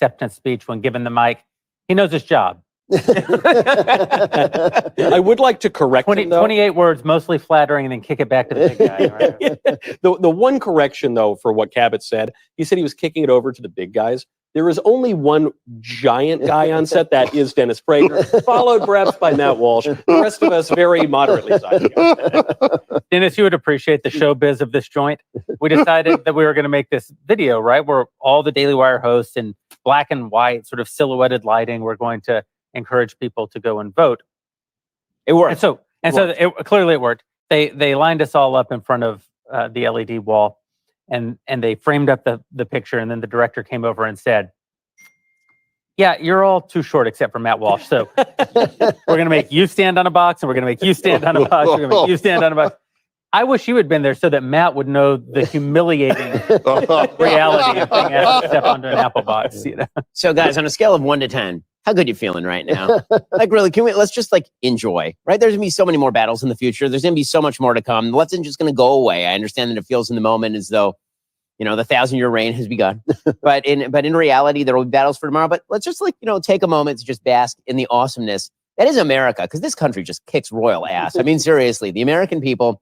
acceptance speech when given the mic. He knows his job. I would like to correct him, though. 28 words, mostly flattering, and then kick it back to the big guy. Right? The one correction, though, for what Cabot said, he said he was kicking it over to the big guys. There is only one giant guy on set, that is Dennis Prager, followed perhaps by Matt Walsh. The rest of us very moderately sized guys. Dennis, you would appreciate the showbiz of this joint. We decided that we were going to make this video, right, where all the Daily Wire hosts in black and white, sort of silhouetted lighting, we're going to encourage people to go and vote. It worked. Clearly it worked. They lined us all up in front of the LED wall. And they framed up the picture, and then the director came over and said, "Yeah, you're all too short except for Matt Walsh. So we're going to make you stand on a box, and we're going to make you stand on a box. We're going to make you stand on a box." I wish you had been there so that Matt would know the humiliating reality of being asked to step onto an apple box. You know? So, guys, on a scale of 1 to 10, how good you feeling right now? Like, really, let's just enjoy, right? There's gonna be so many more battles in the future. There's gonna be so much more to come. The left's just gonna go away. I understand that it feels in the moment as though, the 1,000-year reign has begun. but in reality, there will be battles for tomorrow. But let's just take a moment to just bask in the awesomeness that is America, because this country just kicks royal ass. I mean, seriously, the American people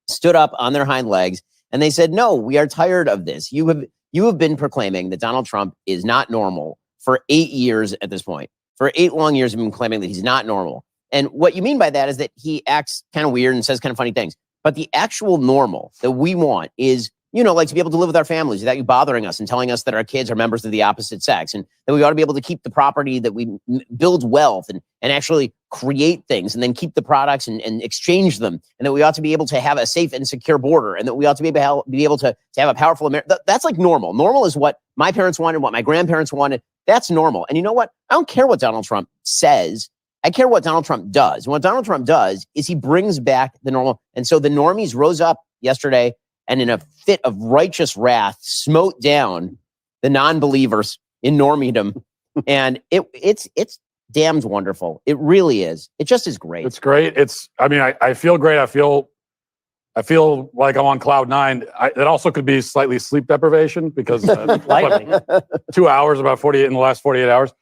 stood up on their hind legs and they said, "No, we are tired of this. You have been proclaiming that Donald Trump is not normal for 8 years at this point. For 8 long years, you've been claiming that he's not normal. And what you mean by that is that he acts kind of weird and says kind of funny things. But the actual normal that we want is, to be able to live with our families without you bothering us and telling us that our kids are members of the opposite sex, and that we ought to be able to keep the property, that we build wealth and actually create things and then keep the products and exchange them, and that we ought to be able to have a safe and secure border, and that we ought to be able to have a powerful America." That's normal. Normal is what my parents wanted, what my grandparents wanted. That's normal. And you know what? I don't care what Donald Trump says. I care what Donald Trump does. And what Donald Trump does is he brings back the normal. And so the normies rose up yesterday and in a fit of righteous wrath smote down the non-believers in normiedom. And it's damned wonderful. It really is. It just is great. It's great. I feel great. I feel like I'm on cloud 9. It also could be slightly sleep deprivation because 2 hours, about 48 in the last 48 hours.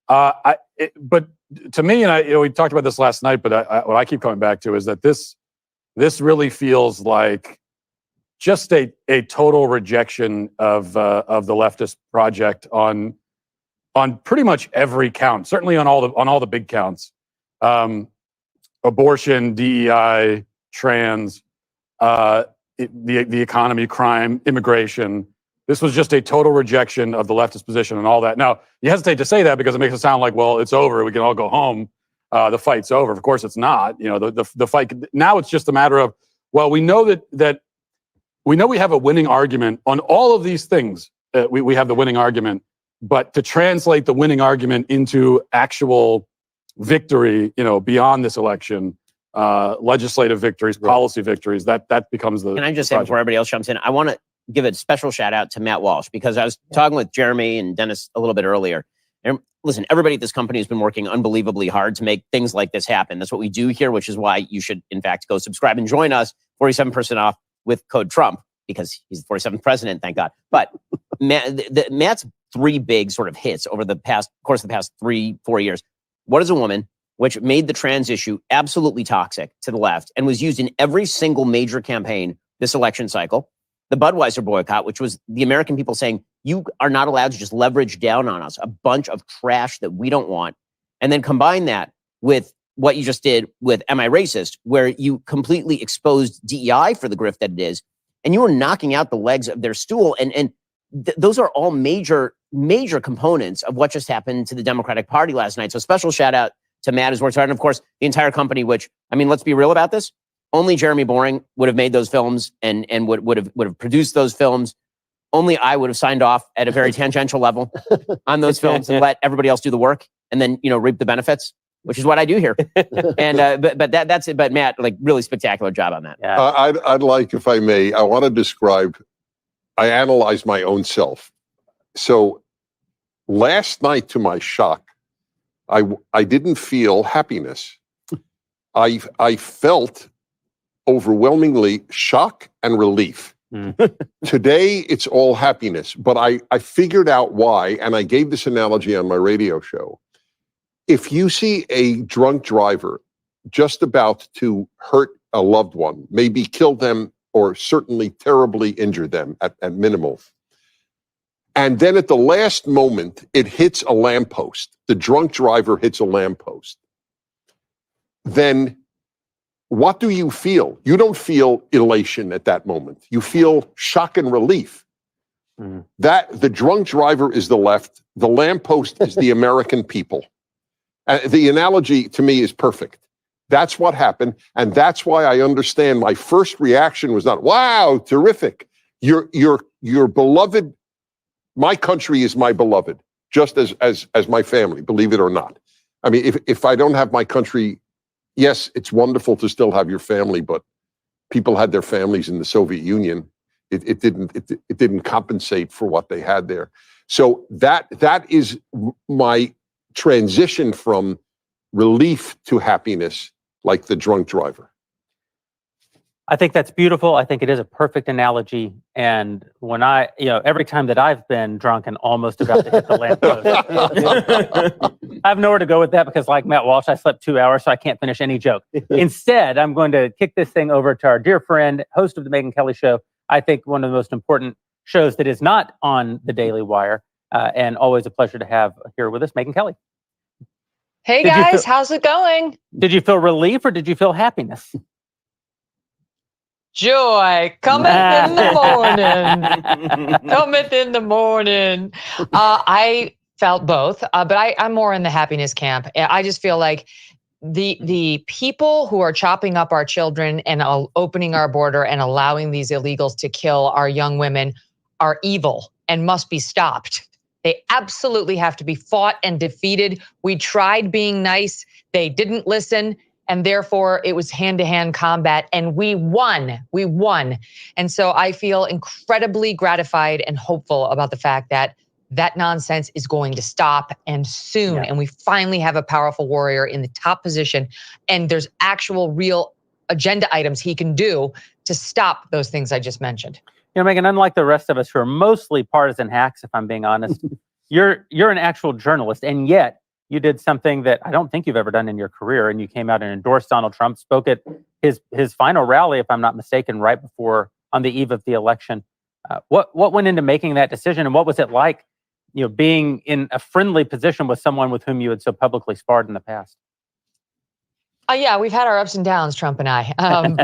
But to me, and we talked about this last night, but what I keep coming back to is that this really feels like just a total rejection of the leftist project on pretty much every count. Certainly on all the big counts, abortion, DEI, trans, the economy, crime, immigration. This was just a total rejection of the leftist position and all that. Now, you hesitate to say that because it makes it sound like, well, it's over. We can all go home. The fight's over. Of course, it's not. The fight now. It's just a matter of, well, we know that we know we have a winning argument on all of these things. We have the winning argument, but to translate the winning argument into actual victory, beyond this election, legislative victories, policy victories, that becomes the. Can I just say before everybody else jumps in, I want to give a special shout out to Matt Walsh, because I was talking with Jeremy and Dennis a little bit earlier. And listen, everybody at this company has been working unbelievably hard to make things like this happen. That's what we do here, which is why you should, in fact, go subscribe and join us. 47% off with code Trump, because he's the 47th president, thank God. But Matt's 3 big sort of hits over the past 3-4 years. What is a Woman, which made the trans issue absolutely toxic to the left and was used in every single major campaign this election cycle. The Budweiser boycott, which was the American people saying, you are not allowed to just leverage down on us a bunch of trash that we don't want. And then combine that with what you just did with Am I Racist, where you completely exposed DEI for the grift that it is, and you were knocking out the legs of their stool. And those are all major components of what just happened to the Democratic Party last night. So special shout out to Matt as works hard. And of course, the entire company, which, let's be real about this. Only Jeremy Boring would have made those films and would have produced those films. Only I would have signed off at a very tangential level on those films and let everybody else do the work and then, reap the benefits, which is what I do here. And that's it. But Matt, really spectacular job on that. Yeah. I'd like, if I may, I want to describe. I analyzed my own self. So last night, to my shock, I didn't feel happiness. I felt overwhelmingly shock and relief. Today, it's all happiness. But I figured out why, and I gave this analogy on my radio show. If you see a drunk driver just about to hurt a loved one, maybe kill them or certainly terribly injure them at minimal, and then at the last moment, it hits a lamppost, the drunk driver hits a lamppost, then what do you feel? You don't feel elation at that moment. You feel shock and relief. That the drunk driver is the left, the lamppost is the American people. The analogy to me is perfect. That's what happened, and that's why I understand. My first reaction was not, "Wow, terrific! Your beloved, my country is my beloved, just as my family. Believe it or not. I mean, if I don't have my country, yes, it's wonderful to still have your family, but people had their families in the Soviet Union. It didn't compensate for what they had there. So that is my transition from relief to happiness, like the drunk driver." I think that's beautiful. I think it is a perfect analogy. And when every time that I've been drunk and almost about to hit the lamppost, I have nowhere to go with that because, like Matt Walsh, I slept 2 hours, so I can't finish any joke. Instead, I'm going to kick this thing over to our dear friend, host of the Megyn Kelly Show. I think one of the most important shows that is not on the Daily Wire, and always a pleasure to have here with us, Megyn Kelly. Hey guys, how's it going? Did you feel relief or did you feel happiness? Joy cometh in the morning. Cometh in the morning. I felt both, but I'm more in the happiness camp. I just feel like the people who are chopping up our children and opening our border and allowing these illegals to kill our young women are evil and must be stopped. They absolutely have to be fought and defeated. We tried being nice. They didn't listen. And therefore, it was hand-to-hand combat, and we won. We won. And so I feel incredibly gratified and hopeful about the fact that that nonsense is going to stop, and soon. Yeah. And we finally have a powerful warrior in the top position, and there's actual real agenda items he can do to stop those things I just mentioned. You know, Megyn, unlike the rest of us who are mostly partisan hacks, if I'm being honest, you're an actual journalist, and yet you did something that I don't think you've ever done in your career, and you came out and endorsed Donald Trump, spoke at his final rally, if I'm not mistaken, right before, on the eve of the election. What went into making that decision, and what was it like, being in a friendly position with someone with whom you had so publicly sparred in the past? Yeah, we've had our ups and downs, Trump and I.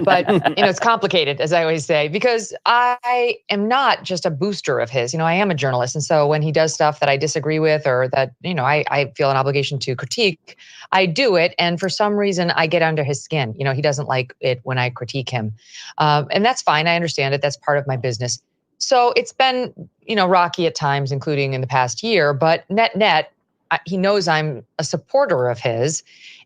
But, it's complicated, as I always say, because I am not just a booster of his. I am a journalist. And so when he does stuff that I disagree with or that, I feel an obligation to critique, I do it. And for some reason, I get under his skin. He doesn't like it when I critique him. And that's fine. I understand it. That's part of my business. So it's been, rocky at times, including in the past year. But net, he knows I'm a supporter of his.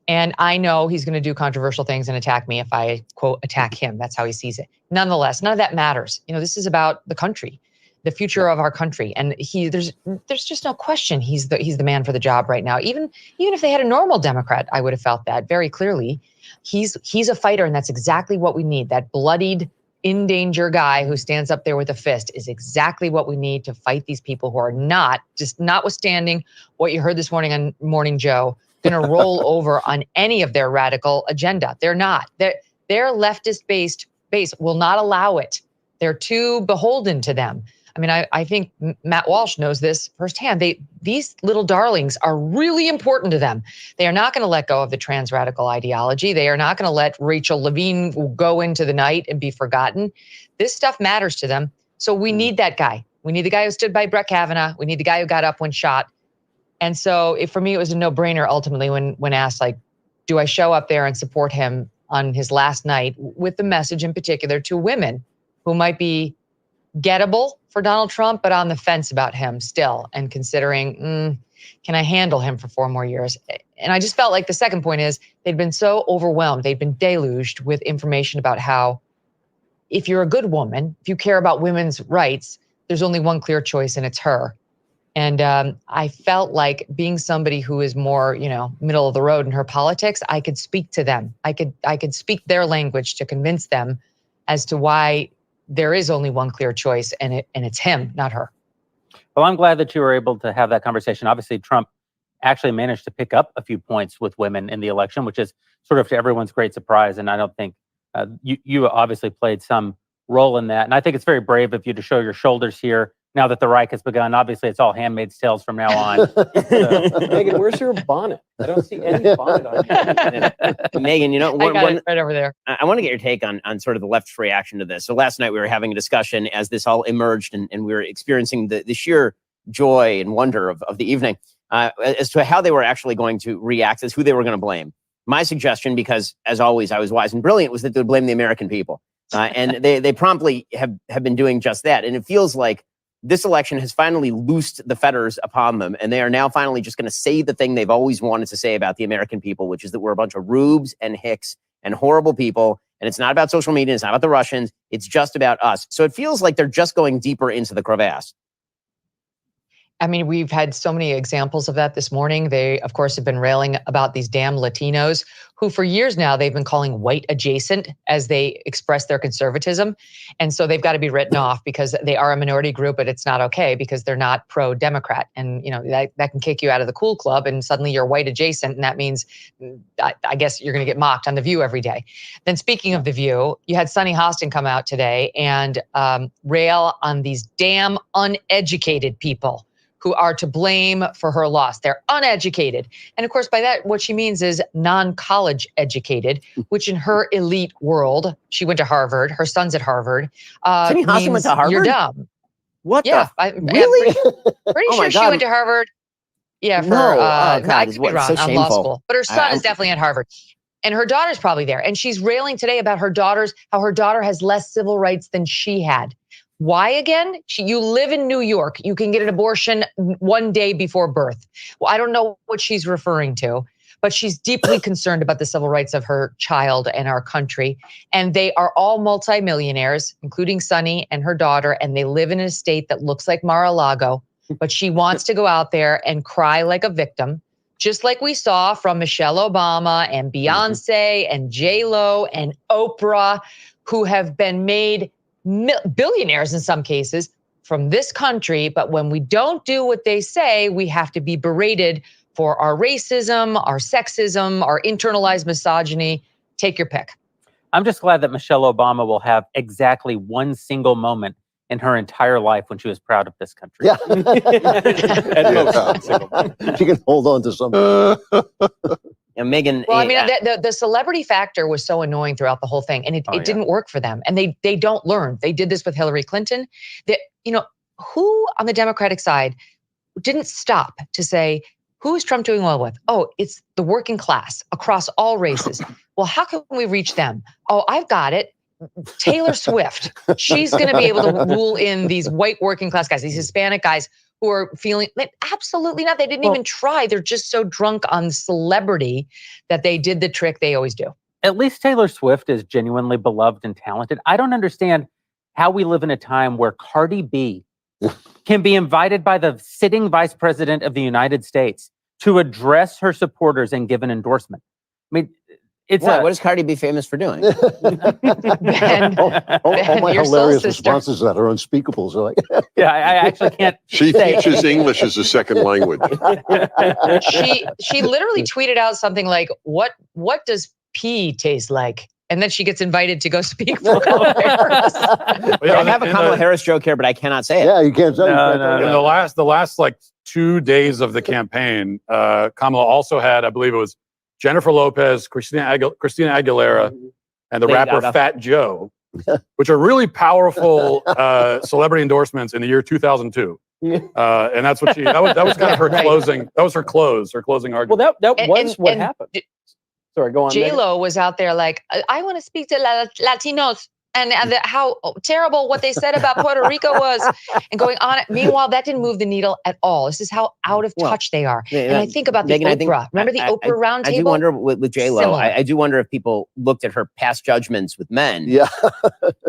And I know he's going to do controversial things and attack me if I, quote, attack him. That's how he sees it. Nonetheless, none of that matters. This is about the country, the future of our country. And there's just no question he's the man for the job right now. Even if they had a normal Democrat, I would have felt that very clearly. He's a fighter, and that's exactly what we need. That bloodied, in danger guy who stands up there with a fist is exactly what we need to fight these people who are not, just notwithstanding what you heard this morning on Morning Joe, going to roll over on any of their radical agenda. They're not. Their leftist base will not allow it. They're too beholden to them. I mean, I think Matt Walsh knows this firsthand. These little darlings are really important to them. They are not going to let go of the trans radical ideology. They are not going to let Rachel Levine go into the night and be forgotten. This stuff matters to them. So we need that guy. We need the guy who stood by Brett Kavanaugh. We need the guy who got up when shot. And so for me, it was a no-brainer ultimately when asked, do I show up there and support him on his last night with the message in particular to women who might be gettable for Donald Trump, but on the fence about him still and considering, can I handle him for 4 more years? And I just felt like the second point is they'd been so overwhelmed. They'd been deluged with information about how if you're a good woman, if you care about women's rights, there's only one clear choice, and it's her. And I felt like being somebody who is more, middle of the road in her politics, I could speak to them. I could speak their language to convince them as to why there is only one clear choice, and it's him, not her. Well, I'm glad that you were able to have that conversation. Obviously, Trump actually managed to pick up a few points with women in the election, which is sort of to everyone's great surprise. And I don't think you obviously played some role in that. And I think it's very brave of you to show your shoulders here now that the Reich has begun. Obviously, it's all Handmaid's Tales from now on. Megyn, where's your bonnet? I don't see any bonnet on you. Megyn, you know, I got it right over there. I want to get your take on sort of the left's reaction to this. So last night we were having a discussion as this all emerged, and we were experiencing the sheer joy and wonder of the evening as to how they were actually going to react, as who they were going to blame. My suggestion, because as always I was wise and brilliant, was that they would blame the American people. And they promptly have been doing just that. And it feels like this election has finally loosed the fetters upon them, and they are now finally just going to say the thing they've always wanted to say about the American people, which is that we're a bunch of rubes and hicks and horrible people, and it's not about social media, it's not about the Russians, it's just about us. So it feels like they're just going deeper into the crevasse. I mean, we've had so many examples of that this morning. They, of course, have been railing about these damn Latinos who for years now they've been calling white adjacent as they express their conservatism. And so they've got to be written off because they are a minority group, but it's not okay because they're not pro-Democrat. And, you know, that can kick you out of the cool club and suddenly you're white adjacent. And that means, I guess you're going to get mocked on The View every day. Then speaking of The View, you had Sunny Hostin come out today and rail on these damn uneducated people who are to blame for her loss. They're uneducated. And of course, by that, what she means is non-college educated, which in her elite world, she went to Harvard, her son's at Harvard. Sunny Hostin went to Harvard? You're dumb. What Yeah. Really? Pretty Oh my sure she God. went to Harvard. Yeah, for, No. Oh, God, I could be it's wrong, so on law shameful. school. But her son is definitely at Harvard. And her daughter's probably there. And she's railing today about how her daughter has less civil rights than she had. Why again? You live in New York. You can get an abortion one day before birth. Well, I don't know what she's referring to, but she's deeply concerned about the civil rights of her child and our country. And they are all multimillionaires, including Sunny and her daughter, and they live in a state that looks like Mar-a-Lago. But she wants to go out there and cry like a victim, just like we saw from Michelle Obama and Beyonce and J-Lo and Oprah, who have been made billionaires in some cases from this country. But when we don't do what they say, we have to be berated for our racism, our sexism, our internalized misogyny. Take your pick. I'm just glad that Michelle Obama will have exactly one single moment in her entire life when she was proud of this country. Yeah. At most. She can hold on to something. And Megyn, Well, I mean, the celebrity factor was so annoying throughout the whole thing, and it didn't work for them. And they don't learn. They did this with Hillary Clinton. Who on the Democratic side didn't stop to say, who is Trump doing well with? Oh, it's the working class across all races. Well, how can we reach them? Oh, I've got it. Taylor Swift. She's going to be able to rule in these white working class guys, these Hispanic guys who are feeling absolutely not. They didn't even try. They're just so drunk on celebrity that they did the trick they always do. At least Taylor Swift is genuinely beloved and talented. I don't understand how we live in a time where Cardi B can be invited by the sitting vice president of the United States to address her supporters and give an endorsement. I mean, what is Cardi B famous for doing? Ben, all my your soul hilarious sister. responses to that are unspeakable. So yeah, I actually can't. She say teaches English as a second language. She literally tweeted out something like, "What does pee taste like?" And then she gets invited to go speak for Kamala Harris. I have a Kamala Harris joke here, but I cannot say it. yeah, you can't say. In the last like 2 days of the campaign, Kamala also had, I believe it was Jennifer Lopez, Christina Aguilera, and the Lady rapper Gaga. Fat Joe, which are really powerful celebrity endorsements in the year 2002. And that's what that was kind of her Right. closing. That was her closing argument. Well, that was what and happened. Sorry, go on. Megyn. J-Lo was out there like, I want to speak to Latinos and how terrible what they said about Puerto Rico was, and going on. Meanwhile, that didn't move the needle at all. This is how out of touch they are. And I think about the Megyn, I think- Oprah. Remember the Oprah round I table? do wonder with J-Lo, Similar. I do wonder if people looked at her past judgments with men, Yeah.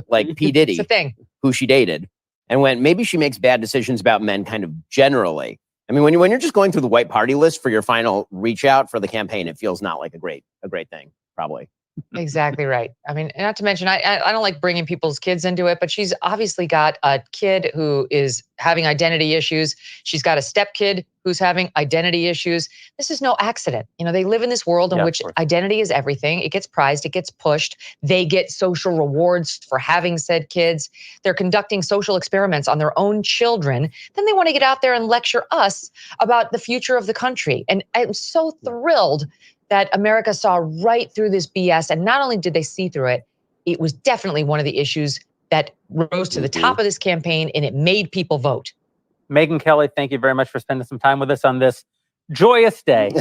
like P. It's Diddy, a thing. who she dated, and went, maybe she makes bad decisions about men kind of generally. I mean, when you're just going through the white party list for your final reach out for the campaign, it feels not like a great thing, probably. Exactly right. I mean, not to mention, I don't like bringing people's kids into it, but she's obviously got a kid who is having identity issues. She's got a stepkid who's having identity issues. This is no accident. You know, they live in this world in Yeah, of which course. identity is everything. It gets prized, it gets pushed. They get social rewards for having said kids. They're conducting social experiments on their own children. Then they want to get out there and lecture us about the future of the country. And I'm so thrilled that America saw right through this BS. And not only did they see through it, it was definitely one of the issues that rose to the top of this campaign, and it made people vote. Megyn Kelly, thank you very much for spending some time with us on this joyous day.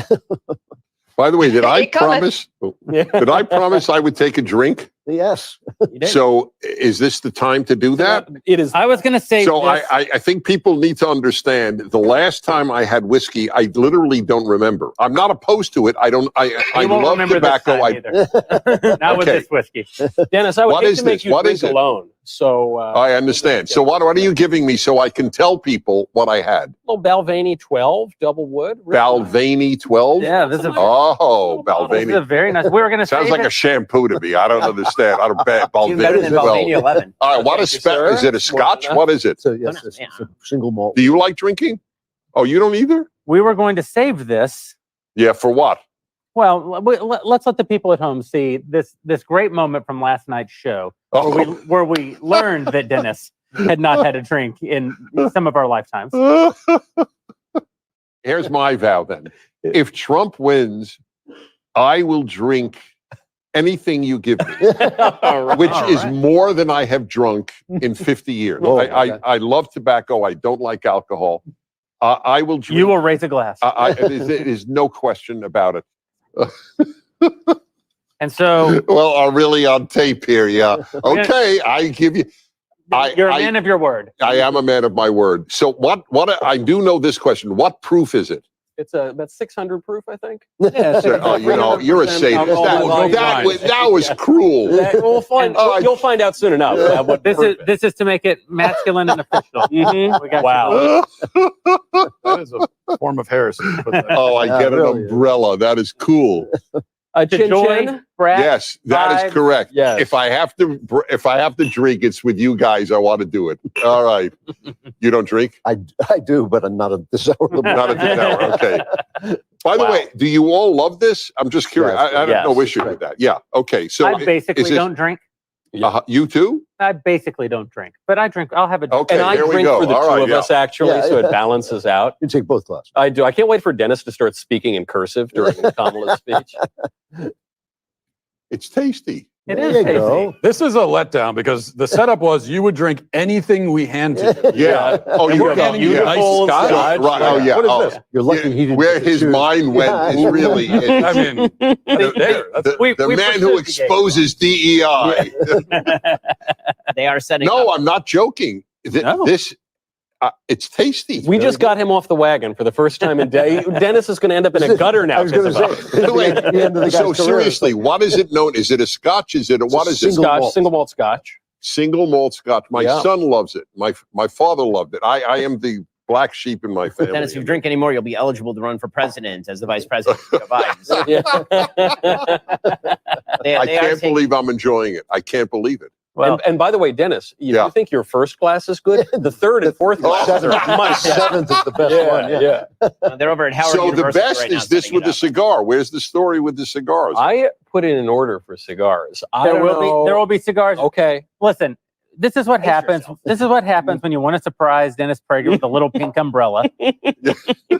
By the way, did I It cometh. promise? Did I promise I would take a drink? Yes. You did. So is this the time to do that? It is. I was going to say So this. I think people need to understand the last time I had whiskey, I literally don't remember. I'm not opposed to it. I You won't love remember tobacco. this time either. Not with Okay. this whiskey. Dennis, I would What hate is to make this? you What drink is it? alone. So I understand. So what are you giving me so I can tell people what I had? little Balvenie 12 double wood. Balvenie 12? Yeah, this is a, Oh, this is a Balvenie. very nice. We were going to Sounds save like it. a shampoo to me. I don't understand. I don't bet Even better than Balvenie 12. Balvenie 11. All right, what Thank is you, sir. is it a More scotch? than What is it? So yes, no, it's, yeah. it's a single malt. Do you like drinking? Oh, you don't either? We were going to save this. Yeah, for what? Well, let's let the people at home see this great moment from last night's show Oh. where we learned that Dennis had not had a drink in some of our lifetimes. Here's my vow then. If Trump wins, I will drink anything you give me, which All is right. more than I have drunk in 50 years. Oh, I love tobacco. I don't like alcohol. I will drink. You will raise a glass. It is no question about it. And so Well, I'm really on tape here. Yeah. Okay. I give you. you're a man of your word. I am a man of my word. So what I do know this question. What proof is it? It's that's 600 proof, I think. Yes. Oh, you know, you're a 300% sadist. alcohol by volume. That was cruel. We'll find. Oh, You'll find out soon enough. What This proof is to make it masculine and official. Mhm. We got you. Wow. That is a form of heresy. Put that- Oh, I Yeah, get an really. umbrella. That is cool. A To chin joy, chin. Brad, Yes, that is vibes. correct. Yes. If I have to drink, it's with you guys. I want to do it. All right. You don't drink? I do, but I'm not at this hour of the morning. Not at this hour. Okay. By the Wow. way, do you all love this? I'm just curious. Yes. I have Yes. no issue with that. Yeah. Okay. So I basically is this- don't drink. you too? I basically don't drink, but I drink. I'll have a drink. Okay. And I here we drink go. for the All two right, of yeah. us, actually, Yeah. so it balances out. You take both glasses. I do. I can't wait for Dennis to start speaking in cursive during Kamala's speech. It's tasty. It There is you tasty. go. This is a letdown because the setup was you would drink anything we hand to you. Yeah. Oh, And you we're got handing you yeah. nice Beautiful scotch. scotch. Right. Oh, yeah. What is Oh. this? You're lucky he didn't. Where get to his choose. mind went Yeah. is really I mean, there. That's the We man who pursued the game. exposes DEI. They are setting No, up. I'm not joking. No. This, it's tasty. We just got him off the wagon for the first time in day. Dennis is going to end up in a gutter now. I was going to because say. of it. Wait, at the end of the so guy's career. seriously, what is it known? Is it a scotch? Is it a, what is it? single Scotch, malt. single malt scotch. Single malt scotch. My Yeah. son loves it. My father loved it. I am the black sheep in my family. Dennis, if you drink anymore, you'll be eligible to run for president as the vice president of Joe Biden. So Yeah. they, I they are can't taking- believe I'm enjoying it. I can't believe it. Well, and by the way, Dennis, you Yeah. think your first glass is good? The third and fourth glass are much Seventh is the best one. Yeah. They're over at Howard So the University best right now is this setting with it the up. cigar. Where's the story with the cigars? I put in an order for cigars. I there don't will know. be there will be cigars. Okay. Listen, this is what Pace happens. yourself. This is what happens when you want to surprise Dennis Prager with a little pink umbrella.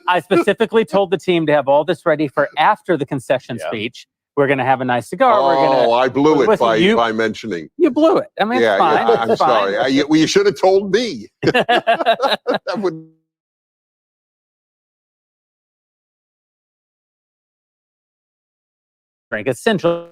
I specifically told the team to have all this ready for after the concession Yeah. speech. We're going to have a nice cigar. We're Oh, going I blew it Listen, by mentioning. You blew it. I mean, Yeah, it's fine. yeah. I'm It's fine. sorry. You should have told me. That would. Drink essential.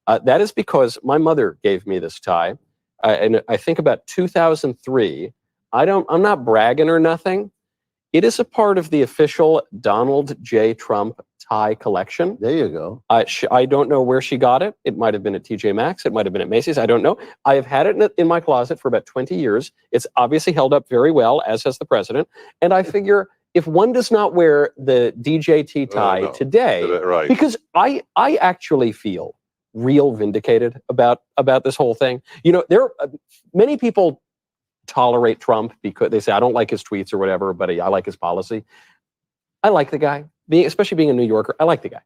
tie. That is because my mother gave me this tie. And I think about 2003. I'm not bragging or nothing. It is a part of the official Donald J. Trump tie collection. There you go. I don't know where she got it. It might have been at TJ Maxx. It might have been at Macy's. I don't know. I have had it in my closet for about 20 years. It's obviously held up very well, as has the president. And I figure if one does not wear the DJT tie today, Right. because I actually feel real vindicated about this whole thing. You know, there are many people tolerate Trump because they say, I don't like his tweets or whatever, but I like his policy. I like the guy, especially being a New Yorker. I like the guy.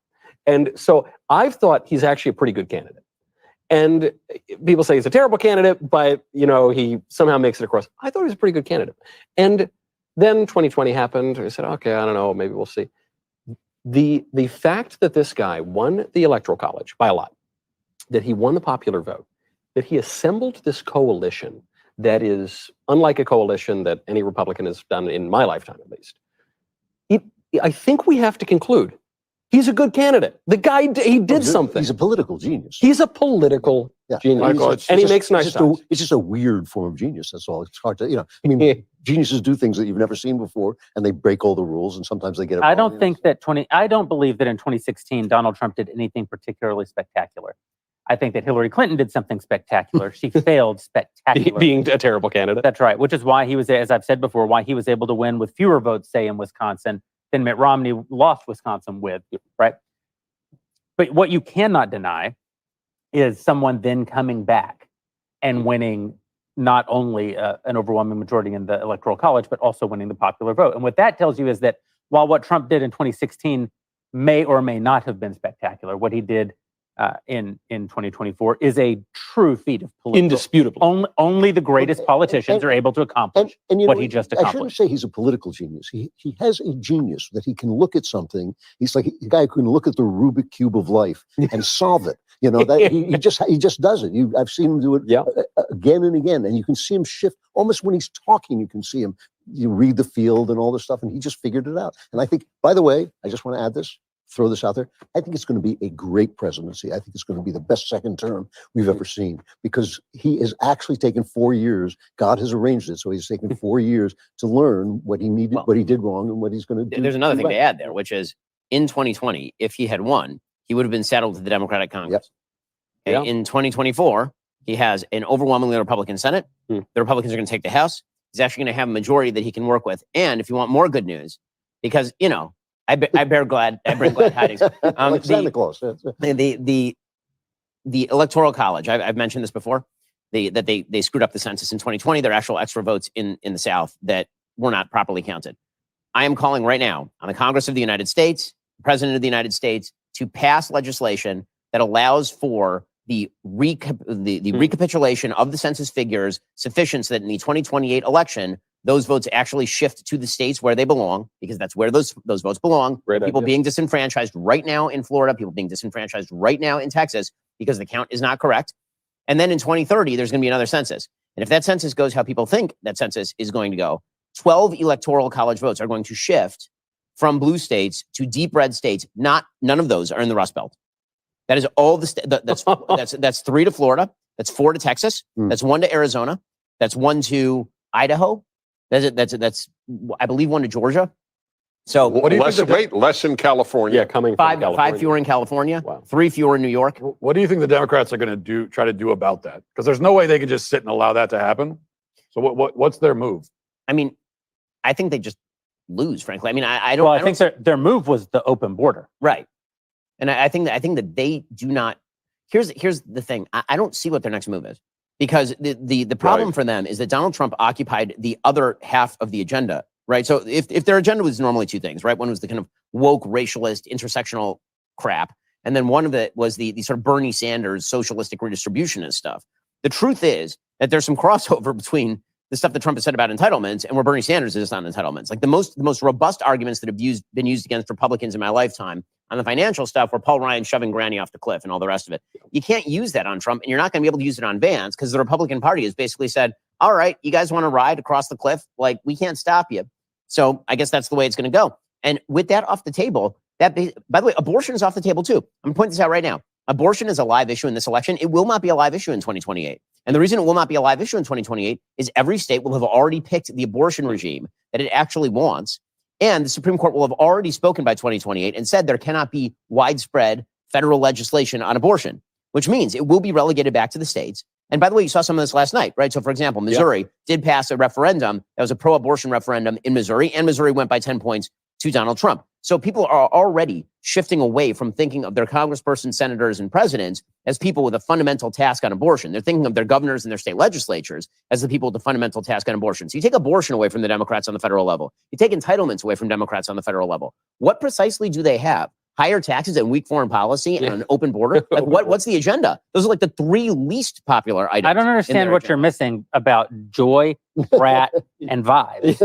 And so I've thought he's actually a pretty good candidate. And people say he's a terrible candidate, but, you know, he somehow makes it across. I thought he was a pretty good candidate. And then 2020 happened. I said, okay, I don't know, maybe we'll see. The fact that this guy won the Electoral College by a lot, that he won the popular vote, that he assembled this coalition that is unlike a coalition that any Republican has done in my lifetime, at least. I think we have to conclude he's a good candidate. The guy, he did something. He's a political genius. He's a political genius. Michael, And he makes nice ties. It's just a weird form of genius. That's all. It's hard to, I mean, geniuses do things that you've never seen before, and they break all the rules, and sometimes they get it wrong. I don't believe that in 2016 Donald Trump did anything particularly spectacular. I think that Hillary Clinton did something spectacular. She failed spectacularly. Being a terrible candidate. That's right, which is why he was, as I've said before, why he was able to win with fewer votes, say, in Wisconsin, than Mitt Romney lost Wisconsin with, right? But what you cannot deny is someone then coming back and winning not only an overwhelming majority in the Electoral College, but also winning the popular vote. And what that tells you is that while what Trump did in 2016 may or may not have been spectacular, what he did in 2024 is a true feat of political. Indisputably. Only the greatest politicians are able to accomplish and what he just I shouldn't accomplished. say he's a political genius. He has a genius that he can look at something. He's like a guy who can look at the Rubik cube of life and solve it. You know, that he just does it. I've seen him do it again and again, and you can see him shift. Almost when he's talking, you can see him. You read the field and all this stuff, and he just figured it out. And I think, by the way, I just want to add this. Throw this out there. I think it's going to be a great presidency. I think it's going to be the best second term we've ever seen, because he has actually taken 4 years. God has arranged it, so he's taken 4 years to learn what he needed, what he did wrong, and what he's going to do. There's another thing right. to add there, which is in 2020, if he had won, he would have been saddled with the Democratic Congress. Yep. Okay, in 2024, he has an overwhelmingly Republican Senate. The Republicans are going to take the House. He's actually going to have a majority that he can work with. And if you want more good news, because, you know, I bring glad tidings. Like Santa Claus. The Electoral College, I've mentioned this before, that they screwed up the census in 2020. There are actual extra votes in the South that were not properly counted. I am calling right now on the Congress of the United States, the President of the United States, to pass legislation that allows for the recapitulation of the census figures sufficient so that in the 2028 election, those votes actually shift to the states where they belong, because that's where those votes belong. Great people idea. being disenfranchised right now in Florida, people being disenfranchised right now in Texas because the count is not correct. And then in 2030, there's going to be another census. And if that census goes how people think that census is going to go, 12 electoral college votes are going to shift from blue states to deep red states. None of those are in the Rust Belt. That is all that's 3 to Florida. That's 4 to Texas. That's 1 to Arizona. That's 1 to Idaho. That's I believe 1 to Georgia. So What do you think less in California. Yeah, coming from California. 5 fewer in California. Wow. 3 fewer in New York. What do you think the Democrats are going to try to do about that? Because there's no way they can just sit and allow that to happen. So what's their move? I mean, I think they just lose. Frankly, I mean, I don't. Well, I think their move was the open border. Right. And I think that they do not. Here's the thing. I don't see what their next move is, because the problem for them is that Donald Trump occupied the other half of the agenda. Right. So if their agenda was normally 2 things, right? One was the kind of woke, racialist, intersectional crap, and then one of it was the sort of Bernie Sanders socialistic redistributionist stuff. The truth is that there's some crossover between the stuff that Trump has said about entitlements and where Bernie Sanders is on entitlements. Like the most robust arguments that have been used against Republicans in my lifetime on the financial stuff were Paul Ryan shoving Granny off the cliff and all the rest of it. You can't use that on Trump, and you're not going to be able to use it on Vance, because the Republican Party has basically said, all right, you guys want to ride across the cliff? Like, we can't stop you. So I guess that's the way it's going to go. And with that off the table, by the way, abortion is off the table too. I'm going to point this out right now. Abortion is a live issue in this election. It will not be a live issue in 2028. And the reason it will not be a live issue in 2028 is every state will have already picked the abortion regime that it actually wants. And the Supreme Court will have already spoken by 2028 and said there cannot be widespread federal legislation on abortion, which means it will be relegated back to the states. And by the way, you saw some of this last night, right? So for example, Missouri did pass a referendum that was a pro-abortion referendum in Missouri, and Missouri went by 10 points to Donald Trump. So people are already shifting away from thinking of their congresspersons, senators, and presidents as people with a fundamental task on abortion. They're thinking of their governors and their state legislatures as the people with the fundamental task on abortion. So you take abortion away from the Democrats on the federal level. You take entitlements away from Democrats on the federal level. What precisely do they have? Higher taxes and weak foreign policy and an open border? Like what's the agenda? Those are like the three least popular items. I don't understand what you're missing about joy, brat, and vibe.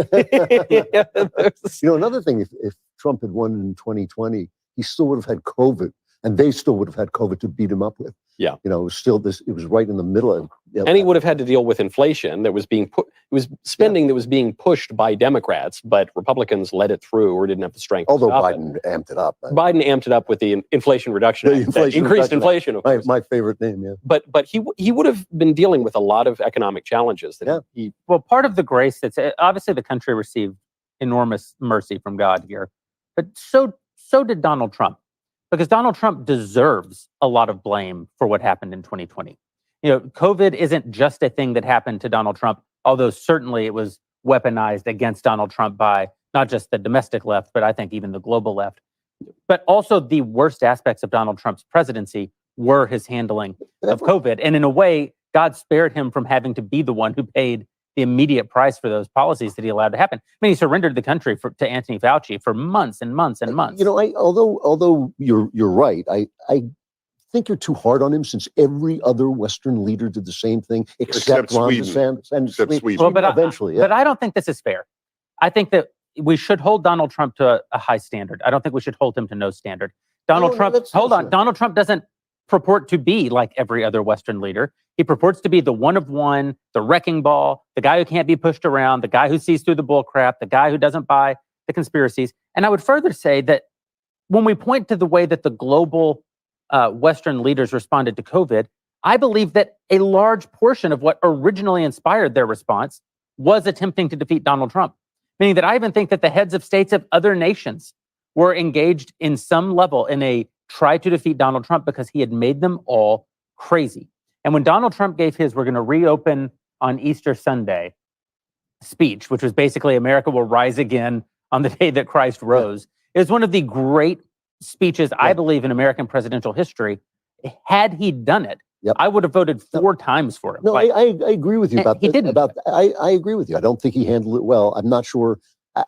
Another thing, if Trump had won in 2020, he still would have had COVID, and they still would have had COVID to beat him up with. Yeah. It was still this, it was right in the middle of. And he would have had to deal with inflation that was being put, it was spending that was being pushed by Democrats, but Republicans let it through or didn't have the strength. Although to stop Biden amped it up. Biden amped it up with the Inflation Reduction Act, increased inflation. Of course. My favorite name, yeah. But he would have been dealing with a lot of economic challenges. That Well, part of the grace that's obviously the country received enormous mercy from God here, but so did Donald Trump, because Donald Trump deserves a lot of blame for what happened in 2020. COVID isn't just a thing that happened to Donald Trump, although certainly it was weaponized against Donald Trump by not just the domestic left, but I think even the global left. But also the worst aspects of Donald Trump's presidency were his handling of COVID. And in a way, God spared him from having to be the one who paid the immediate price for those policies that he allowed to happen. I mean, he surrendered the country to Anthony Fauci for months and months and months. Although you're right, I think you're too hard on him, since every other Western leader did the same thing except Ron DeSantis and Sweden. Well, but eventually, but I don't think this is fair. I think that we should hold Donald Trump to a high standard. I don't think we should hold him to no standard. Donald Trump doesn't purport to be like every other Western leader. He purports to be the one of one, the wrecking ball, the guy who can't be pushed around, the guy who sees through the bull crap, the guy who doesn't buy the conspiracies. And I would further say that when we point to the way that the global Western leaders responded to COVID, I believe that a large portion of what originally inspired their response was attempting to defeat Donald Trump. Meaning that I even think that the heads of states of other nations were engaged in some level in a try to defeat Donald Trump, because he had made them all crazy. And when Donald Trump gave his "we're going to reopen on Easter Sunday" speech, which was basically America will rise again on the day that Christ rose, it was one of the great speeches, I believe, in American presidential history. Had he done it, I would have voted 4 times for him. No, I agree with you about he didn't. I agree with you. I don't think he handled it well. I'm not sure.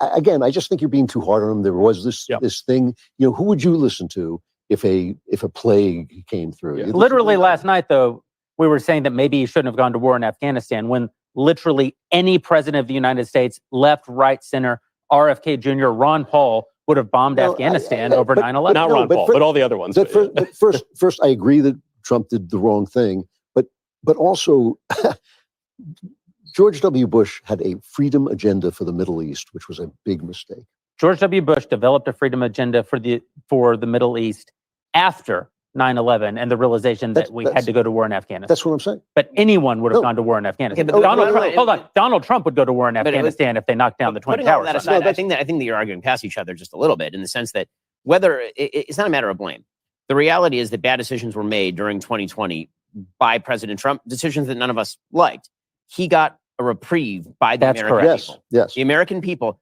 Again, I just think you're being too hard on him. There was this thing. Who would you listen to if a plague came through? Literally last night, though, we were saying that maybe he shouldn't have gone to war in Afghanistan, when literally any president of the United States, left, right, center, RFK Jr., Ron Paul, would have bombed Afghanistan over 9/11. Not Ron Paul, but all the other ones. But first, I agree that Trump did the wrong thing, but also George W. Bush had a freedom agenda for the Middle East, which was a big mistake. George W. Bush developed a freedom agenda for the Middle East after 9/11 and the realization that we had to go to war in Afghanistan. That's what I'm saying. But anyone would have gone to war in Afghanistan. Okay, but Donald Trump would go to war in Afghanistan if they knocked down the Twin Towers. That aside, I think that you're arguing past each other just a little bit, in the sense that it's not a matter of blame. The reality is that bad decisions were made during 2020 by President Trump, decisions that none of us liked. He got a reprieve by the American people. Yes. The American people,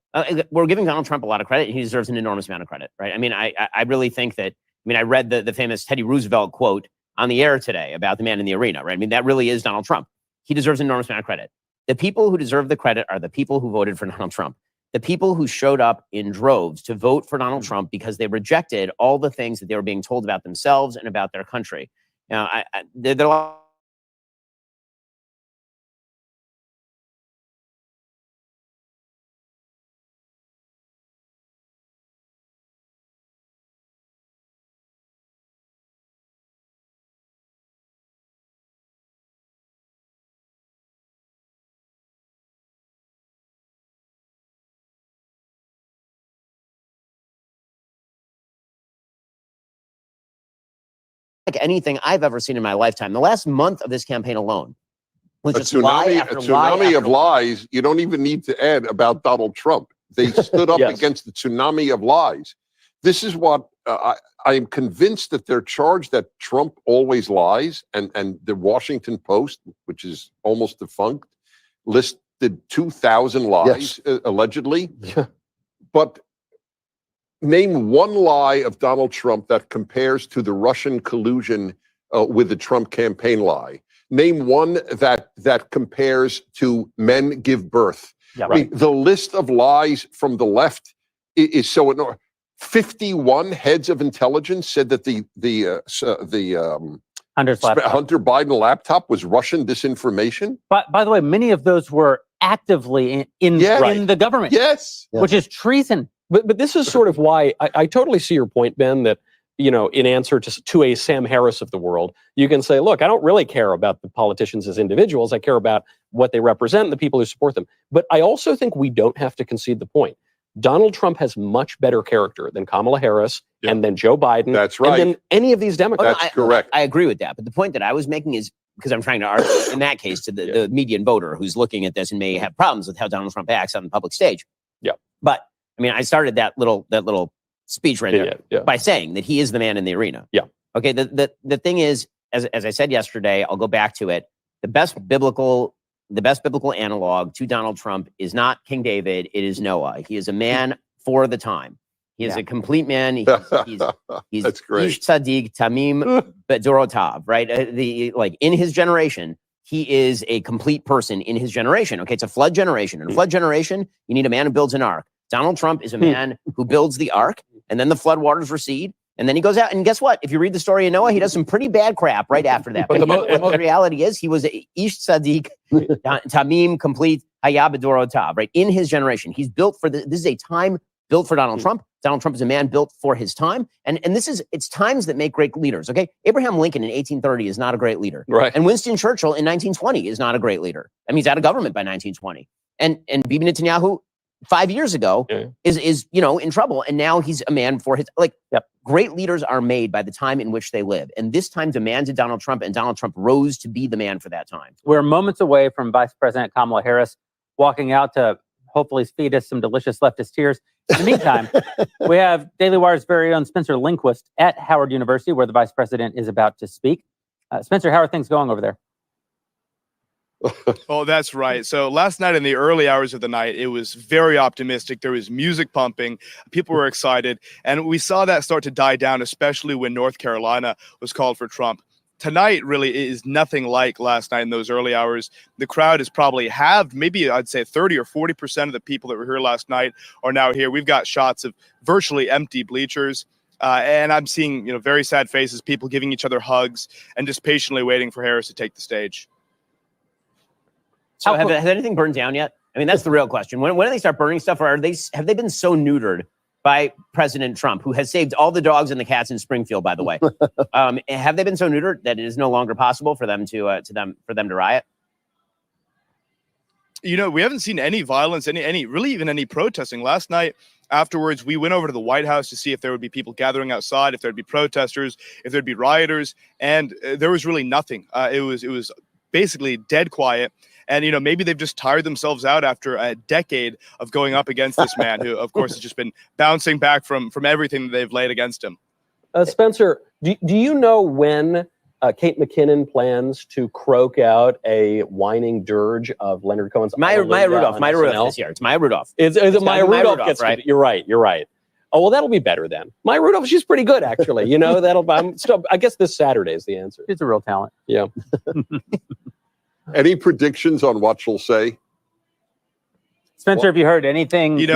we're giving Donald Trump a lot of credit, and he deserves an enormous amount of credit, right? I mean, I really think that, I read the famous Teddy Roosevelt quote on the air today about the man in the arena, right? I mean, that really is Donald Trump. He deserves an enormous amount of credit. The people who deserve the credit are the people who voted for Donald Trump. The people who showed up in droves to vote for Donald Trump because they rejected all the things that they were being told about themselves and about their country. Now, there are a lot like anything I've ever seen in my lifetime. The last month of this campaign alone was A just lie tsunami, after a lie tsunami after of lie. lies. You don't even need to add about Donald Trump. They stood up Yes. against the tsunami of lies. This is what I am convinced that they're charged that Trump always lies, and the Washington Post, which is almost defunct, listed 2,000 lies allegedly. Yeah. But name one lie of Donald Trump that compares to the Russian collusion with the Trump campaign lie. Name one that compares to men give birth. Yeah, I mean, the list of lies from the left is so enormous. 51 heads of intelligence said that the Hunter's laptop. Hunter Biden laptop was Russian disinformation. But by the way, many of those were actively in the government, Yes. which is treason. But this is sort of why I totally see your point, Ben, that, you know, in answer to a Sam Harris of the world, you can say, look, I don't really care about the politicians as individuals. I care about what they represent and the people who support them. But I also think we don't have to concede the point. Donald Trump has much better character than Kamala Harris and than Joe Biden. That's right. And than any of these Democrats. That's correct. I agree with that. But the point that I was making is, because I'm trying to argue in that case to the median voter who's looking at this and may have problems with how Donald Trump acts on the public stage. Yeah. But I mean, I started that little speech right there by saying that he is the man in the arena. Yeah. Okay. The thing is, as I said yesterday, I'll go back to it. The best biblical analog to Donald Trump is not King David. It is Noah. He is a man for the time. He is a complete man. He's That's great. Ish Tzaddik Tamim Bedorotav, right? In his generation, he is a complete person in his generation. Okay, it's a flood generation. In a flood generation, you need a man who builds an ark. Donald Trump is a man who builds the ark, and then the flood waters recede, and then he goes out. And guess what? If you read the story of Noah, he does some pretty bad crap right after that. But the reality is, he was a Ish Tzaddik Tamim complete Hayab Bedorotav, right? In his generation, he's built for this is a time built for Donald Trump. Donald Trump is a man built for his time. And it's times that make great leaders, okay? Abraham Lincoln in 1830 is not a great leader. Right. And Winston Churchill in 1920 is not a great leader. I mean, he's out of government by 1920. And Bibi Netanyahu 5 years ago is in trouble. And now he's a man for his, great leaders are made by the time in which they live. And this time demanded Donald Trump, and Donald Trump rose to be the man for that time. We're moments away from Vice President Kamala Harris walking out to hopefully feed us some delicious leftist tears. In the meantime, we have Daily Wire's very own Spencer Lindquist at Howard University, where the vice president is about to speak. Spencer, how are things going over there? Oh, that's right. So last night in the early hours of the night, it was very optimistic. There was music pumping. People were excited. And we saw that start to die down, especially when North Carolina was called for Trump. Tonight really is nothing like last night in those early hours. The crowd is probably halved. Maybe I'd say 30 or 40% of the people that were here last night are now here. We've got shots of virtually empty bleachers. And I'm seeing, very sad faces, people giving each other hugs and just patiently waiting for Harris to take the stage. So has anything burned down yet? I mean, that's the real question. When do they start burning stuff, or have they been so neutered by President Trump, who has saved all the dogs and the cats in Springfield, by the way? Have they been so neutered that it is no longer possible for them to riot? We haven't seen any violence, even any protesting. Last night, afterwards, we went over to the White House to see if there would be people gathering outside, if there'd be protesters, if there'd be rioters, and there was really nothing. It was basically dead quiet. And, maybe they've just tired themselves out after a decade of going up against this man who, of course, has just been bouncing back from everything that they've laid against him. Spencer, do you know when Kate McKinnon plans to croak out a whining dirge of Leonard Cohen's Maya Rudolph this year? It's Maya Rudolph. It's Maya Rudolph, right? You're right. Oh, well, that'll be better then. Maya Rudolph, she's pretty good, actually. I guess this Saturday is the answer. She's a real talent. Yeah. Any predictions on what she'll say? Spencer, have you heard anything? We've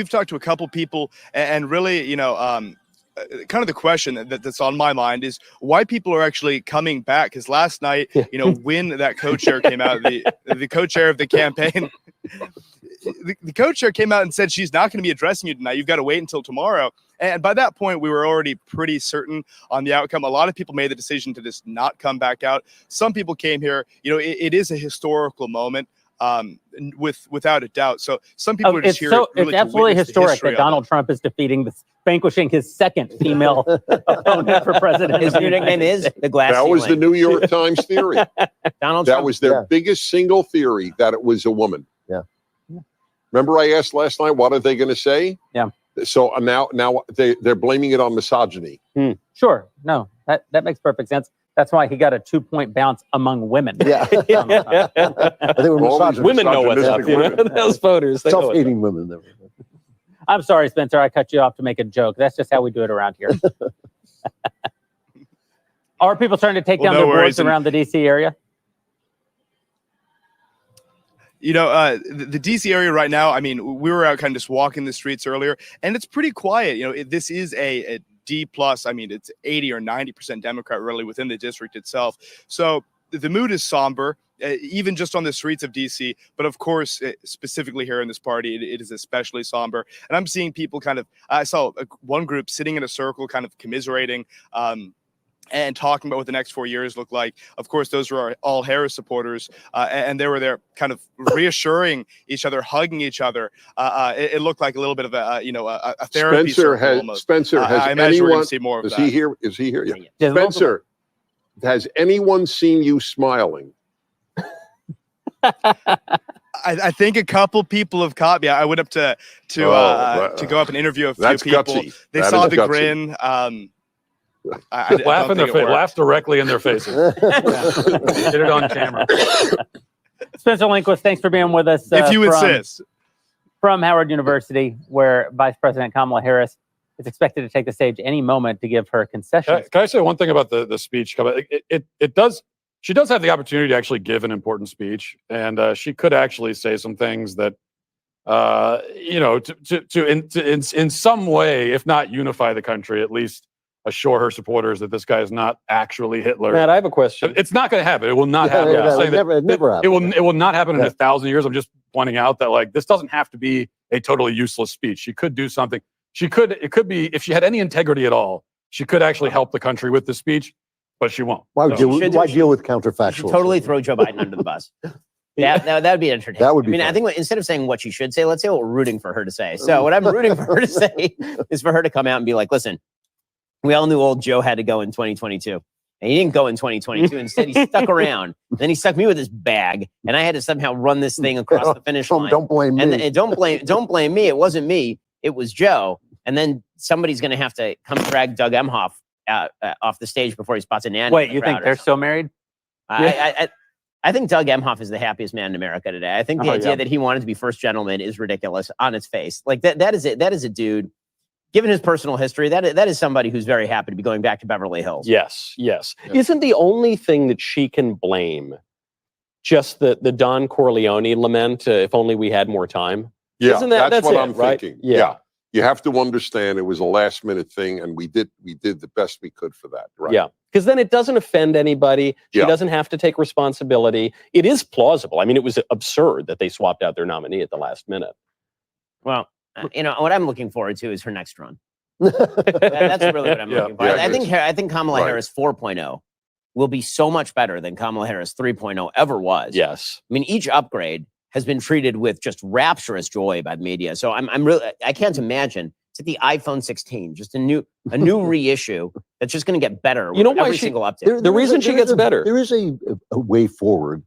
talked to a couple people, and really, kind of the question that's on my mind is why people are actually coming back. Because last night, when that co-chair came out, the co-chair of the campaign, the co-chair came out and said she's not going to be addressing you tonight. You've got to wait until tomorrow. And by that point, we were already pretty certain on the outcome. A lot of people made the decision to just not come back out. Some people came here. It is a historical moment. without a doubt. So some people are just here. Really it's absolutely historic that Donald Trump is vanquishing his second female opponent for president. His new nickname is the glass That was the ceiling. New York Times theory. Donald That Trump. was their biggest single theory, that it was a woman. Yeah. Remember I asked last night, what are they going to say? Yeah. So now they're blaming it on misogyny. Sure. No, that makes perfect sense. That's why he got a 2-point bounce among women. Yeah. They were misogynist. Women know what's up. You know? Those voters. They know what's up. Self-hating women. I'm sorry, Spencer. I cut you off to make a joke. That's just how we do it around here. Are people starting to take down their boards around the D.C. area? You know, the DC area right now, I mean, we were out kind of just walking the streets earlier, and it's pretty quiet. You know, this is a D+. I mean, it's 80 or 90% Democrat really within the district itself. So the mood is somber, even just on the streets of DC. But of course, specifically here in this party, it is especially somber. And I'm seeing people kind of, I saw one group sitting in a circle, kind of commiserating, and talking about what the next 4 years look like. Of course, those were all Harris supporters, and they were there kind of reassuring each other, hugging each other. It looked like a little bit of a therapy circle almost. Spencer, has I imagine we're anyone, gonna see more of is that. he here? Is he here? Yeah. Yeah. Spencer, has anyone seen you smiling? I think a couple people have caught me. I went up to go up and interview a few That's people. gutsy. They That saw is the gutsy. grin. Laugh directly in their faces. Get it on camera. Spencer Lindquist, thanks for being with us. If you insist. From Howard University, where Vice President Kamala Harris is expected to take the stage any moment to give her concessions. Can I say one thing about the speech? It does. She does have the opportunity to actually give an important speech, and she could actually say some things that, in some way, if not unify the country, at least assure her supporters that this guy is not actually Hitler. Matt, I have a question. It's not going to happen. It will not happen. I'm saying that never happen. It will not happen in 1,000 years. I'm just pointing out that this doesn't have to be a totally useless speech. She could do something. It could be, if she had any integrity at all, she could actually help the country with the speech, but she won't. Why So- deal with You counterfactual? should totally throw Joe Biden under the bus. That'd be entertaining. That would be I mean, I fun. think instead of saying what she should say, let's say what we're rooting for her to say. So what I'm rooting for her to say is for her to come out and be like, listen, we all knew old Joe had to go in 2022. And he didn't go in 2022. Instead, he stuck around. Then he stuck me with his bag, and I had to somehow run this thing across the finish line. Don't blame me. And don't blame me. It wasn't me. It was Joe. And then somebody's going to have to come drag Doug Emhoff out, off the stage before he spots a nanny. Wait, you think they're still married? I think Doug Emhoff is the happiest man in America today. I think the idea that he wanted to be first gentleman is ridiculous on its face. Like that is it. That is a dude. Given his personal history, that is somebody who's very happy to be going back to Beverly Hills. Yes. Isn't the only thing that she can blame just the Don Corleone lament? If only we had more time. Yeah, Isn't that's what it, I'm right? thinking. Yeah. You have to understand it was a last minute thing, and we did the best we could for that. Right? Yeah. Because then it doesn't offend anybody. She doesn't have to take responsibility. It is plausible. I mean, it was absurd that they swapped out their nominee at the last minute. Well, what I'm looking forward to is her next run. That's really what I'm looking for. I think Kamala Harris 4.0 will be so much better than Kamala Harris 3.0 ever was. Yes. I mean, each upgrade has been treated with just rapturous joy by the media. So I can't imagine. It's like the iPhone 16, just a new reissue that's just going to get better with every single update. The reason she gets better. There is a way forward,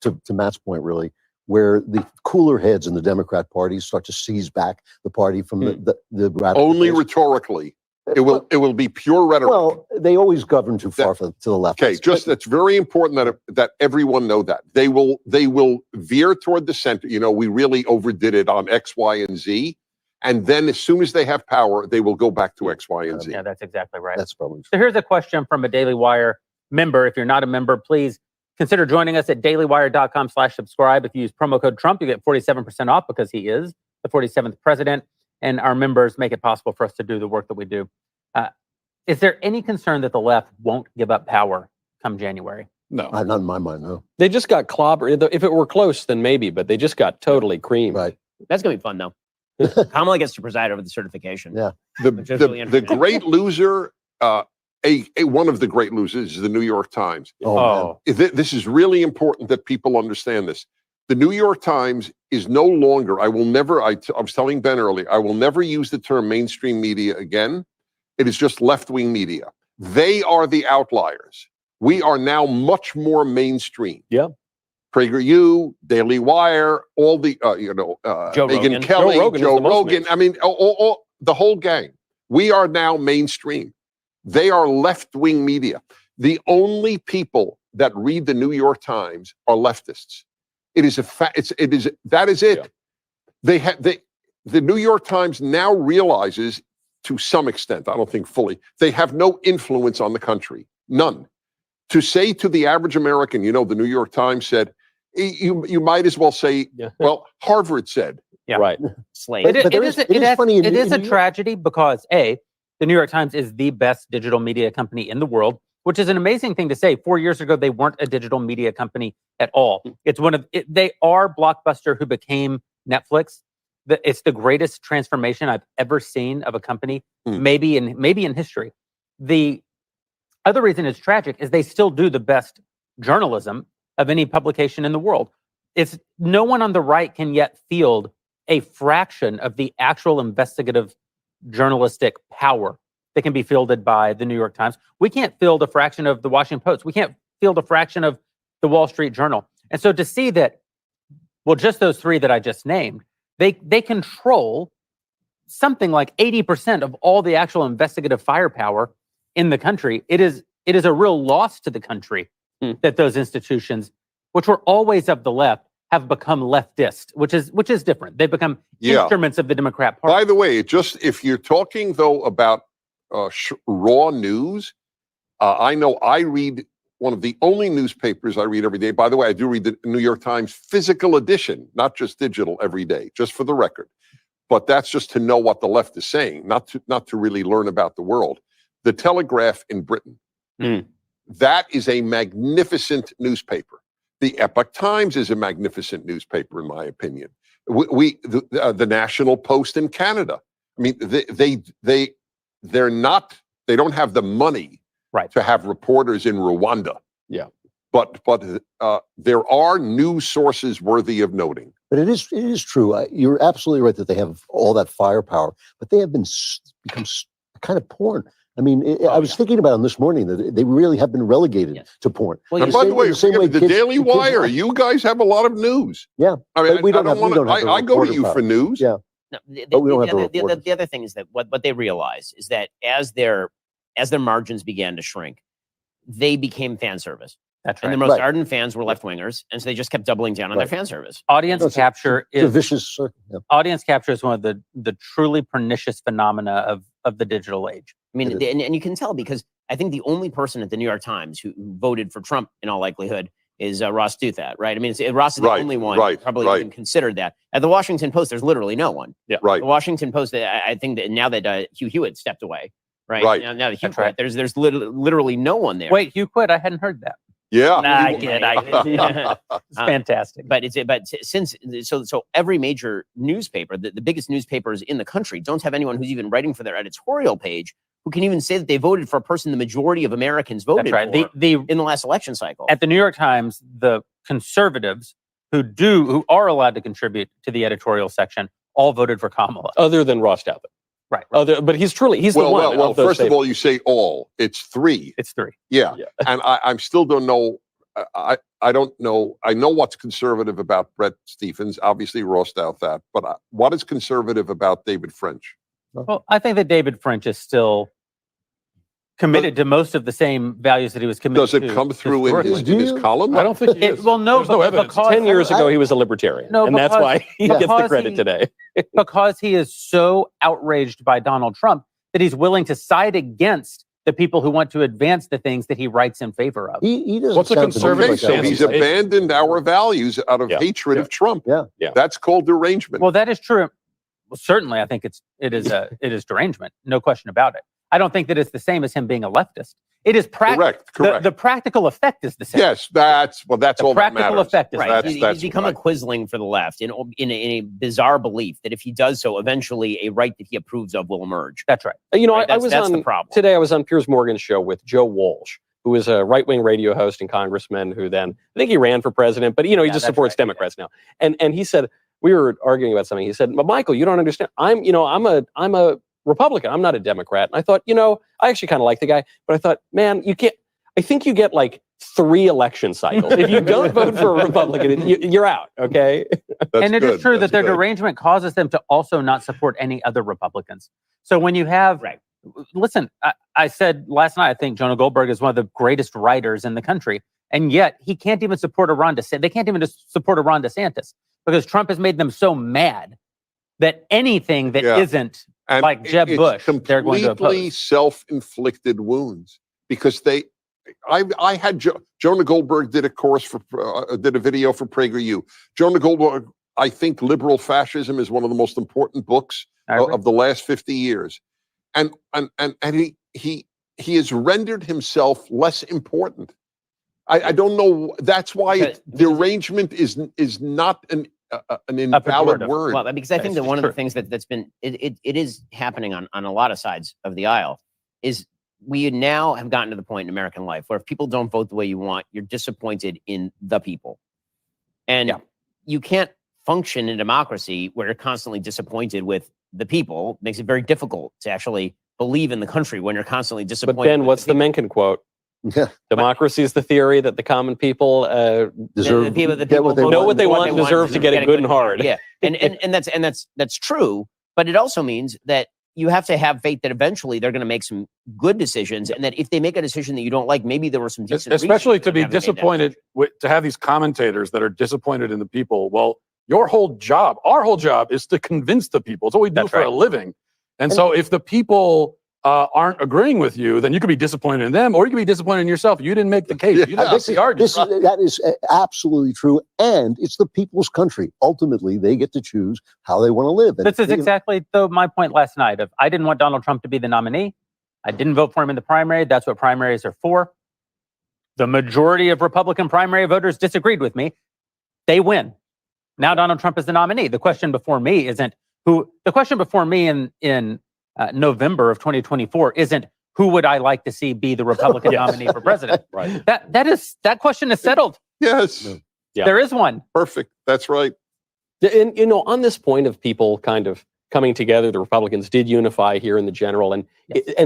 to Matt's point, really, where the cooler heads in the Democrat Party start to seize back the party from the radical. Only base. Rhetorically. It will be pure rhetoric. Well, they always govern too far to the left. Okay, that's very important that everyone know that. They will veer toward the center. We really overdid it on X, Y, and Z. And then as soon as they have power, they will go back to X, Y, and Z. Yeah, that's exactly right. That's probably true. So here's a question from a Daily Wire member. If you're not a member, please consider joining us at dailywire.com/subscribe. If you use promo code Trump, you get 47% off because he is the 47th president. And our members make it possible for us to do the work that we do. Is there any concern that the left won't give up power come January? No. Not in my mind, no. They just got clobbered. If it were close, then maybe, but they just got totally creamed. Right. That's going to be fun, though. Kamala gets to preside over the certification. Yeah. The great loser, one of the great losers is the New York Times. Oh. This is really important that people understand this. The New York Times is no longer, I was telling Ben earlier, I will never use the term mainstream media again. It is just left-wing media. They are the outliers. We are now much more mainstream. Yeah. PragerU, Daily Wire, all the, Joe Megyn Rogan. Kelly, Joe Rogan is Joe the most Rogan. I mean, the whole gang. We are now mainstream. They are left-wing media. The only people that read the New York Times are leftists. It is a fact. That is it. Yeah. The New York Times now realizes, to some extent, I don't think fully, they have no influence on the country. None. To say to the average American, the New York Times said, you might as well say, well, Harvard said. Yeah. Right. Slave. But there is- it is funny in It is New a York- tragedy because the New York Times is the best digital media company in the world, which is an amazing thing to say. 4 years ago, they weren't a digital media company at all. It's they are Blockbuster who became Netflix. It's the greatest transformation I've ever seen of a company, maybe in history. The other reason it's tragic is they still do the best journalism of any publication in the world. It's no one on the right can yet field a fraction of the actual investigative journalistic power that can be fielded by the New York Times. We can't field a fraction of the Washington Post. We can't field a fraction of the Wall Street Journal. And so to see that, well, just those three that I just named, they control something like 80% of all the actual investigative firepower in the country. It is a real loss to the country that those institutions, which were always of the left, have become leftist, which is different. They've become instruments of the Democrat Party. By the way, if you're talking though about raw news, I know I read one of the only newspapers I read every day. By the way, I do read the New York Times physical edition, not just digital every day, just for the record. But that's just to know what the left is saying, not to really learn about the world. The Telegraph in Britain, that is a magnificent newspaper. The Epoch Times is a magnificent newspaper, in my opinion. The National Post in Canada. I mean, they don't have the money to have reporters in Rwanda. Yeah. But there are news sources worthy of noting. But it is true. You're absolutely right that they have all that firepower, but they have become kind of porn. I mean, I was thinking about them this morning that they really have been relegated to porn. Well, and by the way, the Daily Wire, you guys have a lot of news. Yeah, I mean, we don't have I go to you for news. Yeah, no, but we don't have the other thing is that what they realize is that as their margins began to shrink, they became fan service. That's right. And the most ardent fans were left wingers, and so they just kept doubling down on their fan service. Audience capture is a vicious circle. Yeah. Audience capture is one of the truly pernicious phenomena of the digital age. I mean, and you can tell because I think the only person at the New York Times who voted for Trump in all likelihood is Ross Douthat, right? I mean, Ross is the only one who probably even considered that. At the Washington Post, there's literally no one. Yeah. Right. The Washington Post, I think that now that Hugh Hewitt stepped away, right? Right. Now that Hugh quit, there's literally no one there. Wait, Hugh quit? I hadn't heard that. Yeah. Nah, I did. It's fantastic. So every major newspaper, the biggest newspapers in the country, don't have anyone who's even writing for their editorial page who can even say that they voted for a person the majority of Americans voted for in the last election cycle. At the New York Times, the conservatives who are allowed to contribute to the editorial section all voted for Kamala. Other than Ross Douthat. Right. But he's the one. Well, first of all, you say all. It's three. It's three. Yeah. And I still don't know. I don't know. I know what's conservative about Bret Stephens, obviously Ross Douthat, but what is conservative about David French? Well, I think that David French is still committed to most of the same values that he was committed to. Does it come through in his column? I don't think he is. Well, no, there's no evidence. 10 years ago, he was a libertarian. No, and that's why he gets the credit today. Because he is so outraged by Donald Trump that he's willing to side against the people who want to advance the things that he writes in favor of. He doesn't What's a conservative so he's abandoned our values out of hatred of Trump. Yeah. That's called derangement. Well, that is true. Well, certainly, I think it is derangement. No question about it. I don't think that it's the same as him being a leftist. It is correct. The practical effect is the same. Yes, that's all that matters. Practical effect is right. He's become a quisling for the left in a bizarre belief that if he does so, eventually a right that he approves of will emerge. That's right. You know, right? I was that's on the problem. Today. I was on Piers Morgan's show with Joe Walsh, who was a right-wing radio host and congressman who then, I think he ran for president, but he Yeah, just that's supports right, Democrats now. And he said, we were arguing about something. He said, but Michael, you don't understand. I'm a Republican. I'm not a Democrat. And I thought, I actually kind of like the guy, but I thought, man, you can't. I think you get like 3 election cycles. If you don't vote for a Republican, you're out. Okay. And it is true that their derangement causes them to also not support any other Republicans. So when you have, listen, I said last night, I think Jonah Goldberg is one of the greatest writers in the country, and yet he can't even support a Ron DeSantis. They can't even support a Ron DeSantis because Trump has made them so mad that anything that isn't like Jeb Bush, they're going to oppose. Completely self-inflicted wounds because I had Jonah Goldberg did a course did a video for PragerU. Jonah Goldberg, I think Liberal Fascism is one of the most important books of the last 50 years. And he has rendered himself less important. I don't know. That's why derangement is not an invalid word. Well, because I think that one of the things that's been it is happening on a lot of sides of the aisle is we now have gotten to the point in American life where if people don't vote the way you want, you're disappointed in the people. And you can't function in democracy where you're constantly disappointed with the people. It makes it very difficult to actually believe in the country when you're constantly disappointed. But Ben, what's the Mencken quote? Yeah. Democracy is the theory that the common people deserve the people know what they want and deserve to get it good and hard. Yeah, and that's true. But it also means that you have to have faith that eventually they're going to make some good decisions, and that if they make a decision that you don't like, maybe there were some decent especially to be disappointed to have these commentators that are disappointed in the people. Well, our whole job is to convince the people. It's what we do for a living. And so if the people aren't agreeing with you, then you could be disappointed in them, or you could be disappointed in yourself. You didn't make the case. You didn't make the argument. That is absolutely true. And it's the people's country. Ultimately, they get to choose how they want to live. And this is exactly my point last night of I didn't want Donald Trump to be the nominee. I didn't vote for him in the primary. That's what primaries are for. The majority of Republican primary voters disagreed with me. They win. Now Donald Trump is the nominee. The question before me isn't who. The question before me in November of 2024 isn't who would I like to see be the Republican nominee for president. Right. That question is settled. Yes. Yeah. There is one. Perfect. That's right. And on this point of people kind of coming together, the Republicans did unify here in the general, and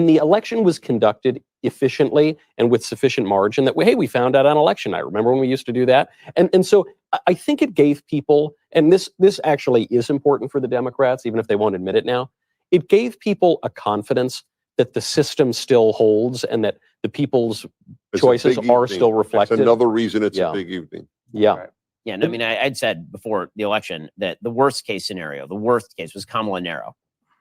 the election was conducted efficiently and with sufficient margin that we found out on election night. Remember when we used to do that? And so I think it gave people, and this actually is important for the Democrats, even if they won't admit it now. It gave people a confidence that the system still holds and that the people's choices are still reflected. That's another reason it's a big evening. Yeah. Right. Yeah, and I mean, I'd said before the election that the worst case scenario, the worst case was Kamala narrow,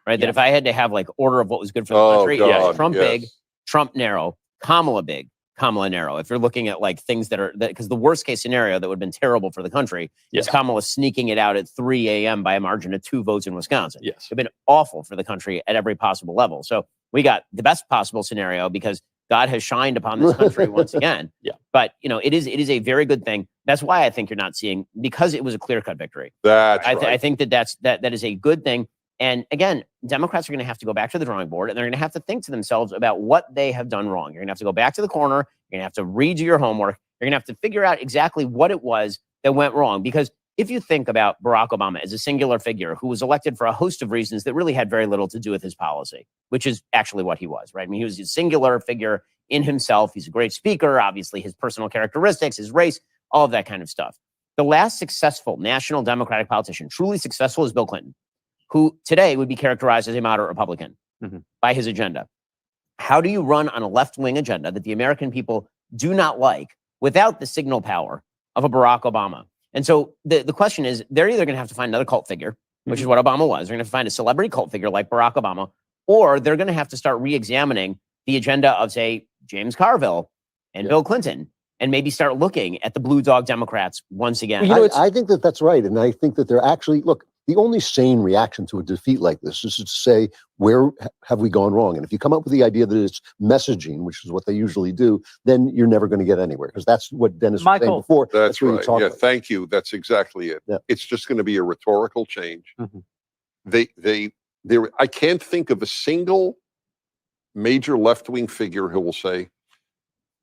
right? That if I had to have like order of what was good for the country, Trump big, Trump narrow, Kamala big, Kamala narrow. If you're looking at like things that because the worst case scenario that would have been terrible for the country is Kamala sneaking it out at 3 a.m. by a margin of 2 votes in Wisconsin. Yes. It would have been awful for the country at every possible level. So we got the best possible scenario because God has shined upon this country once again. Yeah. But it is a very good thing. That's why I think you're not seeing, because it was a clear-cut victory. I think that is a good thing. And again, Democrats are going to have to go back to the drawing board, and they're going to have to think to themselves about what they have done wrong. You're going to have to go back to the corner. You're going to have to redo your homework. You're going to have to figure out exactly what it was that went wrong. Because if you think about Barack Obama as a singular figure who was elected for a host of reasons that really had very little to do with his policy, which is actually what he was, right? I mean, he was a singular figure in himself. He's a great speaker, obviously his personal characteristics, his race, all of that kind of stuff. The last successful national Democratic politician, truly successful, is Bill Clinton, who today would be characterized as a moderate Republican by his agenda. How do you run on a left-wing agenda that the American people do not like without the signal power of a Barack Obama? And so the question is, they're either going to have to find another cult figure, which is what Obama was. They're going to have to find a celebrity cult figure like Barack Obama, or they're going to have to start re-examining the agenda of, say, James Carville and Bill Clinton, and maybe start looking at the blue dog Democrats once again. I think that's right. And I think that they're actually, look, the only sane reaction to a defeat like this is to say, where have we gone wrong? And if you come up with the idea that it's messaging, which is what they usually do, then you're never going to get anywhere, because that's what Dennis was saying before. That's right. Yeah, about. thank you. That's exactly it. Yeah. It's just going to be a rhetorical change. I can't think of a single major left-wing figure who will say,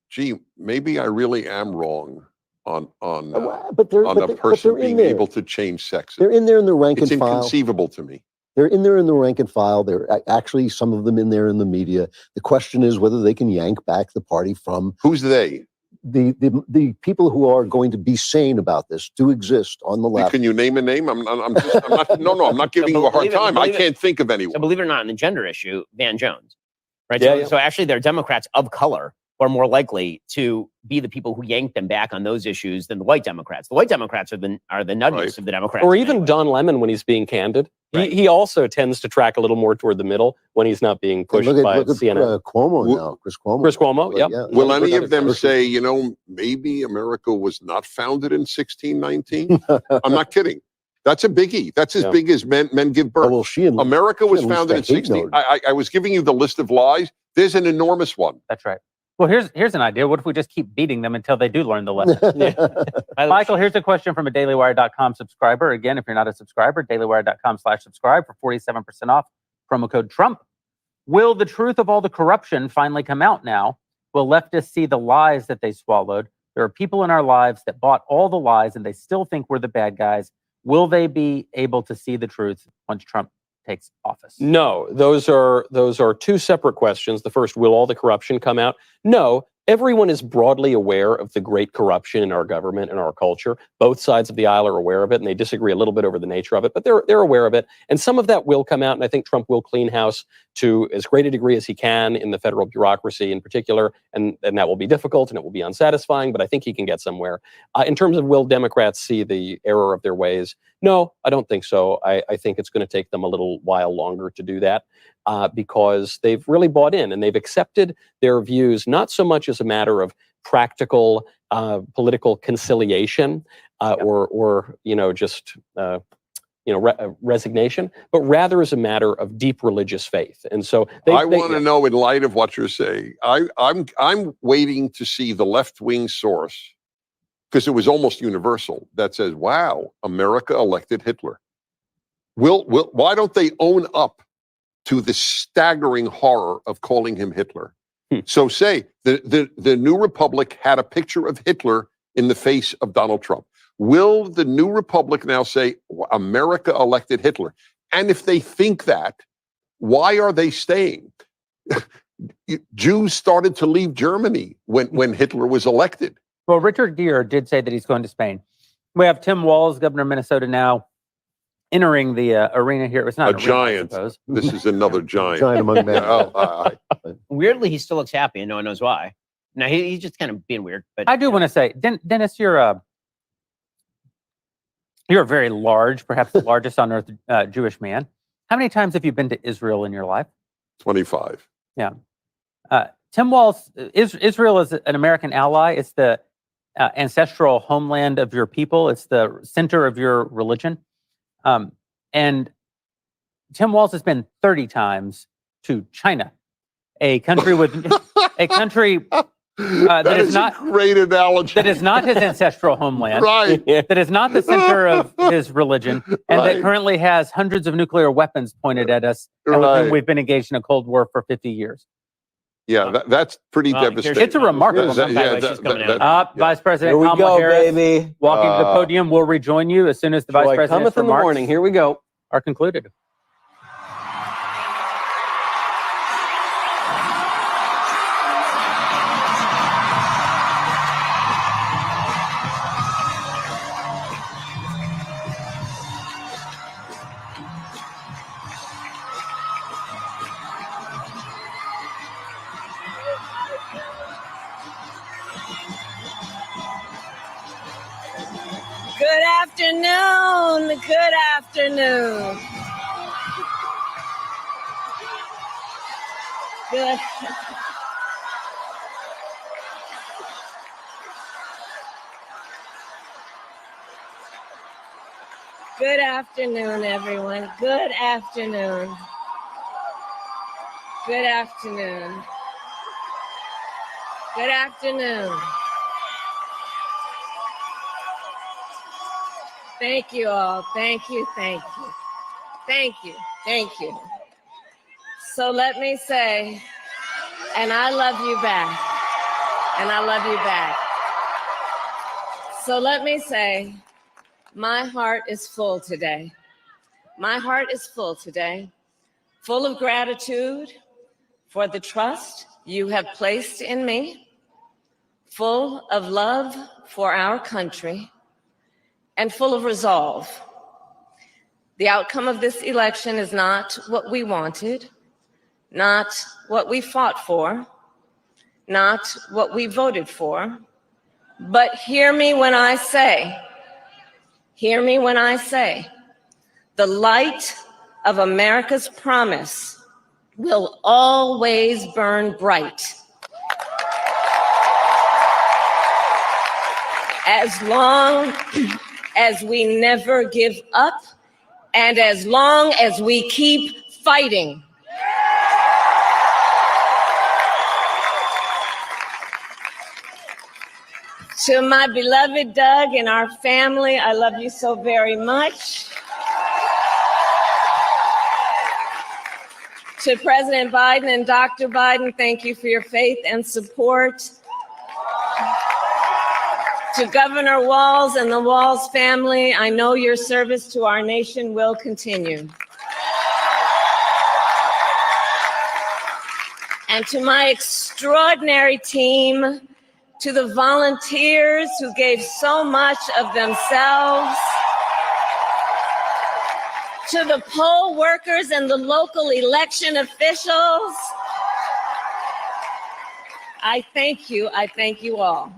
gee, maybe I really am wrong on but they're, on but a they- but person they're in being there. able to change sexes. They're in there in the rank It's and file. inconceivable to me. They're in there in the rank and file. There are actually some of them in there in the media. The question is whether they can yank back the party from Who's they? the people who are going to be sane about this. Do exist on the left. Can you name a name? I'm not. No, I'm not giving you a hard time. I can't think of So anyone. believe it or not, in the gender issue, Van Jones, right? Yeah, so, yeah. so actually, they're Democrats of color who are more likely to be the people who yank them back on those issues than the white Democrats. The white Democrats are the nuttiest Right. of the Democrats. Or in even many ways. Don Lemon when he's being candid. Right. He also tends to track a little more toward the middle when he's not being pushed Look by at CNN. Cuomo now. Chris Cuomo. Chris Cuomo, Well, yep. yeah. Will any Another of them person. say, you know, maybe America was not founded in 1619? I'm not kidding. That's a biggie. That's as Yeah. big as men give Oh, birth. well, she and America was she unleashed founded in the hate 16. note. I was giving you the list of lies. There's an enormous one. That's right. Well, here's an idea. What if we just keep beating them until they do learn the lesson? Michael, here's a question from a dailywire.com subscriber. Again, if you're not a subscriber, dailywire.com/subscribe for 47% off. Promo code Trump. Will the truth of all the corruption finally come out now? Will leftists see the lies that they swallowed? There are people in our lives that bought all the lies and they still think we're the bad guys. Will they be able to see the truth once Trump takes office? No, those are two separate questions. The first, will all the corruption come out? No, everyone is broadly aware of the great corruption in our government and our culture. Both sides of the aisle are aware of it, and they disagree a little bit over the nature of it, but they're aware of it. And some of that will come out, and I think Trump will clean house to as great a degree as he can in the federal bureaucracy in particular, and that will be difficult and it will be unsatisfying, but I think he can get somewhere. In terms of will Democrats see the error of their ways? No, I don't think so. I think it's going to take them a little while longer to do that because they've really bought in and they've accepted their views, not so much as a matter of practical political conciliation or just resignation, but rather as a matter of deep religious faith. And so I want to know, in light of what you're saying, I'm waiting to see the left-wing source, because it was almost universal, that says, wow, America elected Hitler. Why don't they own up to the staggering horror of calling him Hitler? So say the New Republic had a picture of Hitler in the face of Donald Trump. Will the New Republic now say America elected Hitler? And if they think that, why are they staying? Jews started to leave Germany when Hitler was elected. Well, Richard Gere did say that he's going to Spain. We have Tim Walz, governor of Minnesota, now entering the arena here. It's not A an arena, giant. I suppose. This is another giant. Giant among men. Weirdly, he still looks happy, and no one knows why. Now he's just kind of being weird. But I do want to say, Dennis, you're a very large, perhaps the largest on earth Jewish man. How many times have you been to Israel in your life? 25. Yeah. Tim Walz, Israel is an American ally. It's the ancestral homeland of your people. It's the center of your religion. And Tim Walz has been 30 times to China, a country with that is not a great analogy. That is not his ancestral homeland. Right. That is not the center of his religion, and that currently has hundreds of nuclear weapons pointed at us, and with whom we've been engaged in a Cold War for 50 years. Yeah, that's pretty devastating. It's a remarkable. Vice President Kamala Harris, baby. walking to the podium. We'll rejoin you as soon as the Vice President's cometh in the remarks morning. Here we go. are concluded. Good afternoon. Good afternoon. Good. Good afternoon, everyone. Good afternoon. Good afternoon. Good afternoon. Thank you all. Thank you. Thank you. Thank you. Thank you. So let me say, and I love you back. And I love you back. So let me say, my heart is full today. My heart is full today, full of gratitude for the trust you have placed in me, full of love for our country, and full of resolve. The outcome of this election is not what we wanted, not what we fought for, not what we voted for, but hear me when I say, the light of America's promise will always burn bright. As long as we never give up, and as long as we keep fighting. To my beloved Doug and our family, I love you so very much. To President Biden and Dr. Biden, thank you for your faith and support. To Governor Walz and the Walz family, I know your service to our nation will continue. And to my extraordinary team, to the volunteers who gave so much of themselves, to the poll workers and the local election officials, I thank you all.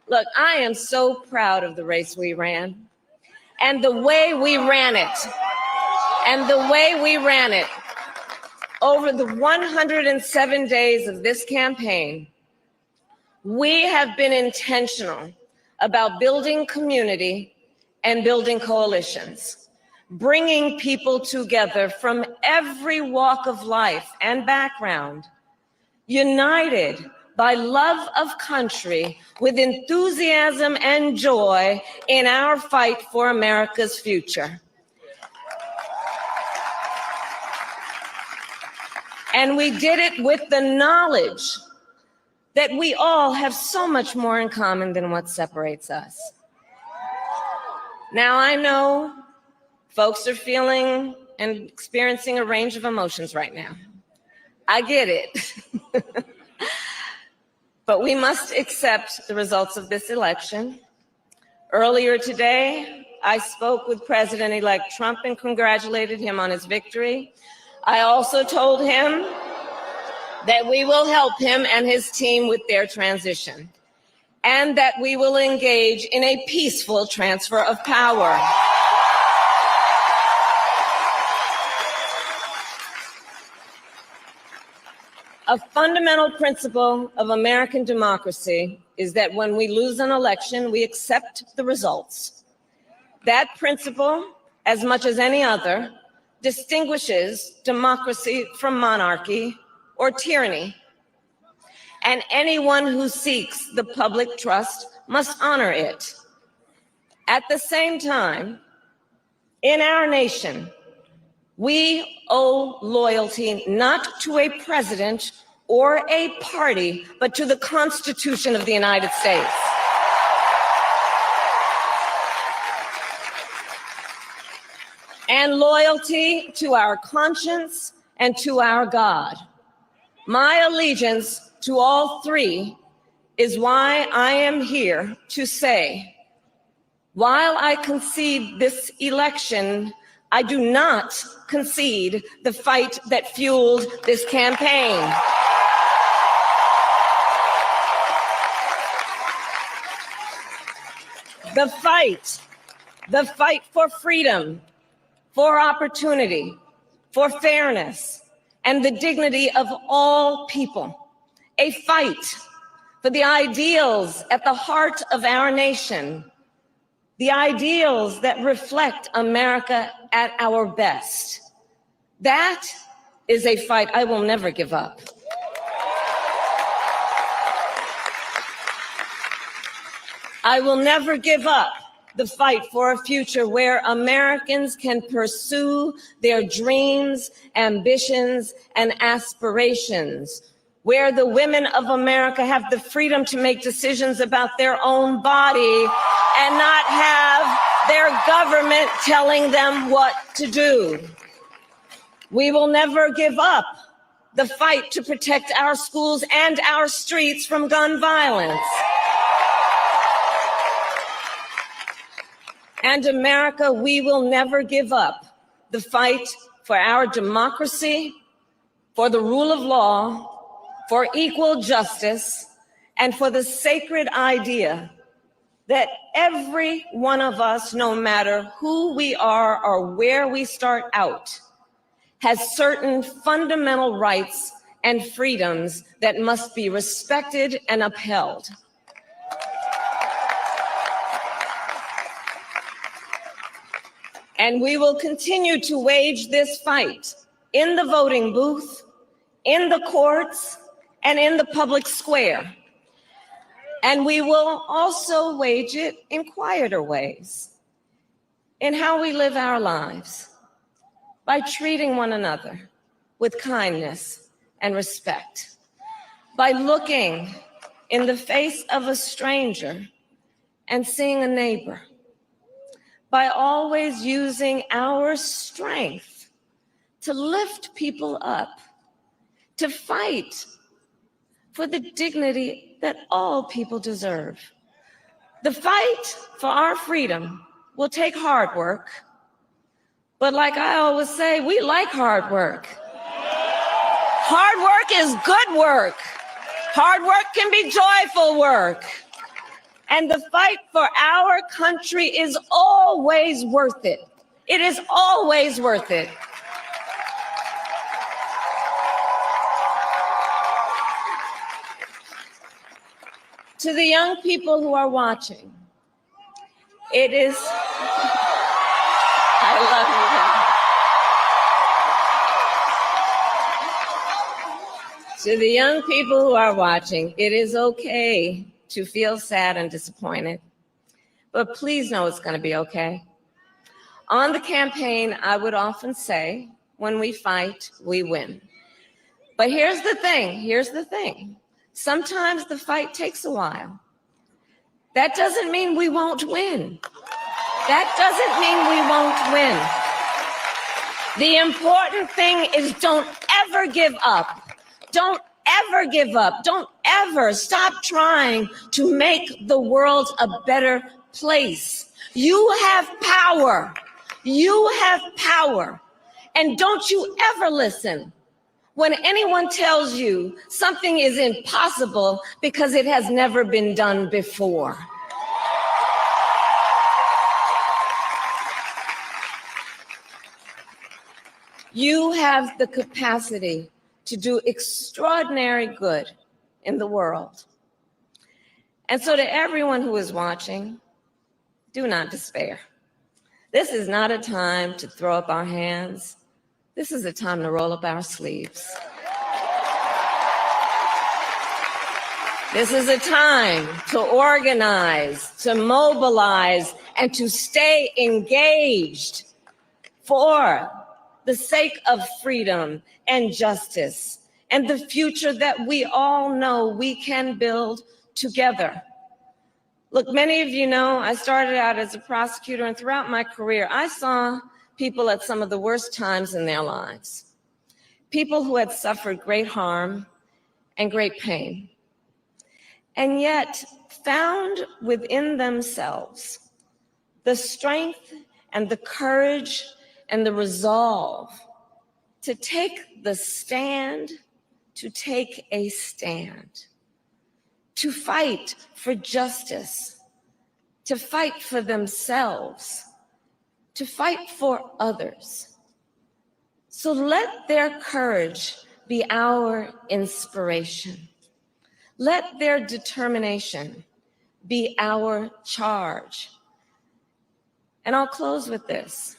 Look, I am so proud of the race we ran and the way we ran it. Over the 107 days of this campaign, we have been intentional about building community and building coalitions, bringing people together from every walk of life and background, united by love of country with enthusiasm and joy in our fight for America's future. And we did it with the knowledge that we all have so much more in common than what separates us. Now, I know folks are feeling and experiencing a range of emotions right now. I get it. But we must accept the results of this election. Earlier today, I spoke with President-elect Trump and congratulated him on his victory. I also told him that we will help him and his team with their transition, and that we will engage in a peaceful transfer of power. A fundamental principle of American democracy is that when we lose an election, we accept the results. That principle, as much as any other, distinguishes democracy from monarchy or tyranny. And anyone who seeks the public trust must honor it. At the same time, in our nation, we owe loyalty not to a president or a party, but to the Constitution of the United States. And loyalty to our conscience and to our God. My allegiance to all three is why I am here to say, while I concede this election, I do not concede the fight that fueled this campaign. The fight for freedom, for opportunity, for fairness, and the dignity of all people. A fight for the ideals at the heart of our nation, the ideals that reflect America at our best. That is a fight I will never give up. I will never give up the fight for a future where Americans can pursue their dreams, ambitions, and aspirations where the women of America have the freedom to make decisions about their own body and not have their government telling them what to do. We will never give up the fight to protect our schools and our streets from gun violence. And America, we will never give up the fight for our democracy, for the rule of law, for equal justice, and for the sacred idea that every one of us, no matter who we are or where we start out, has certain fundamental rights and freedoms that must be respected and upheld. And we will continue to wage this fight in the voting booth, in the courts, and in the public square. And we will also wage it in quieter ways, in how we live our lives, by treating one another with kindness and respect, by looking in the face of a stranger and seeing a neighbor, by always using our strength to lift people up, to fight for the dignity that all people deserve. The fight for our freedom will take hard work, but like I always say, we like hard work. Hard work is good work. Hard work can be joyful work. And the fight for our country is always worth it. It is always worth it. To the young people who are watching, it is, I love you. To the young people who are watching, it is okay to feel sad and disappointed, but please know it's going to be okay. On the campaign, I would often say, when we fight, we win. But here's the thing. Sometimes the fight takes a while. That doesn't mean we won't win. That doesn't mean we won't win. The important thing is don't ever give up. Don't ever give up. Don't ever stop trying to make the world a better place. You have power. You have power. And don't you ever listen when anyone tells you something is impossible because it has never been done before. You have the capacity to do extraordinary good in the world. And so to everyone who is watching, do not despair. This is not a time to throw up our hands. This is a time to roll up our sleeves. This is a time to organize, to mobilize, and to stay engaged for the sake of freedom and justice and the future that we all know we can build together. Look, many of you know I started out as a prosecutor, and throughout my career, I saw people at some of the worst times in their lives. People who had suffered great harm and great pain, and yet found within themselves the strength and the courage and the resolve to take the stand, to take a stand, to fight for justice, to fight for themselves, to fight for others. So let their courage be our inspiration. Let their determination be our charge. And I'll close with this.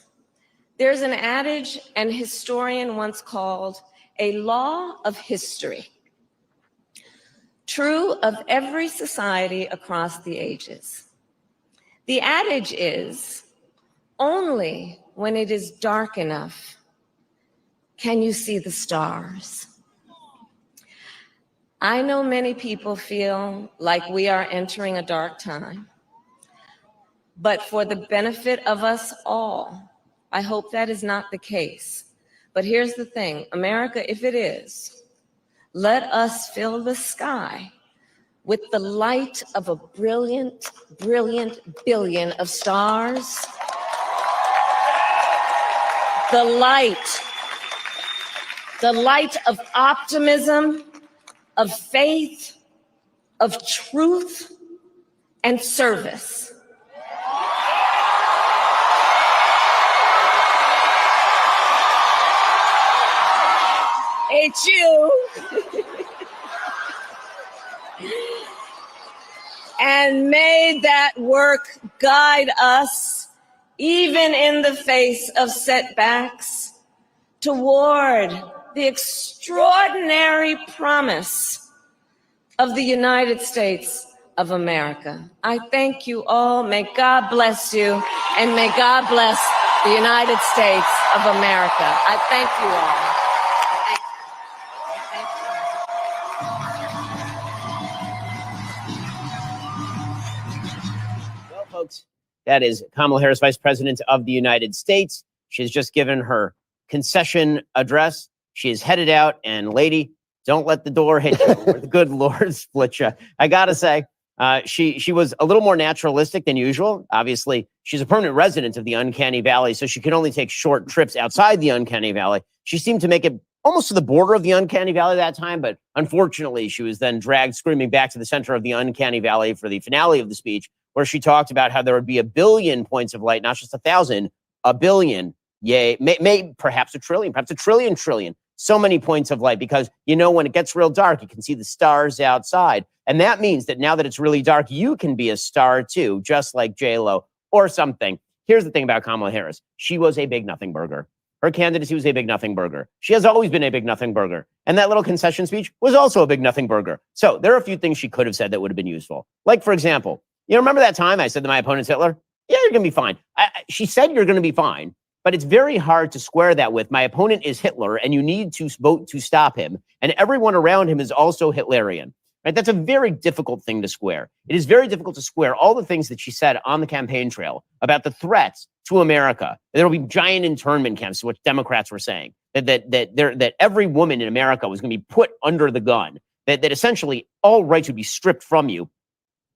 There's an adage an historian once called a law of history, true of every society across the ages. The adage is, only when it is dark enough can you see the stars. I know many people feel like we are entering a dark time, but for the benefit of us all, I hope that is not the case. But here's the thing, America, if it is, let us fill the sky with the light of a brilliant, brilliant billion of stars. The light of optimism, of faith, of truth, and service. It's you. And may that work guide us, even in the face of setbacks, toward the extraordinary promise of the United States of America. I thank you all. May God bless you, and may God bless the United States of America. I thank you all. Well, folks, that is Kamala Harris, Vice President of the United States. She has just given her concession address. She is headed out, and lady, don't let the door hit you or the good Lord split you. I gotta say, she was a little more naturalistic than usual. Obviously, she's a permanent resident of the Uncanny Valley, so she can only take short trips outside the Uncanny Valley. She seemed to make it almost to the border of the Uncanny Valley that time, but unfortunately, she was then dragged screaming back to the center of the Uncanny Valley for the finale of the speech, where she talked about how there would be 1 billion points of light, not just 1,000, 1 billion. Yay, perhaps a trillion, perhaps a trillion. So many points of light, because, you know, when it gets real dark, you can see the stars outside. And that means that now that it's really dark, you can be a star too, just like J-Lo or something. Here's the thing about Kamala Harris. She was a big nothing burger. Her candidacy was a big nothing burger. She has always been a big nothing burger. And that little concession speech was also a big nothing burger. So there are a few things she could have said that would have been useful. Like, for example, you remember that time I said that my opponent's Hitler? Yeah, you're going to be fine. She said you're going to be fine. But it's very hard to square that with my opponent is Hitler and you need to vote to stop him. And everyone around him is also Hitlerian. Right? That's a very difficult thing to square. It is very difficult to square all the things that she said on the campaign trail about the threats to America. There will be giant internment camps, which Democrats were saying, that every woman in America was going to be put under the gun, that essentially all rights would be stripped from you,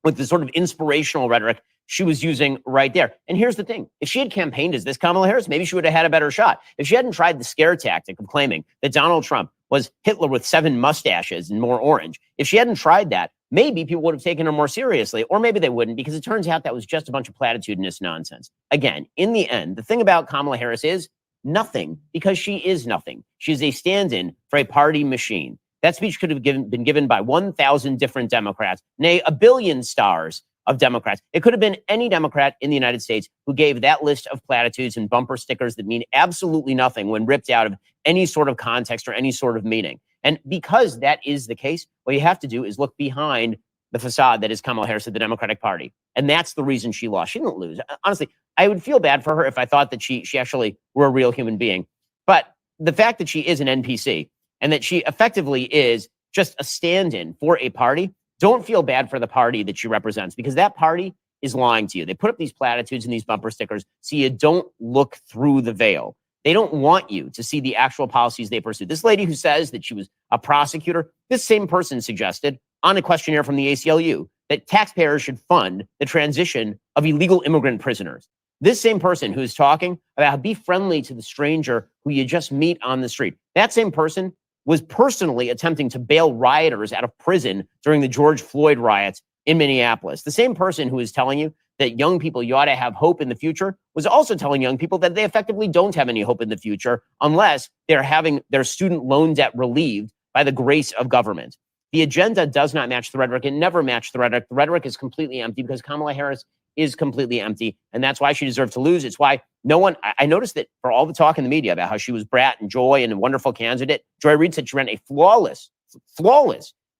with the sort of inspirational rhetoric she was using right there. And here's the thing. If she had campaigned as this Kamala Harris, maybe she would have had a better shot. If she hadn't tried the scare tactic of claiming that Donald Trump was Hitler with 7 mustaches and more orange, if she hadn't tried that, maybe people would have taken her more seriously, or maybe they wouldn't, because it turns out that was just a bunch of platitudinous nonsense. Again, in the end, the thing about Kamala Harris is nothing, because she is nothing. She's a stand-in for a party machine. That speech could have been given by 1,000 different Democrats, nay, 1 billion stars of Democrats. It could have been any Democrat in the United States who gave that list of platitudes and bumper stickers that mean absolutely nothing when ripped out of any sort of context or any sort of meaning. And because that is the case, what you have to do is look behind the facade that is Kamala Harris of the Democratic Party. And that's the reason she lost. She didn't lose. Honestly, I would feel bad for her if I thought that she actually were a real human being. But the fact that she is an NPC and that she effectively is just a stand-in for a party, don't feel bad for the party that she represents, because that party is lying to you. They put up these platitudes and these bumper stickers so you don't look through the veil. They don't want you to see the actual policies they pursue. This lady who says that she was a prosecutor, this same person suggested on a questionnaire from the ACLU that taxpayers should fund the transition of illegal immigrant prisoners. This same person who is talking about how be friendly to the stranger who you just meet on the street, that same person was personally attempting to bail rioters out of prison during the George Floyd riots in Minneapolis. The same person who is telling you that young people, you ought to have hope in the future, was also telling young people that they effectively don't have any hope in the future unless they're having their student loan debt relieved by the grace of government. The agenda does not match the rhetoric. It never matched the rhetoric. The rhetoric is completely empty because Kamala Harris is completely empty, and that's why she deserved to lose. It's why no one, I noticed that for all the talk in the media about how she was brat and Joy and a wonderful candidate, Joy Reid said she ran a flawless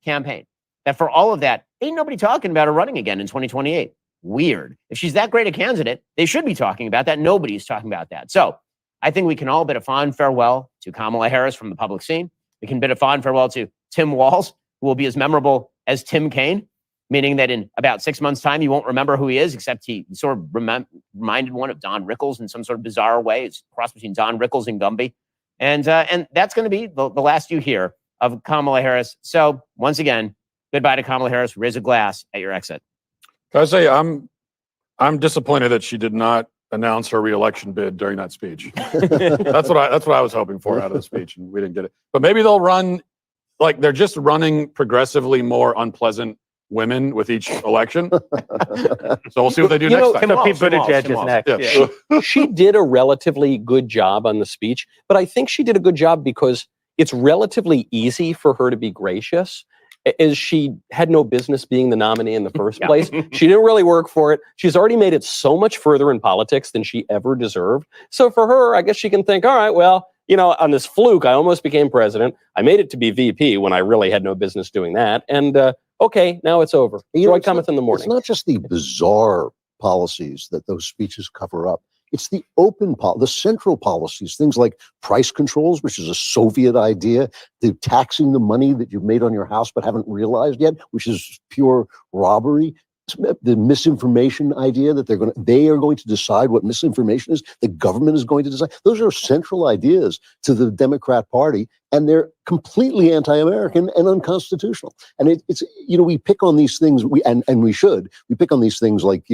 campaign. That for all of that, ain't nobody talking about her running again in 2028. Weird. If she's that great a candidate, they should be talking about that. Nobody's talking about that. So I think we can all bid a fond farewell to Kamala Harris from the public scene. We can bid a fond farewell to Tim Walz who will be as memorable as Tim Kaine, meaning that in about 6 months' time, you won't remember who he is, except he sort of reminded one of Don Rickles in some sort of bizarre way. It's a cross between Don Rickles and Gumby. And that's going to be the last you hear of Kamala Harris. So once again, goodbye to Kamala Harris. Raise a glass at your exit. Can I say I'm disappointed that she did not announce her reelection bid during that speech. That's what I was hoping for out of the speech, and we didn't get it. But maybe they'll run, like they're just running progressively more unpleasant women with each election. So we'll see what they do next time. So Pete Buttigieg is next. Yeah. Yeah. She did a relatively good job on the speech, but I think she did a good job because it's relatively easy for her to be gracious, as she had no business being the nominee in the first place. She didn't really work for it. She's already made it so much further in politics than she ever deserved. So for her, I guess she can think, all right, well, you know, on this fluke, I almost became president. I made it to be VP when I really had no business doing that. And okay, now it's over. Joy cometh in the morning. It's not just the bizarre policies that those speeches cover up. It's the open, the central policies, things like price controls, which is a Soviet idea, the taxing the money that you've made on your house but haven't realized yet, which is pure robbery. The misinformation idea that they are going to decide what misinformation is. The government is going to decide. Those are central ideas to the Democrat Party, and they're completely anti-American and unconstitutional. And it's we pick on these things. We pick on these things like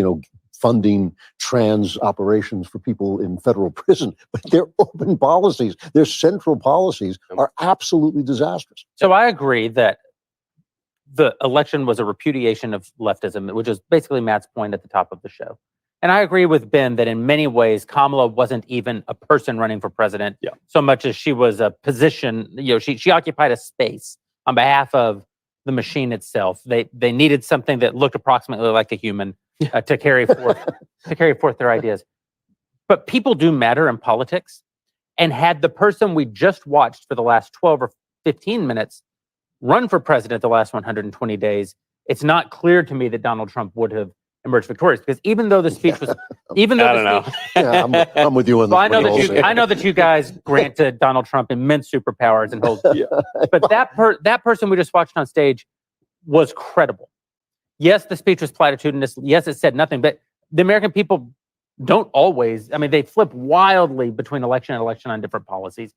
funding trans operations for people in federal prison, but their open policies, their central policies are absolutely disastrous. So I agree that the election was a repudiation of leftism, which is basically Matt's point at the top of the show. And I agree with Ben that in many ways, Kamala wasn't even a person running for president so much as she was a position, she occupied a space on behalf of the machine itself. They needed something that looked approximately like a human to carry forth their ideas. But people do matter in politics. And had the person we just watched for the last 12 or 15 minutes run for president the last 120 days, it's not clear to me that Donald Trump would have emerged victorious, because even though the speech was, I'm with you on that. I know that you guys granted Donald Trump immense superpowers and hold, but that person we just watched on stage was credible. Yes, the speech was platitudinous. Yes, it said nothing, but the American people don't always. I mean, they flip wildly between election and election on different policies.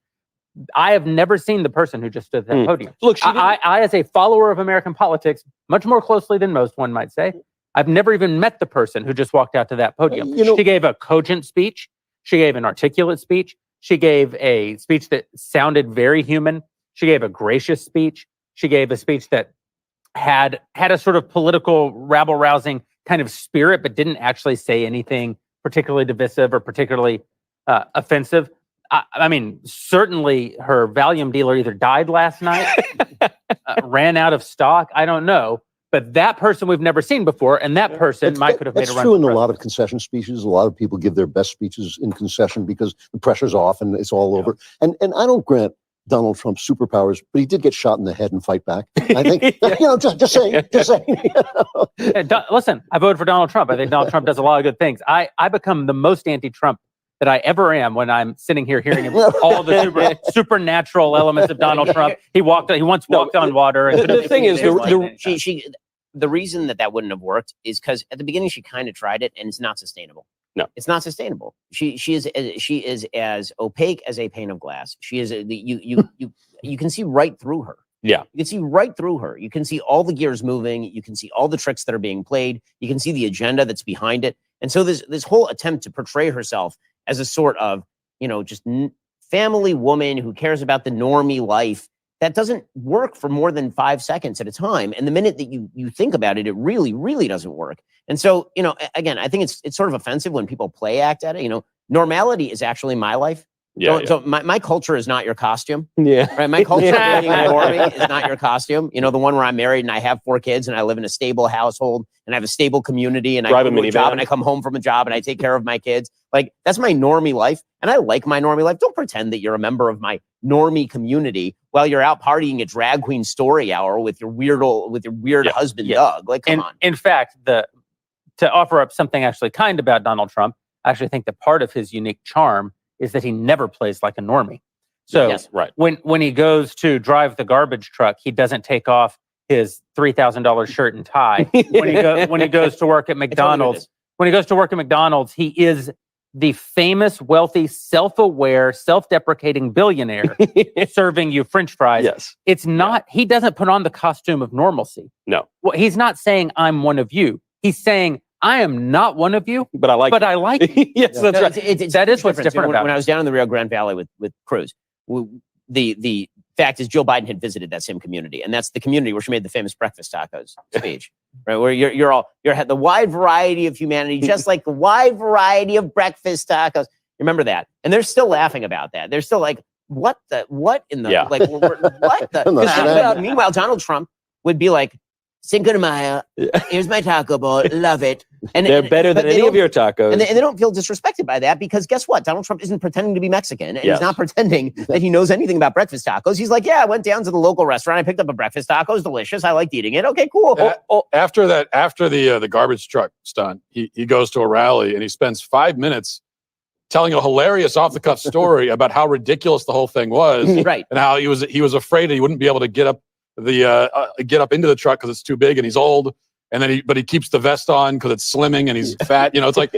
I have never seen the person who just stood at that podium. Look, I, as a follower of American politics, much more closely than most, one might say, I've never even met the person who just walked out to that podium. She gave a cogent speech. She gave an articulate speech. She gave a speech that sounded very human. She gave a gracious speech. She gave a speech that had a sort of political rabble-rousing kind of spirit, but didn't actually say anything particularly divisive or particularly offensive. I mean, certainly her Valium dealer either died last night, ran out of stock. I don't know. But that person we've never seen before, and that person could have made a run. That's true in a lot of concession speeches. A lot of people give their best speeches in concession because the pressure's off and it's all over. And I don't grant Donald Trump superpowers, but he did get shot in the head and fight back. I think, just saying. Listen, I voted for Donald Trump. I think Donald Trump does a lot of good things. I become the most anti-Trump that I ever am when I'm sitting here hearing all the supernatural elements of Donald Trump. He once walked on water. And the thing is, the reason that wouldn't have worked is because at the beginning she kind of tried it, and it's not sustainable. No, it's not sustainable. She is as opaque as a pane of glass. She is you can see right through her. Yeah, you can see right through her. You can see all the gears moving. You can see all the tricks that are being played. You can see the agenda that's behind it. And so this whole attempt to portray herself as a sort of, just family woman who cares about the normie life, that doesn't work for more than 5 seconds at a time. And the minute that you think about it, it really, really doesn't work. And so, again, I think it's sort of offensive when people play act at it. Normality is actually my life. So my culture is not your costume. Yeah. Right. My culture being a normie is not your costume. The one where I'm married and I have 4 kids and I live in a stable household and I have a stable community and I go to a job and I come home from a job and I take care of my kids. Like, that's my normie life. And I like my normie life. Don't pretend that you're a member of my normie community while you're out partying at Drag Queen Story Hour with your weird husband, Doug. Like, come on. In fact, to offer up something actually kind about Donald Trump, I actually think that part of his unique charm is that he never plays like a normie. So when he goes to drive the garbage truck, he doesn't take off his $3,000 shirt and tie. When he goes to work at McDonald's, he is the famous, wealthy, self-aware, self-deprecating billionaire serving you French fries. Yes. It's not, he doesn't put on the costume of normalcy. No. Well, he's not saying I'm one of you. He's saying I am not one of you, But I like but I like you. Yes, that's right. That is what's different. different about when it. I was down in the Rio Grande Valley with Cruz, the fact is Joe Biden had visited that same community, and that's the community where she made the famous breakfast tacos speech, right? Where you're the wide variety of humanity, just like the wide variety of breakfast tacos. Remember that? And they're still laughing about that. They're still like, what in the what the? Because meanwhile, Donald Trump would be like, Cinco de Mayo, here's my taco bowl, love it. And They're better than any of your tacos. And they don't feel disrespected by that because guess what? Donald Trump isn't pretending to be Mexican. And he's not pretending that he knows anything about breakfast tacos. He's like, yeah, I went down to the local restaurant. I picked up a breakfast taco. It was delicious. I liked eating it. Okay, cool. After the garbage truck stunt, he goes to a rally and he spends 5 minutes telling a hilarious off-the-cuff story about how ridiculous the whole thing was. Right. And how he was afraid that he wouldn't be able to get up into the truck because it's too big and he's old, and then he keeps the vest on because it's slimming and he's fat. It's like,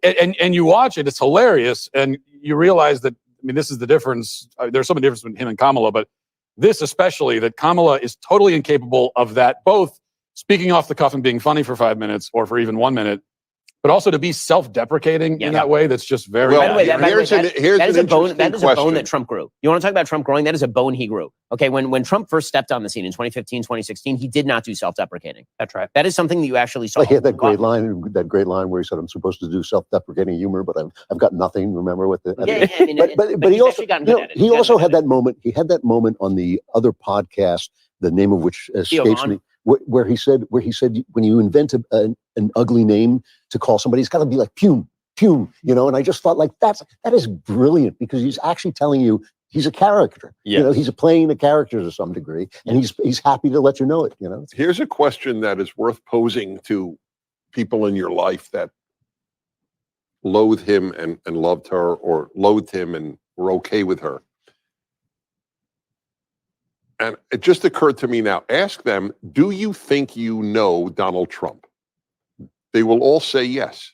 and you watch it, it's hilarious, and you realize that this is the difference. There's some difference between him and Kamala, but this especially, that Kamala is totally incapable of that, both speaking off the cuff and being funny for 5 minutes or for even 1 minute, but also to be self-deprecating in that way. That's just very. Well, by the way, that is a bone question. that Trump grew. You want to talk about Trump growing? That is a bone he grew. Okay, when Trump first stepped on the scene in 2015, 2016, he did not do self-deprecating. That's right. That is something that you actually saw. Like he had that great line where he said, "I'm supposed to do self-deprecating humor, but I've got nothing." Remember with the but he also he also had that moment. He had that moment on the other podcast, the name of which escapes me. Where he said when you invent an ugly name to call somebody, it's got to be like Pume, and I just thought like that is brilliant because he's actually telling you he's a character. Yes. He's playing the character to some degree, and he's happy to let you know it. Here's a question that is worth posing to people in your life that loathe him and loved her, or loathed him and were okay with her. And it just occurred to me now, ask them, do you think you know Donald Trump? They will all say yes.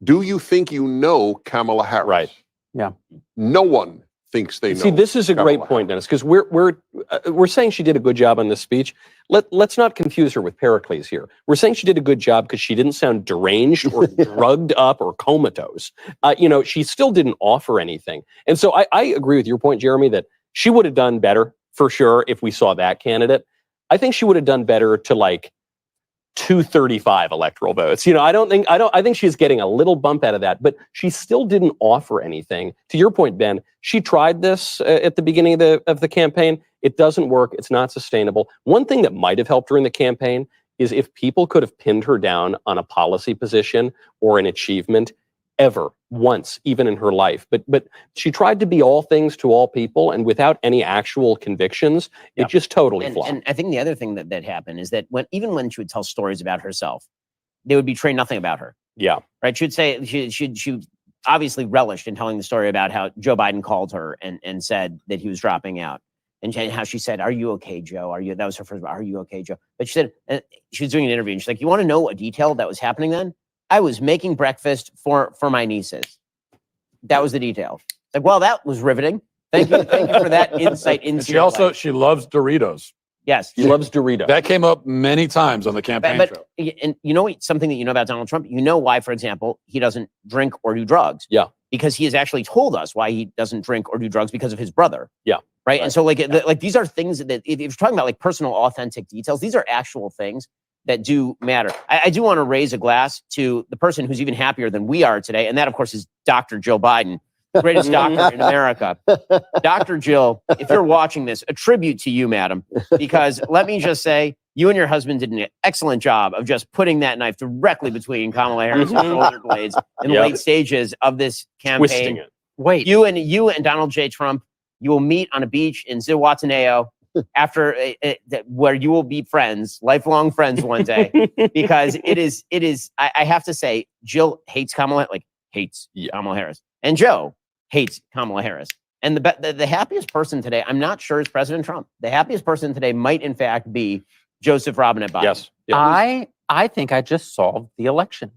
Do you think you know Kamala Harris? Right. Yeah. No one thinks they know. See, this is a great Kamala point, Dennis, because we're saying she did a good job on this speech. Let's not confuse her with Pericles here. We're saying she did a good job because she didn't sound deranged or drugged up or comatose. She still didn't offer anything. And so I agree with your point, Jeremy, that she would have done better for sure if we saw that candidate. I think she would have done better to like 235 electoral votes. I think she's getting a little bump out of that, but she still didn't offer anything. To your point, Ben, she tried this at the beginning of the campaign. It doesn't work. It's not sustainable. One thing that might have helped her in the campaign is if people could have pinned her down on a policy position or an achievement ever once, even in her life. But she tried to be all things to all people, and without any actual convictions, it just totally flopped. And I think the other thing that happened is that even when she would tell stories about herself, they would betray nothing about her. Yeah. Right? She'd say, she obviously relished in telling the story about how Joe Biden called her and said that he was dropping out. And how she said, "Are you okay, Joe? That was her first, "Are you okay, Joe?" But she said, she was doing an interview and she's like, "You want to know a detail that was happening then? I was making breakfast for my nieces." That was the detail. Like, well, that was riveting. Thank you for that insight into She loves Doritos. Yes. She loves Doritos. That came up many times on the campaign show. And you know something that you know about Donald Trump? You know why, for example, he doesn't drink or do drugs. Yeah. Because he has actually told us why he doesn't drink or do drugs because of his brother. Yeah. Right. And so like these are things that if you're talking about like personal, authentic details, these are actual things that do matter. I do want to raise a glass to the person who's even happier than we are today. And that, of course, is Dr. Joe Biden, the greatest doctor in America. Dr. Jill, if you're watching this, a tribute to you, madam, because let me just say, you and your husband did an excellent job of just putting that knife directly between Kamala Harris' shoulder blades in the late stages of this campaign. Twisting it. Wait. You and Donald J. Trump, you will meet on a beach in Zihuatanejo after where you will be friends, lifelong friends one day, because it is. I have to say, Jill hates Kamala Harris, and Joe hates Kamala Harris. And the happiest person today, I'm not sure, is President Trump. The happiest person today might, in fact, be Joseph Robinette Biden. Yes. Yeah. I think I just solved the election.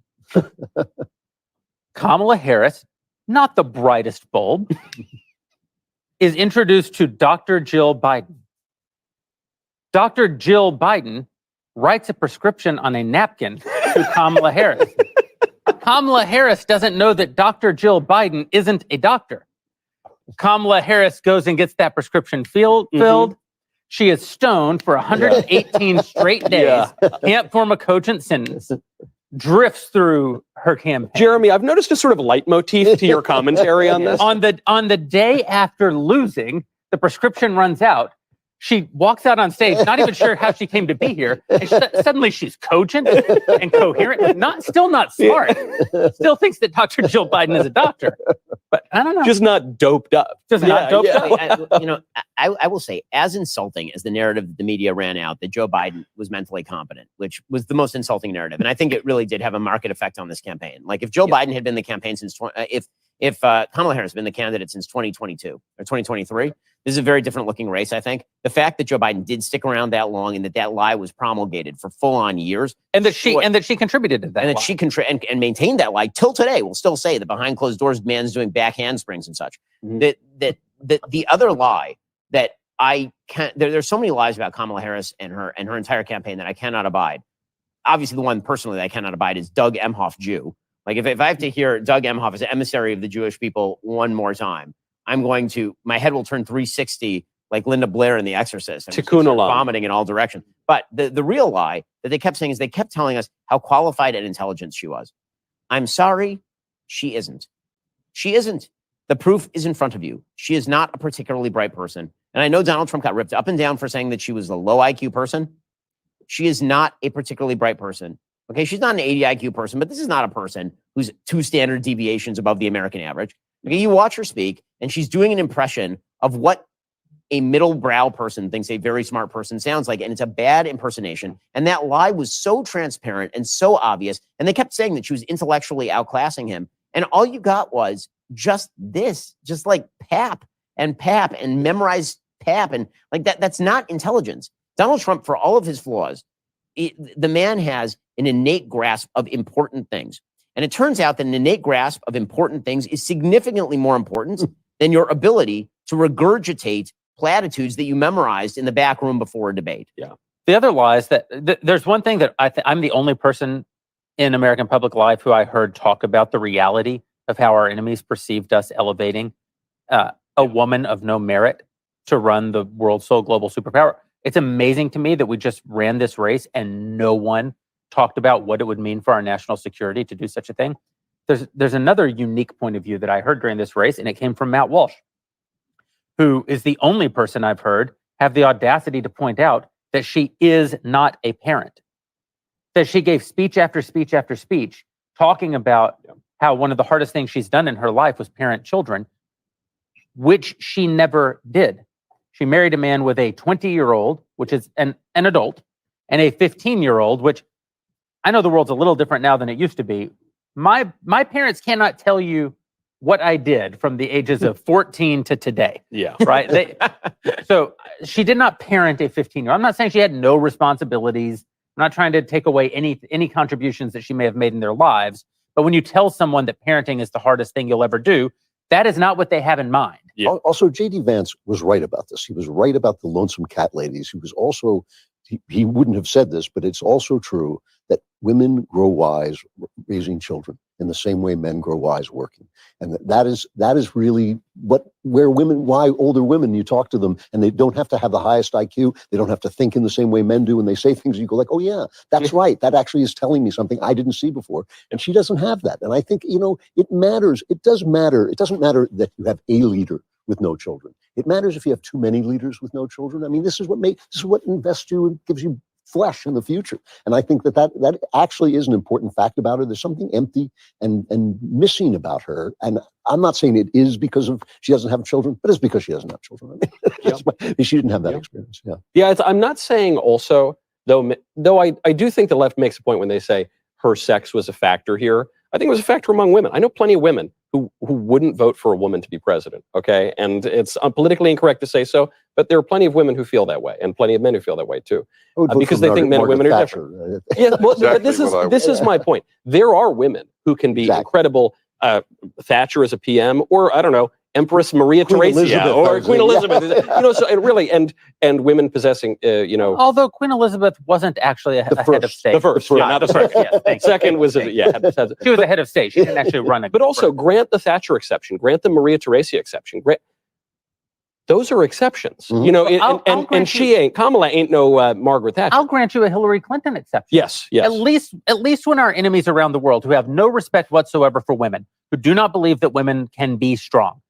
Kamala Harris, not the brightest bulb, is introduced to Dr. Jill Biden. Dr. Jill Biden writes a prescription on a napkin to Kamala Harris. Kamala Harris doesn't know that Dr. Jill Biden isn't a doctor. Kamala Harris goes and gets that prescription filled. She is stoned for 118 straight days, can't form a cogent sentence, drifts through her campaign. Jeremy, I've noticed a sort of leitmotif to your commentary on this. On the day after losing, the prescription runs out. She walks out on stage, not even sure how she came to be here. And suddenly she's cogent and coherent, still not smart. Still thinks that Dr. Jill Biden is a doctor. But I don't know. Just not doped up. Not doped up. I will say, as insulting as the narrative the media ran out that Joe Biden was mentally competent, which was the most insulting narrative. And I think it really did have a market effect on this campaign. Like if Joe Biden had been the campaign since, if Kamala Harris had been the candidate since 2022 or 2023, this is a very different looking race, I think. The fact that Joe Biden did stick around that long and that lie was promulgated for full on years. And that she contributed to that. And that she and maintained that lie till today. We'll still say that behind closed doors, man's doing back handsprings and such. That the other lie that I can't, there's so many lies about Kamala Harris and her entire campaign that I cannot abide. Obviously, the one personally that I cannot abide is Doug Emhoff Jew. Like if I have to hear Doug Emhoff as an emissary of the Jewish people one more time, my head will turn 360 like Linda Blair in The Exorcist. And Tikkun olam. Vomiting in all directions. But the real lie that they kept saying is they kept telling us how qualified and intelligent she was. I'm sorry, she isn't. She isn't. The proof is in front of you. She is not a particularly bright person. And I know Donald Trump got ripped up and down for saying that she was a low IQ person. She is not a particularly bright person. Okay, she's not an 80 IQ person, but this is not a person who's 2 standard deviations above the American average. Okay, you watch her speak, and she's doing an impression of what a middle brow person thinks a very smart person sounds like, and it's a bad impersonation. And that lie was so transparent and so obvious, and they kept saying that she was intellectually outclassing him. And all you got was just this, just like pap and memorize pap, and like that. That's not intelligence. Donald Trump, for all of his flaws, the man has an innate grasp of important things. And it turns out that an innate grasp of important things is significantly more important than your ability to regurgitate platitudes that you memorized in the back room before a debate. Yeah. The other lie is that there's one thing that I'm the only person in American public life who I heard talk about the reality of how our enemies perceived us elevating a woman of no merit to run the world's sole global superpower. It's amazing to me that we just ran this race and no one talked about what it would mean for our national security to do such a thing. There's another unique point of view that I heard during this race, and it came from Matt Walsh, who is the only person I've heard have the audacity to point out that she is not a parent. That she gave speech after speech after speech talking about how one of the hardest things she's done in her life was parent children, which she never did. She married a man with a 20-year-old, which is an adult, and a 15-year-old, which I know the world's a little different now than it used to be. My parents cannot tell you what I did from the ages of 14 to today. Yeah. Right? So she did not parent a 15-year-old. I'm not saying she had no responsibilities. I'm not trying to take away any contributions that she may have made in their lives. But when you tell someone that parenting is the hardest thing you'll ever do, that is not what they have in mind. Yeah. Also, J.D. Vance was right about this. He was right about the lonesome cat ladies. He was also, he wouldn't have said this, but it's also true that women grow wise raising children in the same way men grow wise working. And that is really why older women, you talk to them and they don't have to have the highest IQ. They don't have to think in the same way men do. And they say things you go like, oh yeah, that's right. That actually is telling me something I didn't see before. And she doesn't have that. And I think, it matters. It does matter. It doesn't matter that you have a leader with no children. It matters if you have too many leaders with no children. I mean, this is what invests you and gives you flesh in the future. And I think that actually is an important fact about her. There's something empty and missing about her. And I'm not saying it is because she doesn't have children, but it's because she doesn't have children. I mean, she didn't have that experience. Yeah. Yeah. I'm not saying also, though I do think the left makes a point when they say her sex was a factor here. I think it was a factor among women. I know plenty of women who wouldn't vote for a woman to be president. Okay, and it's politically incorrect to say so, but there are plenty of women who feel that way, and plenty of men who feel that way too, I would vote because for they think men and women are Thatcher. different. Yeah, well, but this is my point. There are women who can be incredible. Thatcher as a PM, or I don't know, Empress Maria Theresa or Queen Elizabeth. You know, so it really and women possessing, you know. Although Queen Elizabeth wasn't actually a head of state. The first, yeah, not the first. Yes, Second was she was a head of state. She didn't actually run it. But also grant the Thatcher exception, grant the Maria Theresa exception. Those are exceptions, you know, and Kamala ain't no Margaret Thatcher. I'll grant you a Hillary Clinton exception. Yes. At least when our enemies around the world who have no respect whatsoever for women, who do not believe that women can be strong.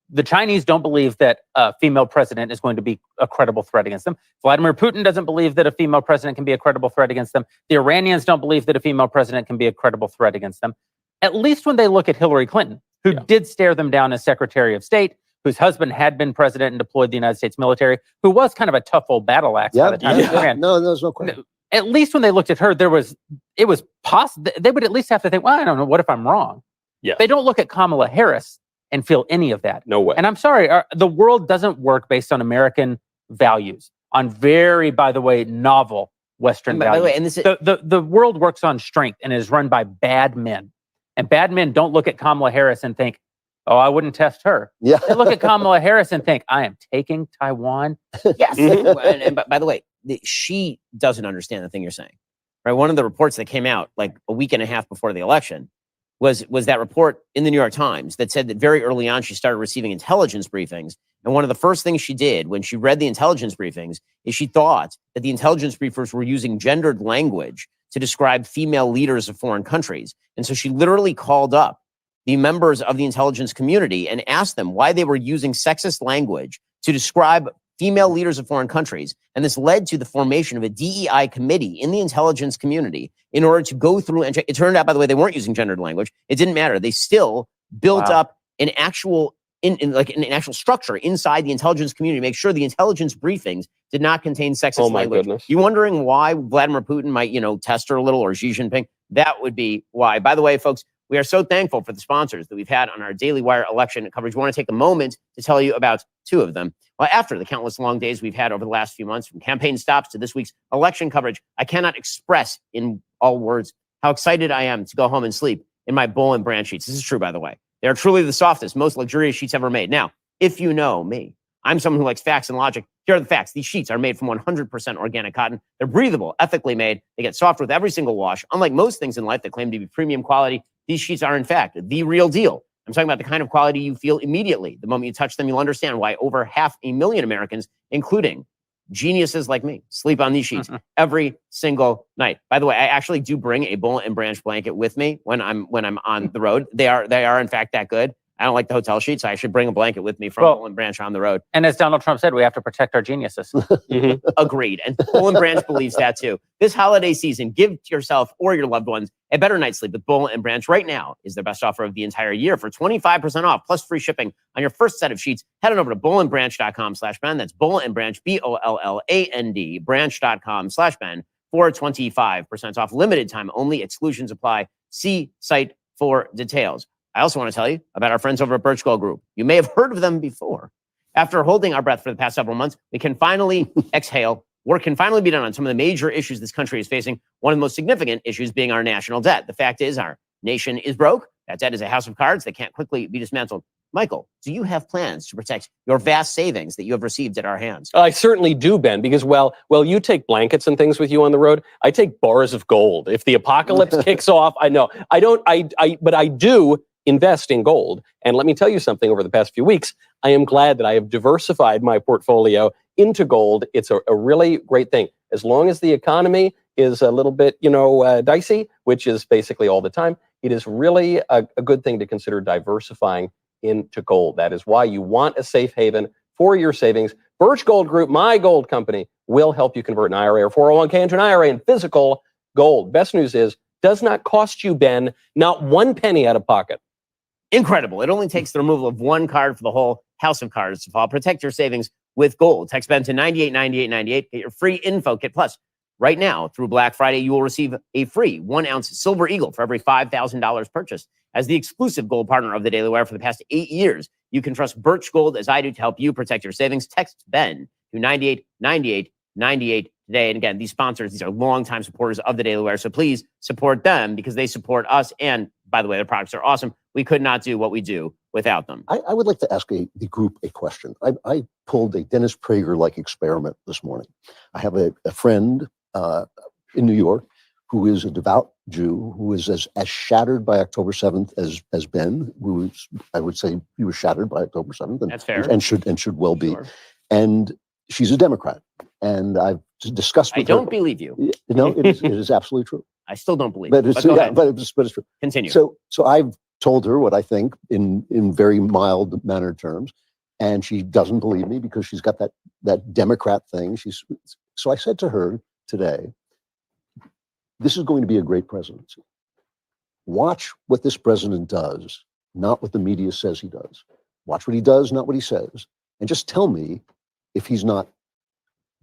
The Chinese don't believe that a female president is going to be a credible threat against them. Vladimir Putin doesn't believe that a female president can be a credible threat against them. The Iranians don't believe that a female president can be a credible threat against them. At least when they look at Hillary Clinton, who did stare them down as Secretary of State, whose husband had been president and deployed the United States military, who was kind of a tough old battle axe by the time she ran. No, there's no question. At least when they looked at her, it was possible. They would at least have to think, well, I don't know, what if I'm wrong? Yeah. They don't look at Kamala Harris and feel any of that. No way. And I'm sorry, the world doesn't work based on American values, on very, by the way, novel Western values. By the way, and this is, the world works on strength and is run by bad men. And bad men don't look at Kamala Harris and think, oh, I wouldn't test her. Yeah. They look at Kamala Harris and think, I am taking Taiwan. Yes. And by the way, she doesn't understand the thing you're saying. Right? One of the reports that came out like a week and a half before the election was that report in the New York Times that said that very early on she started receiving intelligence briefings. And one of the first things she did when she read the intelligence briefings is she thought that the intelligence briefers were using gendered language to describe female leaders of foreign countries. And so she literally called up the members of the intelligence community and asked them why they were using sexist language to describe female leaders of foreign countries. And this led to the formation of a DEI committee in the intelligence community in order to go through and it turned out, by the way, they weren't using gendered language. It didn't matter. They still built up an actual an actual structure inside the intelligence community to make sure the intelligence briefings did not contain sexist language. Goodness. You wondering why Vladimir Putin might, test her a little, or Xi Jinping? That would be why. By the way, folks, we are so thankful for the sponsors that we've had on our Daily Wire election coverage. We want to take a moment to tell you about two of them. Well, after the countless long days we've had over the last few months, from campaign stops to this week's election coverage, I cannot express in all words how excited I am to go home and sleep in my Boll and Branch sheets. This is true, by the way. They are truly the softest, most luxurious sheets ever made. Now, if you know me, I'm someone who likes facts and logic. Here are the facts. These sheets are made from 100% organic cotton. They're breathable, ethically made. They get soft with every single wash. Unlike most things in life that claim to be premium quality, these sheets are, in fact, the real deal. I'm talking about the kind of quality you feel immediately. The moment you touch them, you'll understand why over 500,000 Americans, including geniuses like me, sleep on these sheets every single night. By the way, I actually do bring a Boll and Branch blanket with me when I'm on the road. They are in fact that good. I don't like the hotel sheets. So I should bring a blanket with me from Boll and Branch on the road. And as Donald Trump said, we have to protect our geniuses. Agreed. And Boll and Branch believes that too. This holiday season, give yourself or your loved ones a better night's sleep with Boll and Branch. Right now is their best offer of the entire year for 25% off plus free shipping on your first set of sheets. Head on over to bollandbranch.com/Ben. That's Boll and Branch, BOLLAND, branch.com/Ben for 25% off. Limited time only. Exclusions apply. See site for details. I also want to tell you about our friends over at Birch Gold Group. You may have heard of them before. After holding our breath for the past several months, we can finally exhale. Work can finally be done on some of the major issues this country is facing. One of the most significant issues being our national debt. The fact is our nation is broke. That debt is a house of cards that can't quickly be dismantled. Michael, do you have plans to protect your vast savings that you have received at our hands? I certainly do, Ben, because well, you take blankets and things with you on the road. I take bars of gold. If the apocalypse kicks off, I know. But I do invest in gold. And let me tell you something, over the past few weeks, I am glad that I have diversified my portfolio into gold. It's a really great thing. As long as the economy is a little bit, dicey, which is basically all the time, it is really a good thing to consider diversifying into gold. That is why you want a safe haven for your savings. Birch Gold Group, my gold company, will help you convert an IRA or 401k into an IRA in physical gold. Best news is, does not cost you, Ben, not one penny out of pocket. Incredible. It only takes the removal of one card for the whole house of cards to fall. Protect your savings with gold. Text Ben to 989898. Get your free info kit. Plus, right now through Black Friday, you will receive a free 1-ounce Silver Eagle for every $5,000 purchased. As the exclusive gold partner of the Daily Wire for the past 8 years, you can trust Birch Gold as I do to help you protect your savings. Text BEN to 989898 today. And again, these sponsors, these are longtime supporters of the Daily Wire. So please support them because they support us. And by the way, their products are awesome. We could not do what we do without them. I would like to ask the group a question. I pulled a Dennis Prager-like experiment this morning. I have a friend in New York who is a devout Jew, who is as shattered by October 7th as Ben, who is, I would say he was shattered by October 7th. And, that's fair. And should well be. Sure. And she's a Democrat. And I've discussed with her. I don't believe you. No, it is absolutely true. I still don't believe But it. it's, But go yeah, ahead. but it's true. Continue. So I've told her what I think in very mild mannered terms, and she doesn't believe me because she's got that Democrat thing. So I said to her today, this is going to be a great presidency. Watch what this president does, not what the media says he does. Watch what he does, not what he says. And just tell me if he's not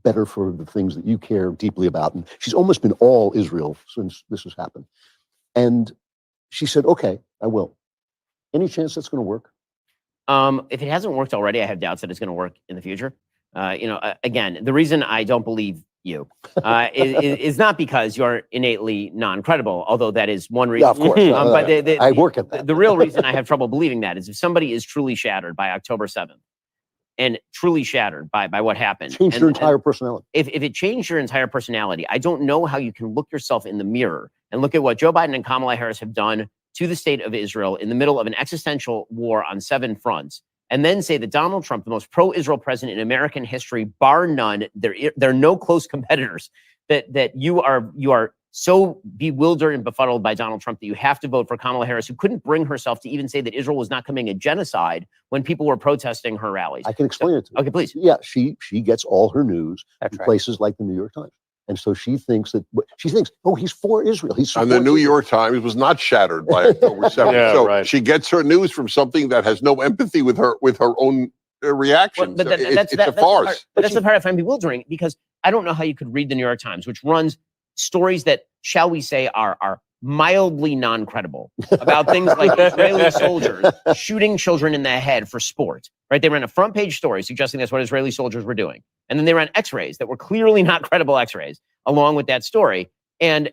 better for the things that you care deeply about. And she's almost been all Israel since this has happened. And she said, okay, I will. Any chance that's going to work? If it hasn't worked already, I have doubts that it's going to work in the future. Again, the reason I don't believe you is not because you're innately non-credible, although that is one reason. Yeah, of course. But I work at that. The real reason I have trouble believing that is if somebody is truly shattered by October 7th and truly shattered by what happened. Change your entire personality. If it changed your entire personality, I don't know how you can look yourself in the mirror and look at what Joe Biden and Kamala Harris have done to the state of Israel in the middle of an existential war on 7 fronts, and then say that Donald Trump, the most pro-Israel president in American history, bar none, there are no close competitors, that you are so bewildered and befuddled by Donald Trump that you have to vote for Kamala Harris, who couldn't bring herself to even say that Israel was not committing a genocide when people were protesting her rallies. I can explain it to you. Okay, please. Yeah, she gets all her news That's from right. places like the New York Times. And so she thinks, oh, he's for Israel. He And the supports New Israel. York Times was not shattered by October 7th. Yeah, so right. she gets her news from something that has no empathy with her own reactions. But It's a farce. That's the part I find bewildering, because I don't know how you could read the New York Times, which runs stories that, shall we say, are mildly non-credible about things like Israeli soldiers shooting children in the head for sport, right? They ran a front page story suggesting that's what Israeli soldiers were doing. And then they ran x-rays that were clearly not credible x-rays along with that story. And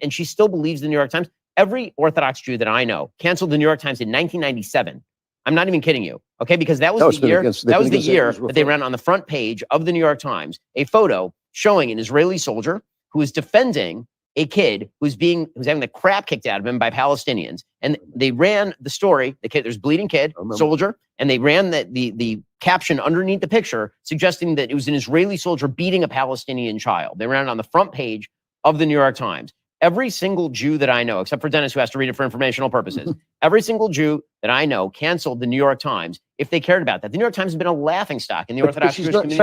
she still believes the New York Times. Every Orthodox Jew that I know canceled the New York Times in 1997. I'm not even kidding you, okay? Because that was the year that they ran on the front page of the New York Times a photo showing an Israeli soldier who is defending a kid who's having the crap kicked out of him by Palestinians. And they ran the story, the kid, there's a bleeding kid, soldier, and they ran the caption underneath the picture suggesting that it was an Israeli soldier beating a Palestinian child. They ran it on the front page of the New York Times. Every single Jew that I know, except for Dennis, who has to read it for informational purposes, every single Jew that I know canceled the New York Times if they cared about that. The New York Times has been a laughingstock in the Orthodox Jewish community.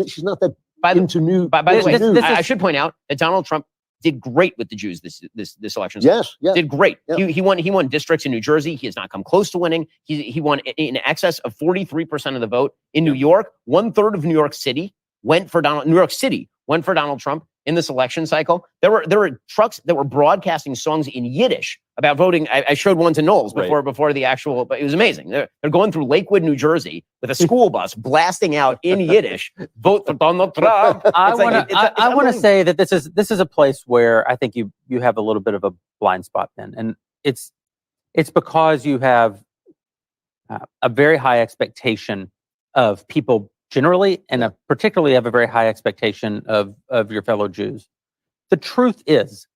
She's not that into new. By the way, news. I should point out that Donald Trump did great with the Jews this election. Yes, yes. Did great. Yeah. He won districts in New Jersey. He has not come close to winning. He won in excess of 43% of the vote in New York. 1/3 of New York City went for Donald Trump in this election cycle. There were trucks that were broadcasting songs in Yiddish about voting. I showed one to Knowles before the actual, but it was amazing. They're going through Lakewood, New Jersey with a school bus blasting out in Yiddish, vote for Donald Trump. I want to say that this is a place where I think you have a little bit of a blind spot, Ben, and it's because you have a very high expectation of people generally, and particularly have a very high expectation of your fellow Jews. The truth is,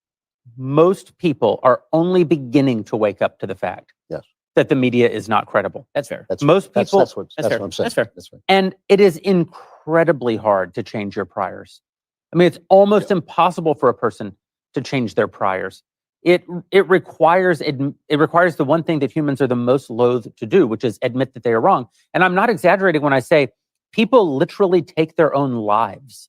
most people are only beginning to wake up to the fact that the media is not credible. That's fair. Most people. That's what I'm saying. That's fair. That's right. And it is incredibly hard to change your priors. I mean, it's almost impossible for a person to change their priors. It requires the one thing that humans are the most loath to do, which is admit that they are wrong. And I'm not exaggerating when I say people literally take their own lives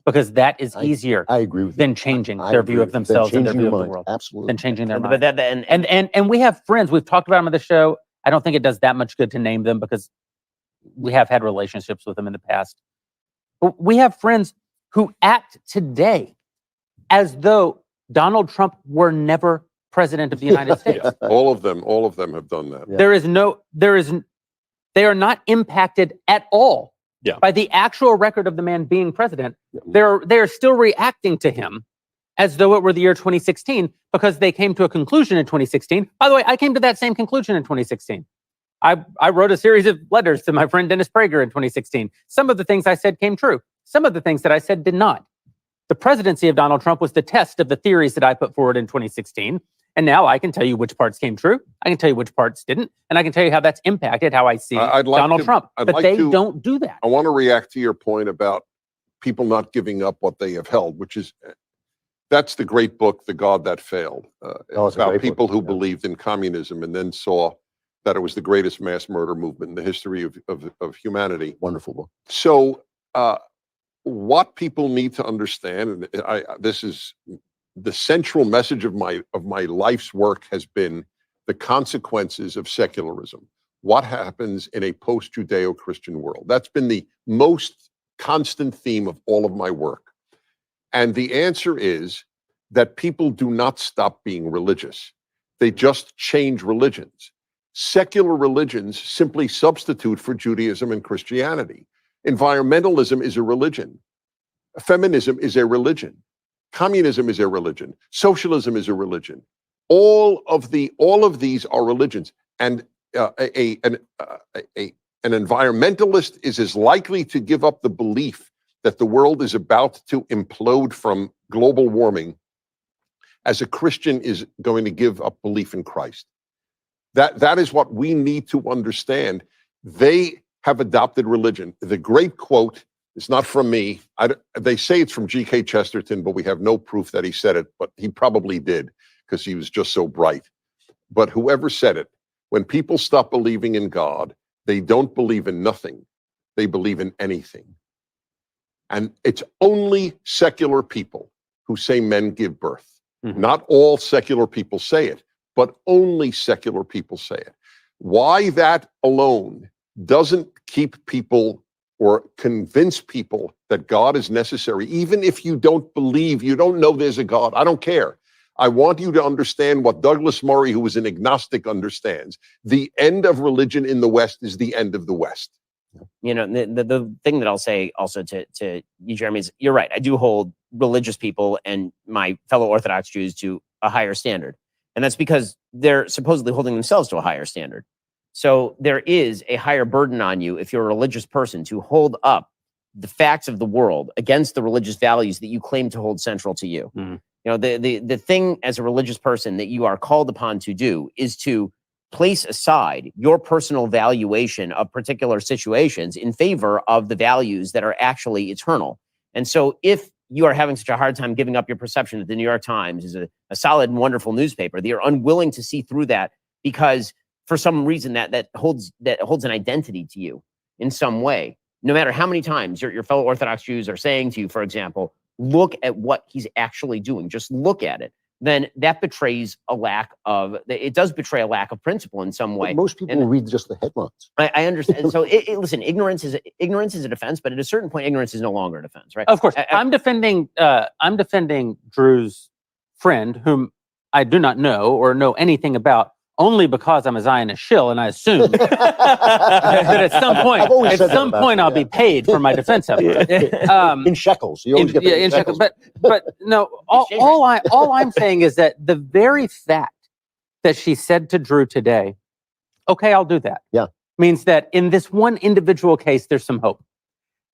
because that is easier. I agree with than you. changing their view of themselves and their view of the world. Absolutely. Than changing their But mind. And we have friends. We've talked about them on the show. I don't think it does that much good to name them because we have had relationships with them in the past. But we have friends who act today as though Donald Trump were never president of the United States. All of them have done that. Yeah. They are not impacted at all Yeah. by the actual record of the man being president. They're still reacting to him as though it were the year 2016 because they came to a conclusion in 2016. By the way, I came to that same conclusion in 2016. I wrote a series of letters to my friend Dennis Prager in 2016. Some of the things I said came true. Some of the things that I said did not. The presidency of Donald Trump was the test of the theories that I put forward in 2016. And now I can tell you which parts came true. I can tell you which parts didn't. And I can tell you how that's impacted how I see I'd like Donald to- Trump. I'd But like they to- don't do that. I want to react to your point about people not giving up what they have held, which is, that's the great book, The God That Failed, it's a about great people book, who yeah. believed in communism and then saw that it was the greatest mass murder movement in the history of humanity. Wonderful book. So what people need to understand, and this is the central message of my life's work, has been the consequences of secularism. What happens in a post-Judeo-Christian world? That's been the most constant theme of all of my work. And the answer is that people do not stop being religious. They just change religions. Secular religions simply substitute for Judaism and Christianity. Environmentalism is a religion. Feminism is a religion. Communism is a religion. Socialism is a religion. All of these are religions. And an environmentalist is as likely to give up the belief that the world is about to implode from global warming as a Christian is going to give up belief in Christ. That is what we need to understand. They have adopted religion. The great quote is not from me. They say it's from G.K. Chesterton, but we have no proof that he said it, but he probably did because he was just so bright. But whoever said it, when people stop believing in God, they don't believe in nothing. They believe in anything. And it's only secular people who say men give birth. Mm-hmm. Not all secular people say it, but only secular people say it. Why that alone doesn't keep people or convince people that God is necessary, even if you don't believe, you don't know there's a God, I don't care. I want you to understand what Douglas Murray, who is an agnostic, understands. The end of religion in the West is the end of the West. You know, the thing that I'll say also to you, Jeremy, is you're right. I do hold religious people and my fellow Orthodox Jews to a higher standard. And that's because they're supposedly holding themselves to a higher standard. So there is a higher burden on you if you're a religious person to hold up the facts of the world against the religious values that you claim to hold central to you. Mhm. You know, the thing as a religious person that you are called upon to do is to place aside your personal valuation of particular situations in favor of the values that are actually eternal. And so if you are having such a hard time giving up your perception that the New York Times is a solid and wonderful newspaper, that you're unwilling to see through that because for some reason that holds an identity to you in some way, no matter how many times your fellow Orthodox Jews are saying to you, for example, look at what he's actually doing, just look at it, then that betrays it does betray a lack of principle in some way. But most people read just the headlines. I understand. So listen, ignorance is a defense, but at a certain point, ignorance is no longer a defense, right? Of course, I'm defending Drew's friend, whom I do not know or know anything about, only because I'm a Zionist shill, and I assume that at some I've always point, said that about you, I'll yeah. be paid for my defense of it. In shekels. You always get paid in shekels. But no, all I'm saying is that the very fact that she said to Drew today, okay, I'll do that. Yeah. Means that in this one individual case, there's some hope.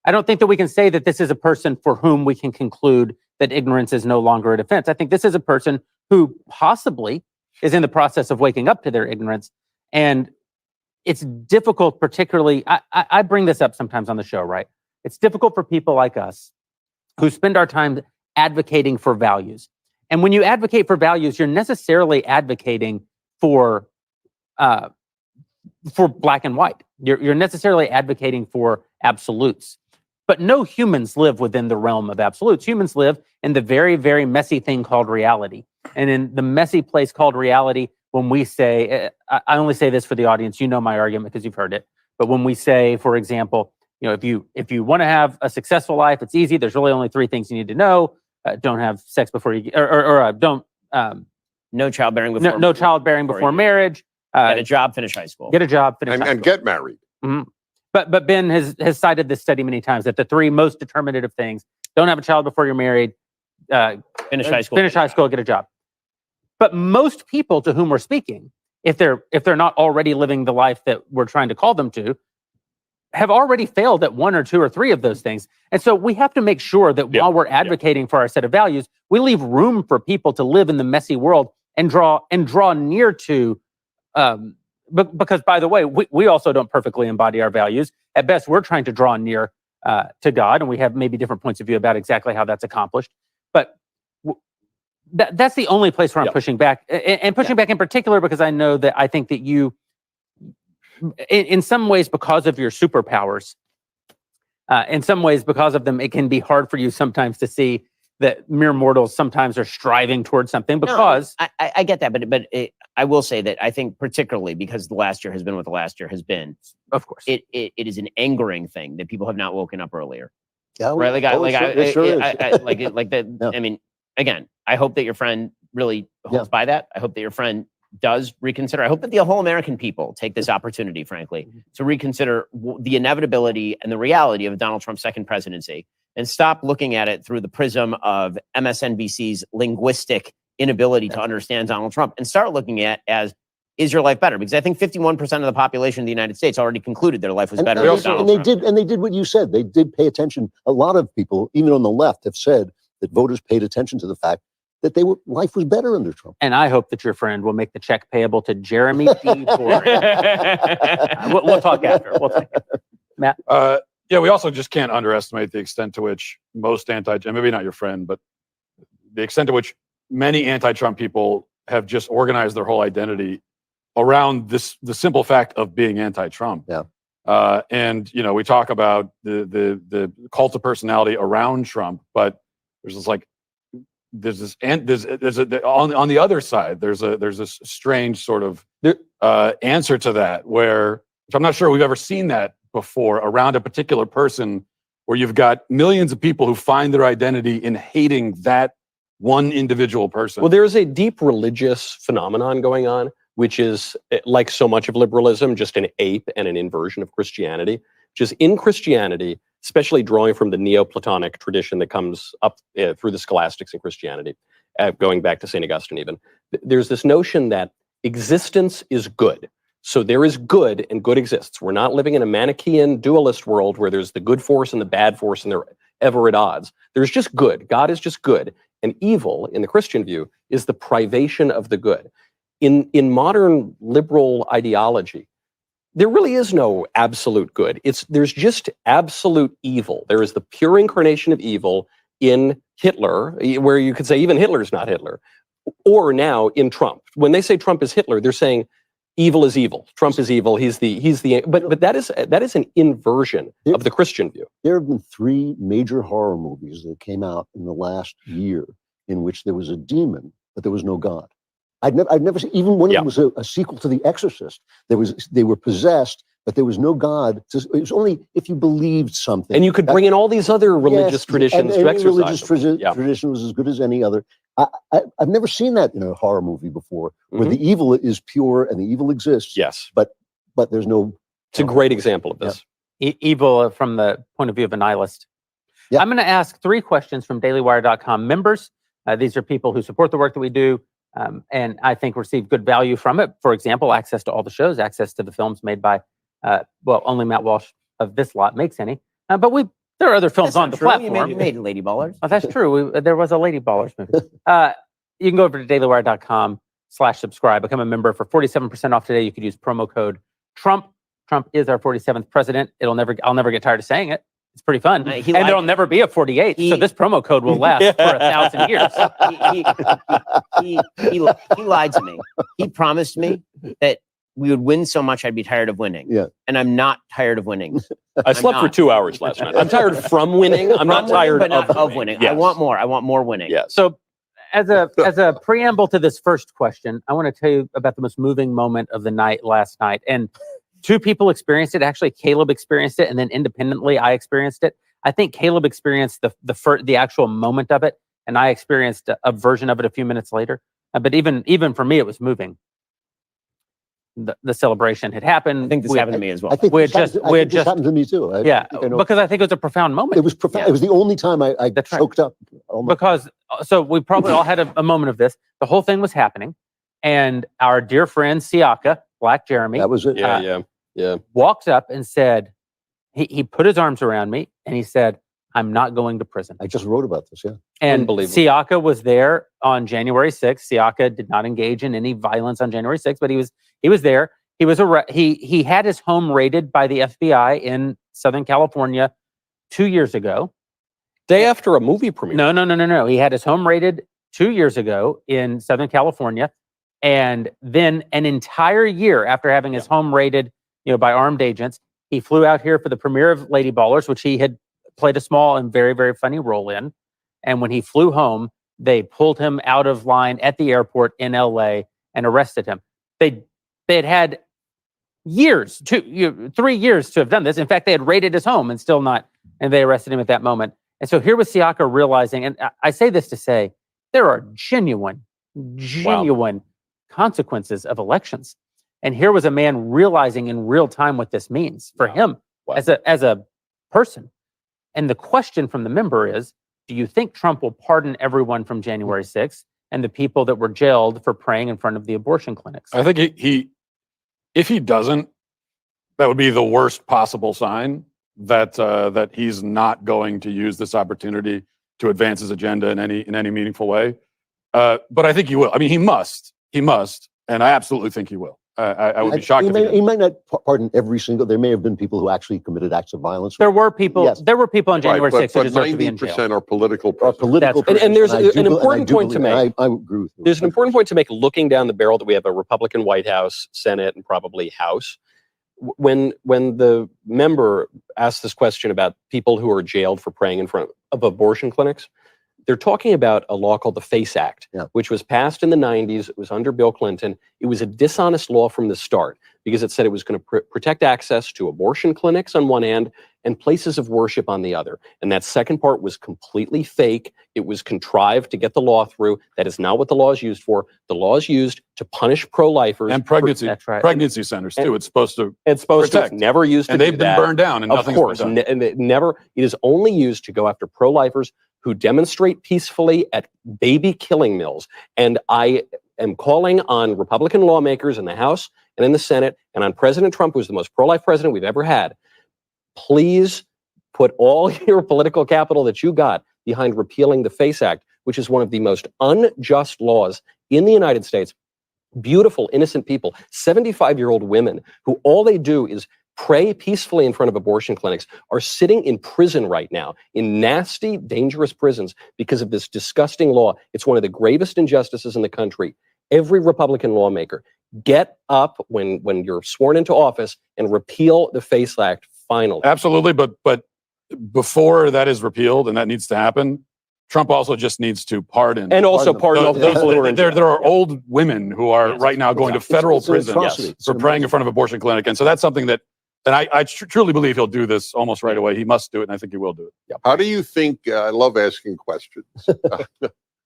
I don't think that we can say that this is a person for whom we can conclude that ignorance is no longer a defense. I think this is a person who possibly is in the process of waking up to their ignorance. And it's difficult, particularly, I bring this up sometimes on the show, right? It's difficult for people like us who spend our time advocating for values. And when you advocate for values, you're necessarily advocating for black and white. You're necessarily advocating for absolutes. But no humans live within the realm of absolutes. Humans live in the very, very messy thing called reality. And in the messy place called reality, when we say, I only say this for the audience, you know my argument because you've heard it. But when we say, for example, if you want to have a successful life, it's easy. There's really only 3 things you need to know. Don't have sex before you, don't. No childbearing before. No childbearing before marriage. Get a job, finish high school. Get a job, finish high and school. get married. Mm-hmm. But Ben has cited this study many times that the 3 most determinative things: don't have a child before you're married, Finish high school. finish high school, get a job. But most people to whom we're speaking, if they're not already living the life that we're trying to call them to, have already failed at 1 or 2 or 3 of those things. And so we have to make sure that while we're advocating for our set of values, we leave room for people to live in the messy world and draw near to. Because, by the way, we also don't perfectly embody our values. At best, we're trying to draw near to God, and we have maybe different points of view about exactly how that's accomplished. But that's the only place where I'm pushing back, and pushing back in particular because I think that you, in some ways, because of your superpowers, in some ways because of them, it can be hard for you sometimes to see that mere mortals sometimes are striving towards something. Because I get that, but I will say that I think particularly because the last year has been what the last year has been. Of course, it is an angering thing that people have not woken up earlier. Yeah, right? Yeah. I mean, again, I hope that your friend really holds by that. I hope that your friend does reconsider. I hope that the whole American people take this opportunity, frankly, to reconsider the inevitability and the reality of Donald Trump's second presidency and stop looking at it through the prism of MSNBC's linguistic inability to understand Donald Trump and start looking at as, is your life better? Because I think 51% of the population of the United States already concluded their life was better. And they did what you said. They did pay attention. A lot of people, even on the left, have said that voters paid attention to the fact that life was better under Trump. And I hope that your friend will make the check payable to Jeremy D. for it. We'll talk after. We'll talk after. Matt? Yeah, we also just can't underestimate the extent to which most and maybe not your friend, but the extent to which many anti-Trump people have just organized their whole identity around the simple fact of being anti-Trump. Yeah. And we talk about the cult of personality around Trump, but there's on the other side, there's this strange sort of answer to that which I'm not sure we've ever seen that before around a particular person, where you've got millions of people who find their identity in hating that one individual person. Well, there is a deep religious phenomenon going on, which is, like so much of liberalism, just an ape and an inversion of Christianity. Just in Christianity, especially drawing from the Neoplatonic tradition that comes up through the scholastics in Christianity, going back to St. Augustine even, there's this notion that existence is good. So there is good, and good exists. We're not living in a Manichaean dualist world where there's the good force and the bad force, and they're ever at odds. There's just good. God is just good. And evil, in the Christian view, is the privation of the good. In modern liberal ideology, there really is no absolute good. There's just absolute evil. There is the pure incarnation of evil in Hitler, where you could say even Hitler's not Hitler, or now in Trump. When they say Trump is Hitler, they're saying evil is evil. Trump is evil. But that is an inversion of the Christian view. There have been 3 major horror movies that came out in the last year in which there was a demon, but there was no God. I've never seen, even one of them was a sequel to The Exorcist. They were possessed, but there was no God. It was only if you believed something. And you could bring in all these other religious traditions to exercise. Religious tradition was as good as any other. I've never seen that in a horror movie before, where the evil is pure and the evil exists. Yes, but there's no. It's a great example of this. Evil from the point of view of a nihilist. Yeah. I'm going to ask 3 questions from DailyWire.com members. These are people who support the work that we do, and I think receive good value from it. For example, access to all the shows, access to the films made by, only Matt Walsh of this lot makes any. But there are other films on the platform. You made Lady Ballers. Oh, that's true. There was a Lady Ballers movie. You can go over to dailywire.com/subscribe. Become a member for 47% off today. You could use promo code Trump. Trump is our 47th president. I'll never get tired of saying it. It's pretty fun. And there'll never be a 48th. So this promo code will last for 1,000 years. He lied to me. He promised me that we would win so much I'd be tired of winning. Yeah. And I'm not tired of winning. I slept for 2 hours last night. I'm tired from winning. I'm not tired of winning. Yes. I want more. I want more winning. Yes. So as a preamble to this first question, I want to tell you about the most moving moment of the night last night. And two people experienced it. Actually, Caleb experienced it, and then independently, I experienced it. I think Caleb experienced the actual moment of it, and I experienced a version of it a few minutes later. But even for me, it was moving. The celebration had happened. I think this happened to me as well. I think We this had happened, just- I we think had this just- happened to me too. Because I think it was a profound moment. it was profound. Yeah. It was the only time I That's right. choked up. Almost. Because so we probably all had a moment of this. The whole thing was happening, and our dear friend Siaka, Black Jeremy, That was it. Yeah. walked up and said, he put his arms around me and he said, "I'm not going to prison." I just wrote about this. Yeah. And Unbelievable. Siaka was there on January 6th. Siaka did not engage in any violence on January 6th, but he was there. He was he had his home raided by the FBI in Southern California 2 years ago. Day after a movie premiere. No. He had his home raided 2 years ago in Southern California, and then an entire year after having his home raided, by armed agents, he flew out here for the premiere of Lady Ballers, which he had played a small and very, very funny role in. And when he flew home, they pulled him out of line at the airport in LA and arrested him. They had years, 3 years to have done this. In fact, they had raided his home and they arrested him at that moment. And so here was Siaka realizing, and I say this to say, there are genuine consequences of elections. And here was a man realizing in real time what this means for him as a person. And the question from the member is, do you think Trump will pardon everyone from January 6th and the people that were jailed for praying in front of the abortion clinics? I think if he doesn't, that would be the worst possible sign that he's not going to use this opportunity to advance his agenda in any meaningful way. But I think he will. I mean, he must, and I absolutely think he will. I would be shocked if he didn't. He might not pardon every single. There may have been people who actually committed acts of violence. There were people. Yes. There were people on January 6th who but deserve to be in jail. 90% are political Or prisoners. political. That's- And there's prisoners, an I do important believe- point to make. I agree with you. There's an important point to make looking down the barrel that we have a Republican White House, Senate, and probably House. When the member asked this question about people who are jailed for praying in front of abortion clinics, they're talking about a law called the FACE Act, which was passed in the 90s. It was under Bill Clinton. It was a dishonest law from the start because it said it was going to protect access to abortion clinics on one hand and places of worship on the other. And that second part was completely fake. It was contrived to get the law through. That is not what the law is used for. The law is used to punish pro-lifers. And pregnancy, That's right. pregnancy centers too. It's supposed to, It's supposed protect. to never used to and do they've been that. burned down, and Of nothing's course, been done. and it never. It is only used to go after pro-lifers who demonstrate peacefully at baby killing mills. And I am calling on Republican lawmakers in the House and in the Senate, and on President Trump, who's the most pro-life president we've ever had. Please put all your political capital that you got behind repealing the FACE Act, which is one of the most unjust laws in the United States. Beautiful, innocent people, 75-year-old women who all they do is pray peacefully in front of abortion clinics are sitting in prison right now, in nasty, dangerous prisons because of this disgusting law. It's one of the gravest injustices in the country. Every Republican lawmaker, get up when you're sworn into office and repeal the FACE Act finally. Absolutely, but before that is repealed, and that needs to happen, Trump also just needs to pardon. And also pardon all those people who are in jail. There are old women who are right now going to federal it's an prison atrocity. for praying in front of abortion clinic, and so that's something that, and I truly believe he'll do this almost right away. He must do it, and I think he will do it. How do you think, I love asking questions.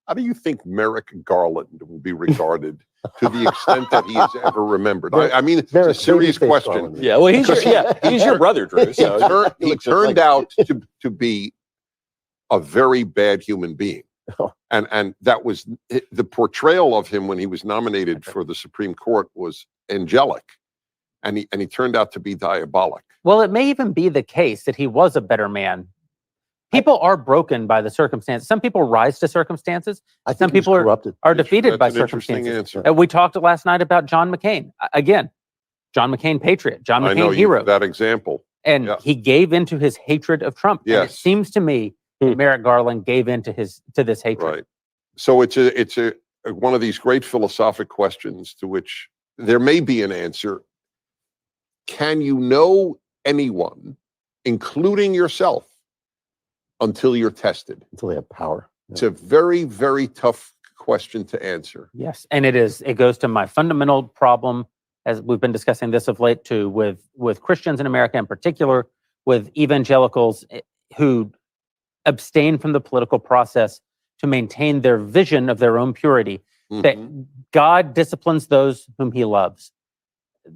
How do you think Merrick Garland will be regarded to the extent that he is ever remembered? I mean, it's a Merrick, serious babyface question. Garland. Yeah, well, he's your brother, Drew. So He turned out to be a very bad human being. And that was the portrayal of him when he was nominated for the Supreme Court was angelic. And he turned out to be diabolic. Well, it may even be the case that he was a better man. People are broken by the circumstances. Some people rise to circumstances. I think Some people he was corrupted. are defeated by That's an interesting circumstances. answer. We talked last night about John McCain. Again, John McCain patriot, John I know McCain hero. that example. And Yeah. he gave into his hatred of Trump. And it Yes. seems to me that Merrick Garland gave into this hatred. Right. So it's a one of these great philosophic questions to which there may be an answer. Can you know anyone, including yourself, until you're tested? Until they have power. It's a very, very tough question to answer. Yes. And it goes to my fundamental problem as we've been discussing this of late too, with Christians in America in particular, with evangelicals who abstain from the political process to maintain their vision of their own purity, that God disciplines those whom he loves.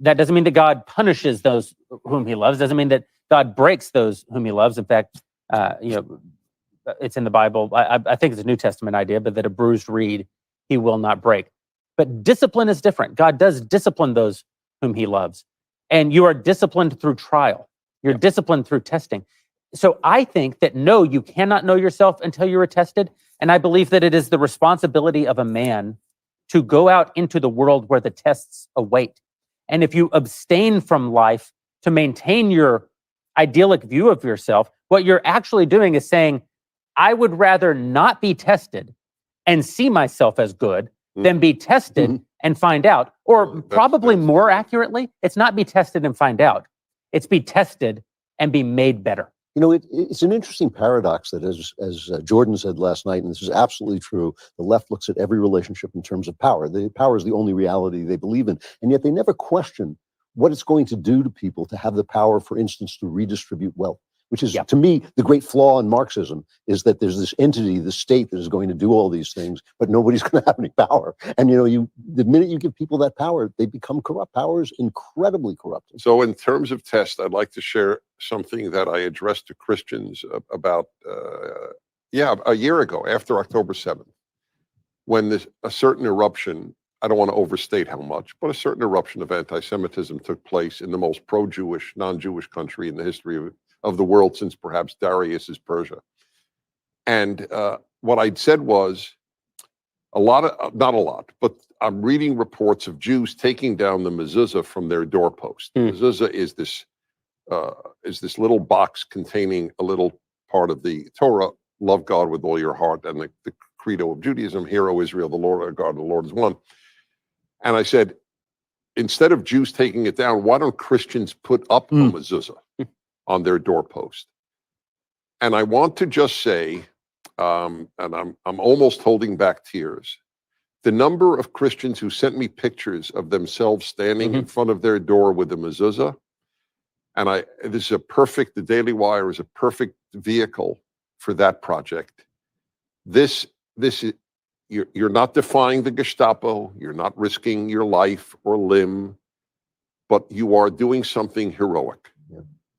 That doesn't mean that God punishes those whom he loves. Doesn't mean that God breaks those whom he loves. In fact, it's in the Bible. I think it's a New Testament idea, but that a bruised reed he will not break. But discipline is different. God does discipline those whom he loves. And you are disciplined through trial. You're disciplined through testing. So I think that no, you cannot know yourself until you are tested. And I believe that it is the responsibility of a man to go out into the world where the tests await. And if you abstain from life to maintain your idyllic view of yourself, what you're actually doing is saying, I would rather not be tested and see myself as good than be tested and find out. Or probably more accurately, it's not be tested and find out. It's be tested and be made better. You know, it's an interesting paradox that, as Jordan said last night, and this is absolutely true, the left looks at every relationship in terms of power. Power is the only reality they believe in, and yet they never question what it's going to do to people to have the power, for instance, to redistribute wealth, which is, to me, the great flaw in Marxism, is that there's this entity, the state, that is going to do all these things, but nobody's going to have any power. And, the minute you give people that power, they become corrupt. Power is incredibly corrupt. So in terms of test, I'd like to share something that I addressed to Christians about, a year ago, after October 7th, when a certain eruption, I don't want to overstate how much, but a certain eruption of anti-Semitism took place in the most pro-Jewish, non-Jewish country in the history of the world since perhaps Darius's Persia. And what I'd said was not a lot, but I'm reading reports of Jews taking down the mezuzah from their doorpost. Mezuzah is this little box containing a little part of the Torah, love God with all your heart, and the credo of Judaism, hear, O Israel, the Lord our God, the Lord is one. And I said, instead of Jews taking it down, why don't Christians put up a mezuzah on their doorpost? And I want to just say, and I'm almost holding back tears, the number of Christians who sent me pictures of themselves standing in front of their door with a mezuzah, and the Daily Wire is a perfect vehicle for that project. This is, you're not defying the Gestapo, you're not risking your life or limb, but you are doing something heroic.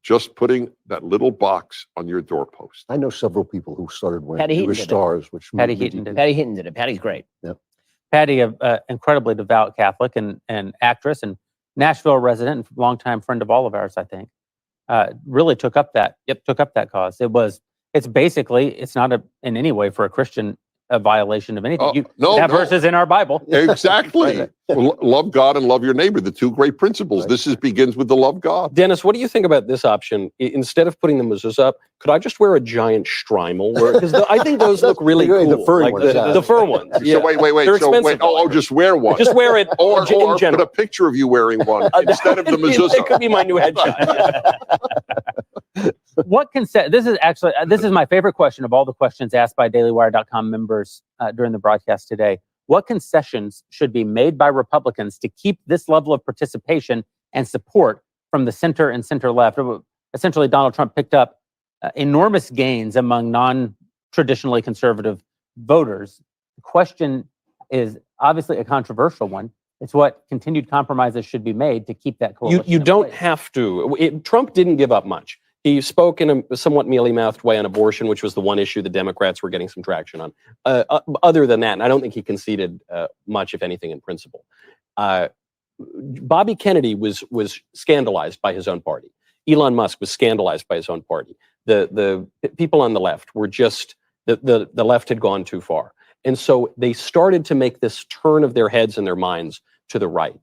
Just putting that little box on your doorpost. I know several people who started wearing Patty Jewish stars. Patty Heaton did. Patty Heaton did it. Patty's great. Yep. Patty, an incredibly devout Catholic and actress and Nashville resident, and longtime friend of all of ours, I think, really took up that cause. It's not in any way for a Christian a violation of anything. Verses in our Bible. Exactly. Love God and love your neighbor, the two great principles. This begins with the love God. Dennis, what do you think about this option? Instead of putting the mezuzah up, could I just wear a giant shtreimel? Because I think those look really cool. The furry ones. The fur ones. So wait. Just wear one. Just wear it. or in general. Put a picture of you wearing one instead of the mezuzah. That could be my new headshot. This is my favorite question of all the questions asked by dailywire.com members during the broadcast today. What concessions should be made by Republicans to keep this level of participation and support from the center and center left? Essentially, Donald Trump picked up enormous gains among non-traditionally conservative voters. The question is obviously a controversial one. It's what continued compromises should be made to keep that coalition. You don't place. have to. Trump didn't give up much. He spoke in a somewhat mealy-mouthed way on abortion, which was the one issue the Democrats were getting some traction on. Other than that, and I don't think he conceded much, if anything, in principle. Bobby Kennedy was scandalized by his own party. Elon Musk was scandalized by his own party. The people on the left were just, the left had gone too far. And so they started to make this turn of their heads and their minds to the right.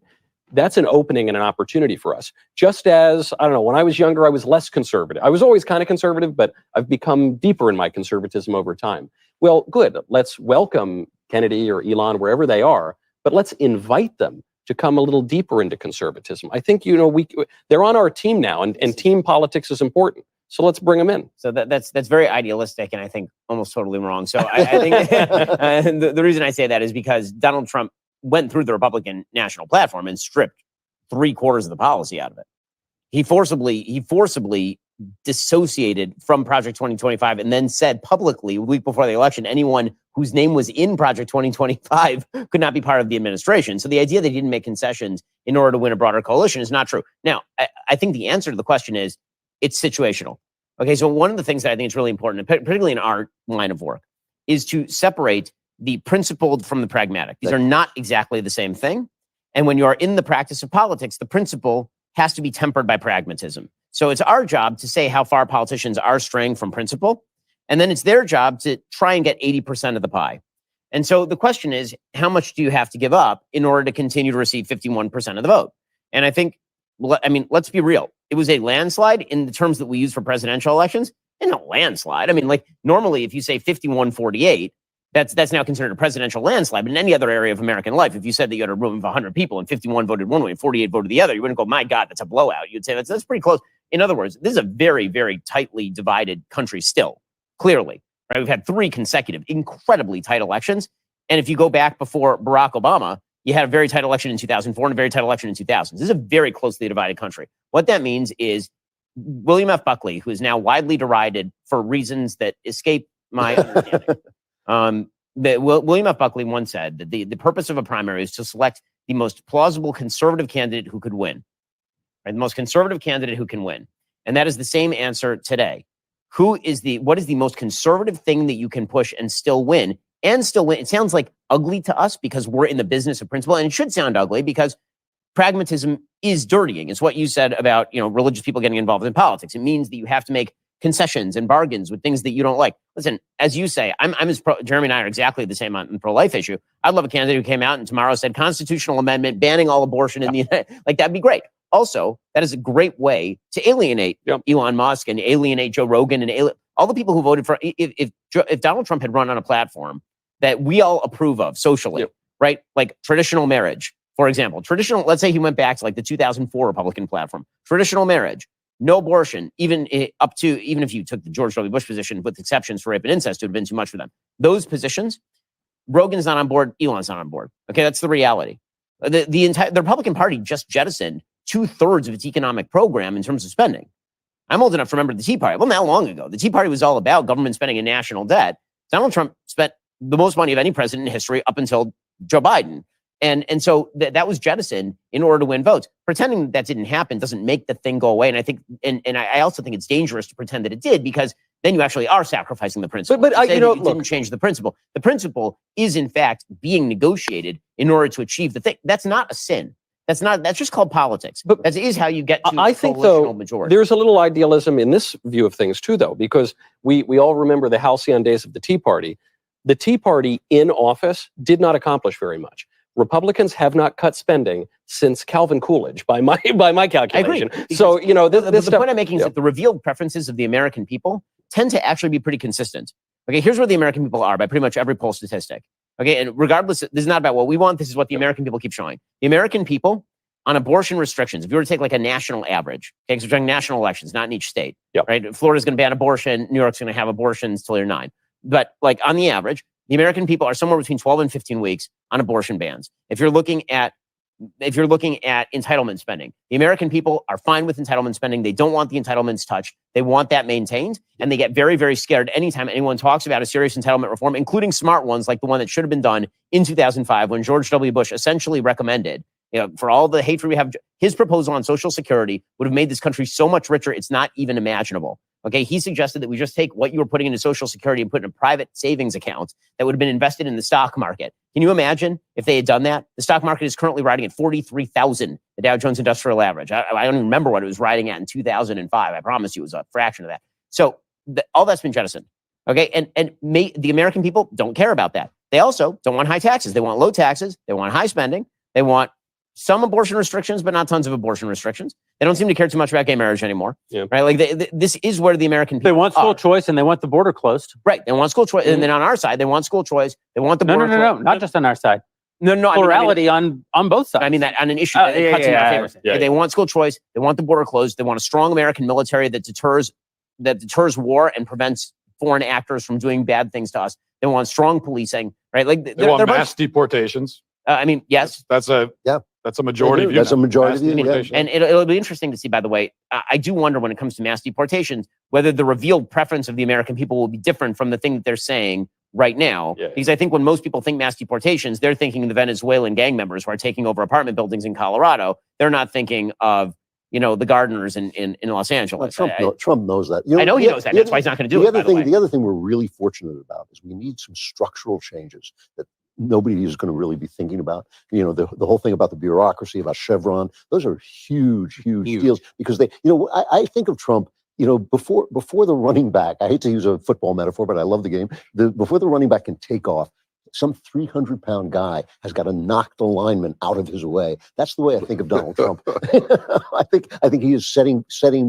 That's an opening and an opportunity for us. Just as, I don't know, when I was younger, I was less conservative. I was always kind of conservative, but I've become deeper in my conservatism over time. Well, good. Let's welcome Kennedy or Elon, wherever they are, but let's invite them to come a little deeper into conservatism. I think, they're on our team now, and team politics is important. So let's bring them in. So that's very idealistic, and I think almost totally wrong. So I think the reason I say that is because Donald Trump went through the Republican national platform and stripped 3/4 of the policy out of it. He forcibly dissociated from Project 2025 and then said publicly a week before the election, anyone whose name was in Project 2025 could not be part of the administration. So the idea that he didn't make concessions in order to win a broader coalition is not true. Now, I think the answer to the question is it's situational. Okay, so one of the things that I think is really important, particularly in our line of work, is to separate the principled from the pragmatic. These are not exactly the same thing. And when you are in the practice of politics, the principle has to be tempered by pragmatism. So it's our job to say how far politicians are straying from principle. And then it's their job to try and get 80% of the pie. And so the question is, how much do you have to give up in order to continue to receive 51% of the vote? And I think, I mean, let's be real. It was a landslide in the terms that we use for presidential elections. And a landslide. I mean, like normally if you say 51-48, that's now considered a presidential landslide. But in any other area of American life, if you said that you had a room of 100 people and 51 voted one way and 48 voted the other, you wouldn't go, my God, that's a blowout. You'd say that's pretty close. In other words, this is a very, very tightly divided country still, clearly. Right? We've had 3 consecutive, incredibly tight elections. And if you go back before Barack Obama, you had a very tight election in 2004 and a very tight election in 2000. This is a very closely divided country. What that means is William F. Buckley, who is now widely derided for reasons that escape my understanding. William F. Buckley once said that the purpose of a primary is to select the most plausible conservative candidate who could win. Right? The most conservative candidate who can win. And that is the same answer today. What is the most conservative thing that you can push and still win? And still win. It sounds like ugly to us because we're in the business of principle. And it should sound ugly because pragmatism is dirtying. It's what you said about, religious people getting involved in politics. It means that you have to make concessions and bargains with things that you don't like. Listen, as you say, I'm as Jeremy and I are exactly the same on the pro-life issue. I'd love a candidate who came out and tomorrow said constitutional amendment banning all abortion in the that'd be great. Also, that is a great way to alienate Elon Musk and alienate Joe Rogan and all the people who voted for. If Donald Trump had run on a platform that we all approve of socially, right, like traditional marriage, for example, let's say he went back to like the 2004 Republican platform, traditional marriage. No abortion, even if you took the George W. Bush position with exceptions for rape and incest, it would have been too much for them. Those positions, Rogan's not on board, Elon's not on board. Okay, that's the reality. The Republican Party just jettisoned 2/3 of its economic program in terms of spending. I'm old enough to remember the Tea Party. Well, not long ago. The Tea Party was all about government spending and national debt. Donald Trump spent the most money of any president in history up until Joe Biden. And so that was jettisoned in order to win votes. Pretending that didn't happen doesn't make the thing go away. And I think, and I also think it's dangerous to pretend that it did, because then you actually are sacrificing the principle. But it didn't change the principle. The principle is in fact being negotiated in order to achieve the thing. That's not a sin. That's just called politics. But that is how you get to I think, though, majority. There's a little idealism in this view of things too, though, because we all remember the halcyon days of the Tea Party. The Tea Party in office did not accomplish very much. Republicans have not cut spending since Calvin Coolidge, by my calculation. I agree. So the point I'm making is that the revealed preferences of the American people tend to actually be pretty consistent. Okay, here's where the American people are by pretty much every poll statistic. Okay, and regardless, this is not about what we want. This is what the American people keep showing. The American people on abortion restrictions, if you were to take like a national average, okay, because we're talking national elections, not in each state, right? Florida's going to ban abortion. New York's going to have abortions till they're 9. But like on the average, the American people are somewhere between 12 and 15 weeks on abortion bans. If you're looking at entitlement spending, the American people are fine with entitlement spending. They don't want the entitlements touched. They want that maintained. And they get very, very scared anytime anyone talks about a serious entitlement reform, including smart ones like the one that should have been done in 2005 when George W. Bush essentially recommended, for all the hatred we have, his proposal on Social Security would have made this country so much richer, it's not even imaginable. Okay, he suggested that we just take what you were putting into Social Security and put in a private savings account that would have been invested in the stock market. Can you imagine if they had done that? The stock market is currently riding at 43,000, the Dow Jones Industrial Average. I don't even remember what it was riding at in 2005. I promise you it was a fraction of that. So all that's been jettisoned. Okay, and the American people don't care about that. They also don't want high taxes. They want low taxes. They want high spending. They want some abortion restrictions, but not tons of abortion restrictions. They don't seem to care too much about gay marriage anymore, right? Like this is where the American people They want school choice and they want the border closed. Right, they want school choice. And then on our side, they want school choice. They want the border No, not just on our side. No, plurality on both sides. I mean that on an issue that cuts in our favor. They want school choice. They want the border closed. They want a strong American military that deters war and prevents foreign actors from doing bad things to us. They want strong policing, right? Like they want mass deportations. I mean, yes. That's a majority view. That's a now. majority Mass view, yeah. deportation. And it'll be interesting to see, by the way, I do wonder when it comes to mass deportations, whether the revealed preference of the American people will be different from the thing that they're saying right now. Yeah. Because I think when most people think mass deportations, they're thinking of the Venezuelan gang members who are taking over apartment buildings in Colorado. They're not thinking of, the gardeners in Los Angeles. Well, Trump knows that. I know he knows that. That's why he's not going to do it, by the way. The other thing we're really fortunate about is we need some structural changes that nobody is going to really be thinking about. The whole thing about the bureaucracy, about Chevron, those are huge deals because they, I think of Trump, before the running back, I hate to use a football metaphor, but I love the game. Before the running back can take off, some 300-pound guy has got to knock the lineman out of his way. That's the way I think of Donald Trump. I think he is setting.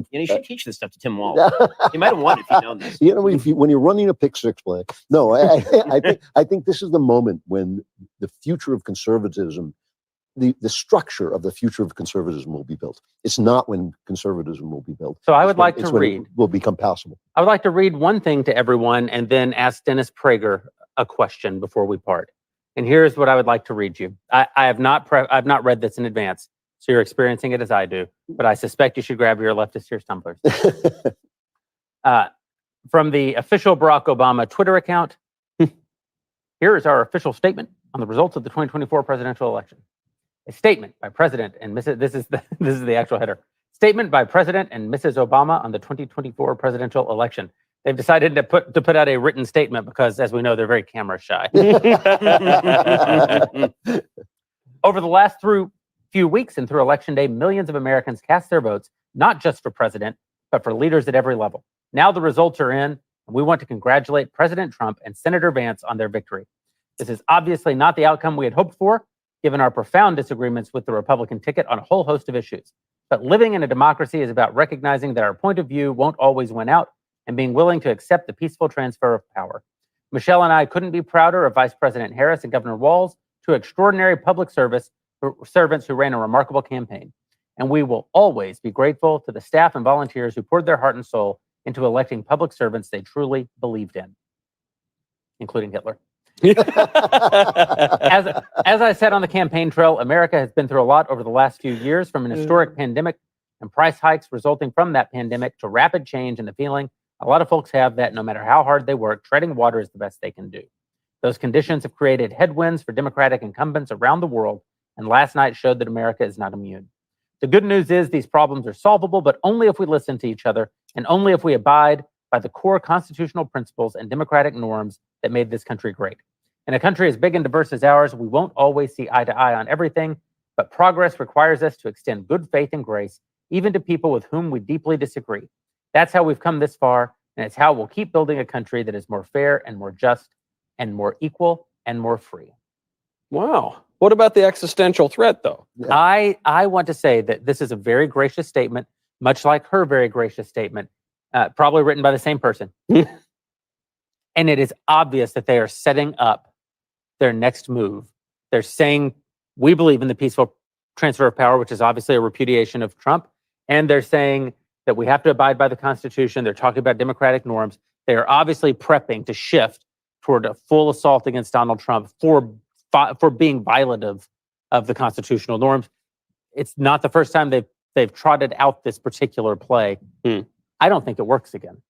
You should teach this stuff to Tim Walz. He might have won if he'd known this. When you're running a pick six play. No, I think this is the moment when the future of conservatism, the structure of the future of conservatism will be built. It's not when conservatism will be built. So I would like to read. Will become possible. I would like to read one thing to everyone and then ask Dennis Prager a question before we part. And here's what I would like to read you. I've not read this in advance, so you're experiencing it as I do, but I suspect you should grab your leftist here tumblers. From the official Barack Obama Twitter account, here is our official statement on the results of the 2024 presidential election. A statement by President and Mrs. This is the actual header. Statement by President and Mrs. Obama on the 2024 presidential election. They've decided to put out a written statement because, as we know, they're very camera shy. Over the last few weeks and through Election Day, millions of Americans cast their votes, not just for president, but for leaders at every level. Now the results are in, and we want to congratulate President Trump and Senator Vance on their victory. This is obviously not the outcome we had hoped for, given our profound disagreements with the Republican ticket on a whole host of issues. But living in a democracy is about recognizing that our point of view won't always win out, and being willing to accept the peaceful transfer of power. Michelle and I couldn't be prouder of Vice President Harris and Governor Walz, two extraordinary public servants who ran a remarkable campaign. And we will always be grateful to the staff and volunteers who poured their heart and soul into electing public servants they truly believed in, including Hitler. As I said on the campaign trail, America has been through a lot over the last few years, from an historic pandemic and price hikes resulting from that pandemic to rapid change, and the feeling a lot of folks have that no matter how hard they work, treading water is the best they can do. Those conditions have created headwinds for Democratic incumbents around the world, and last night showed that America is not immune. The good news is these problems are solvable, but only if we listen to each other and only if we abide by the core constitutional principles and democratic norms that made this country great. In a country as big and diverse as ours, we won't always see eye to eye on everything, but progress requires us to extend good faith and grace, even to people with whom we deeply disagree. That's how we've come this far, and it's how we'll keep building a country that is more fair and more just and more equal and more free. Wow. What about the existential threat, though? I want to say that this is a very gracious statement, much like her very gracious statement, probably written by the same person. And it is obvious that they are setting up their next move. They're saying, we believe in the peaceful transfer of power, which is obviously a repudiation of Trump. And they're saying that we have to abide by the Constitution. They're talking about democratic norms. They are obviously prepping to shift toward a full assault against Donald Trump for being violative of the constitutional norms. It's not the first time they've trotted out this particular play. I don't think it works again.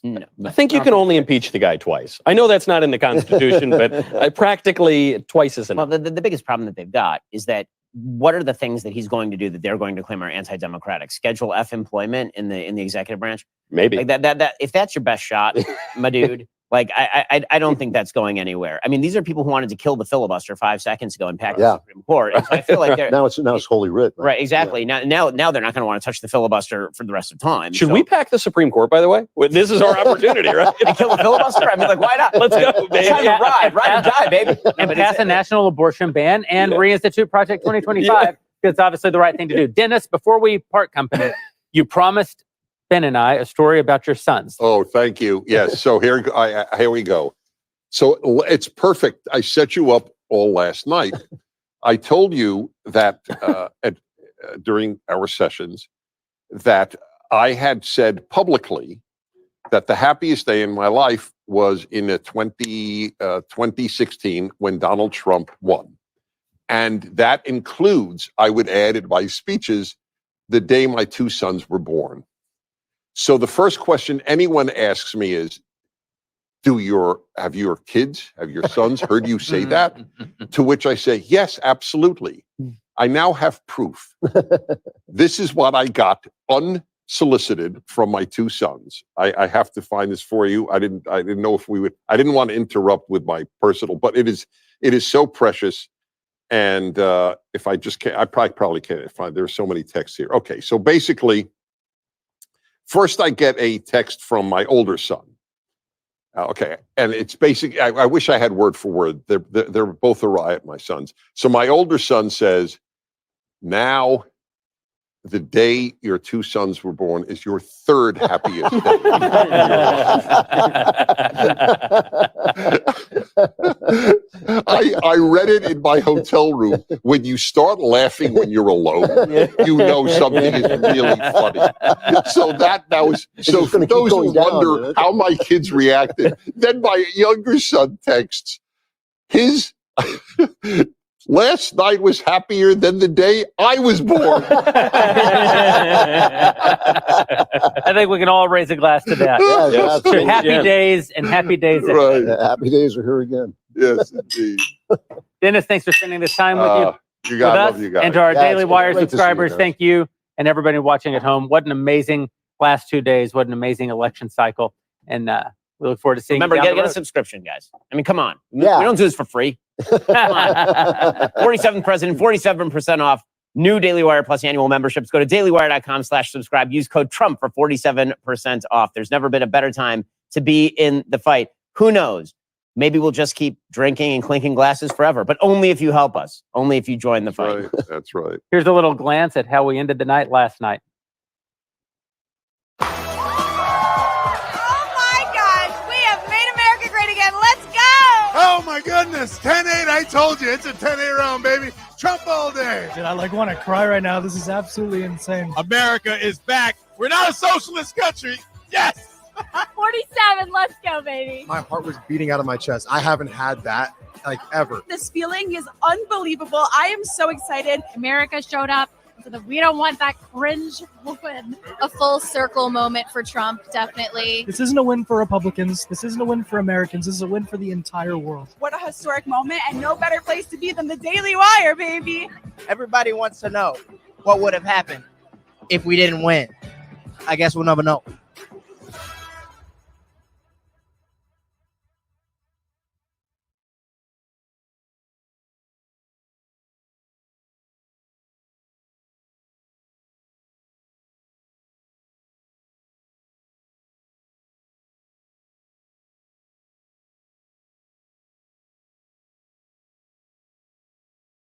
No. I think you can only impeach the guy twice. I know that's not in the Constitution, but practically twice is enough. Well, the biggest problem that they've got is that what are the things that he's going to do that they're going to claim are anti-democratic? Schedule F employment in the executive branch? Maybe. Like that if that's your best shot, my dude, like I don't think that's going anywhere. I mean, these are people who wanted to kill the filibuster 5 seconds ago and pack the Supreme Court. And so I feel like they're now it's holy writ. Right, exactly. Yeah. Now they're not going to want to touch the filibuster for the rest of time. Should we pack the Supreme Court, by the way? This is our opportunity, right? And kill the filibuster? I mean, like, why not? Let's go, baby. Time to ride or die, baby. And pass a national abortion ban and reinstitute Project 2025. It's obviously the right thing to do. Dennis, before we part company, you promised Ben and I a story about your sons. Oh, thank you. Yes. So here we go. So it's perfect. I set you up all last night. I told you that during our sessions that I had said publicly that the happiest day in my life was in 2016 when Donald Trump won. And that includes, I would add in my speeches, the day my 2 sons were born. So the first question anyone asks me is, have your kids, have your sons heard you say that? To which I say, yes, absolutely. I now have proof. This is what I got unsolicited from my 2 sons. I have to find this for you. I didn't know if we would. I didn't want to interrupt with my personal, but it is so precious. And if I just can't, I probably can't find. There's so many texts here. Okay, so basically, first I get a text from my older son. Okay, and it's basic. I wish I had word for word. They're both a riot, my sons. So my older son says, now the day your 2 sons were born is your 3rd happiest day. I read it in my hotel room. When you start laughing when you're alone, you know something is really funny. So that was, so for those who wonder how my kids reacted, then my younger son texts, his last night was happier than the day I was born. I think we can all raise a glass to that. Yes, To happy days and happy days ahead. Right. Happy days are here again. Yes, indeed. Dennis, thanks for spending this time with You with guys, us. love you guys. And to our Yeah, Daily it's Wire great to see you subscribers, guys. thank you. And everybody watching at home. What an amazing last 2 days. What an amazing election cycle. And we look forward to seeing Remember, you down get the a road. subscription, guys. I mean, come on. Yeah. We don't do this for free. Come on. 47th president, 47% off. New Daily Wire Plus annual memberships. Go to dailywire.com/subscribe. Use code Trump for 47% off. There's never been a better time to be in the fight. Who knows? Maybe we'll just keep drinking and clinking glasses forever, but only if you help us. Only if you join the fight. Right. That's right. Here's a little glance at how we ended the night last night. Oh my gosh, we have made America great again. Let's go! Oh my goodness, 10-8, I told you, it's a 10-8 round, baby. Trump all day. Dude, I want to cry right now. This is absolutely insane. America is back. We're not a socialist country. Yes! 47, let's go, baby. My heart was beating out of my chest. I haven't had that, like, ever. This feeling is unbelievable. I am so excited. America showed up. So that we don't want that cringe win. A full circle moment for Trump, definitely. This isn't a win for Republicans. This isn't a win for Americans. This is a win for the entire world. What a historic moment, and no better place to be than the Daily Wire, baby. Everybody wants to know what would have happened if we didn't win. I guess we'll never know.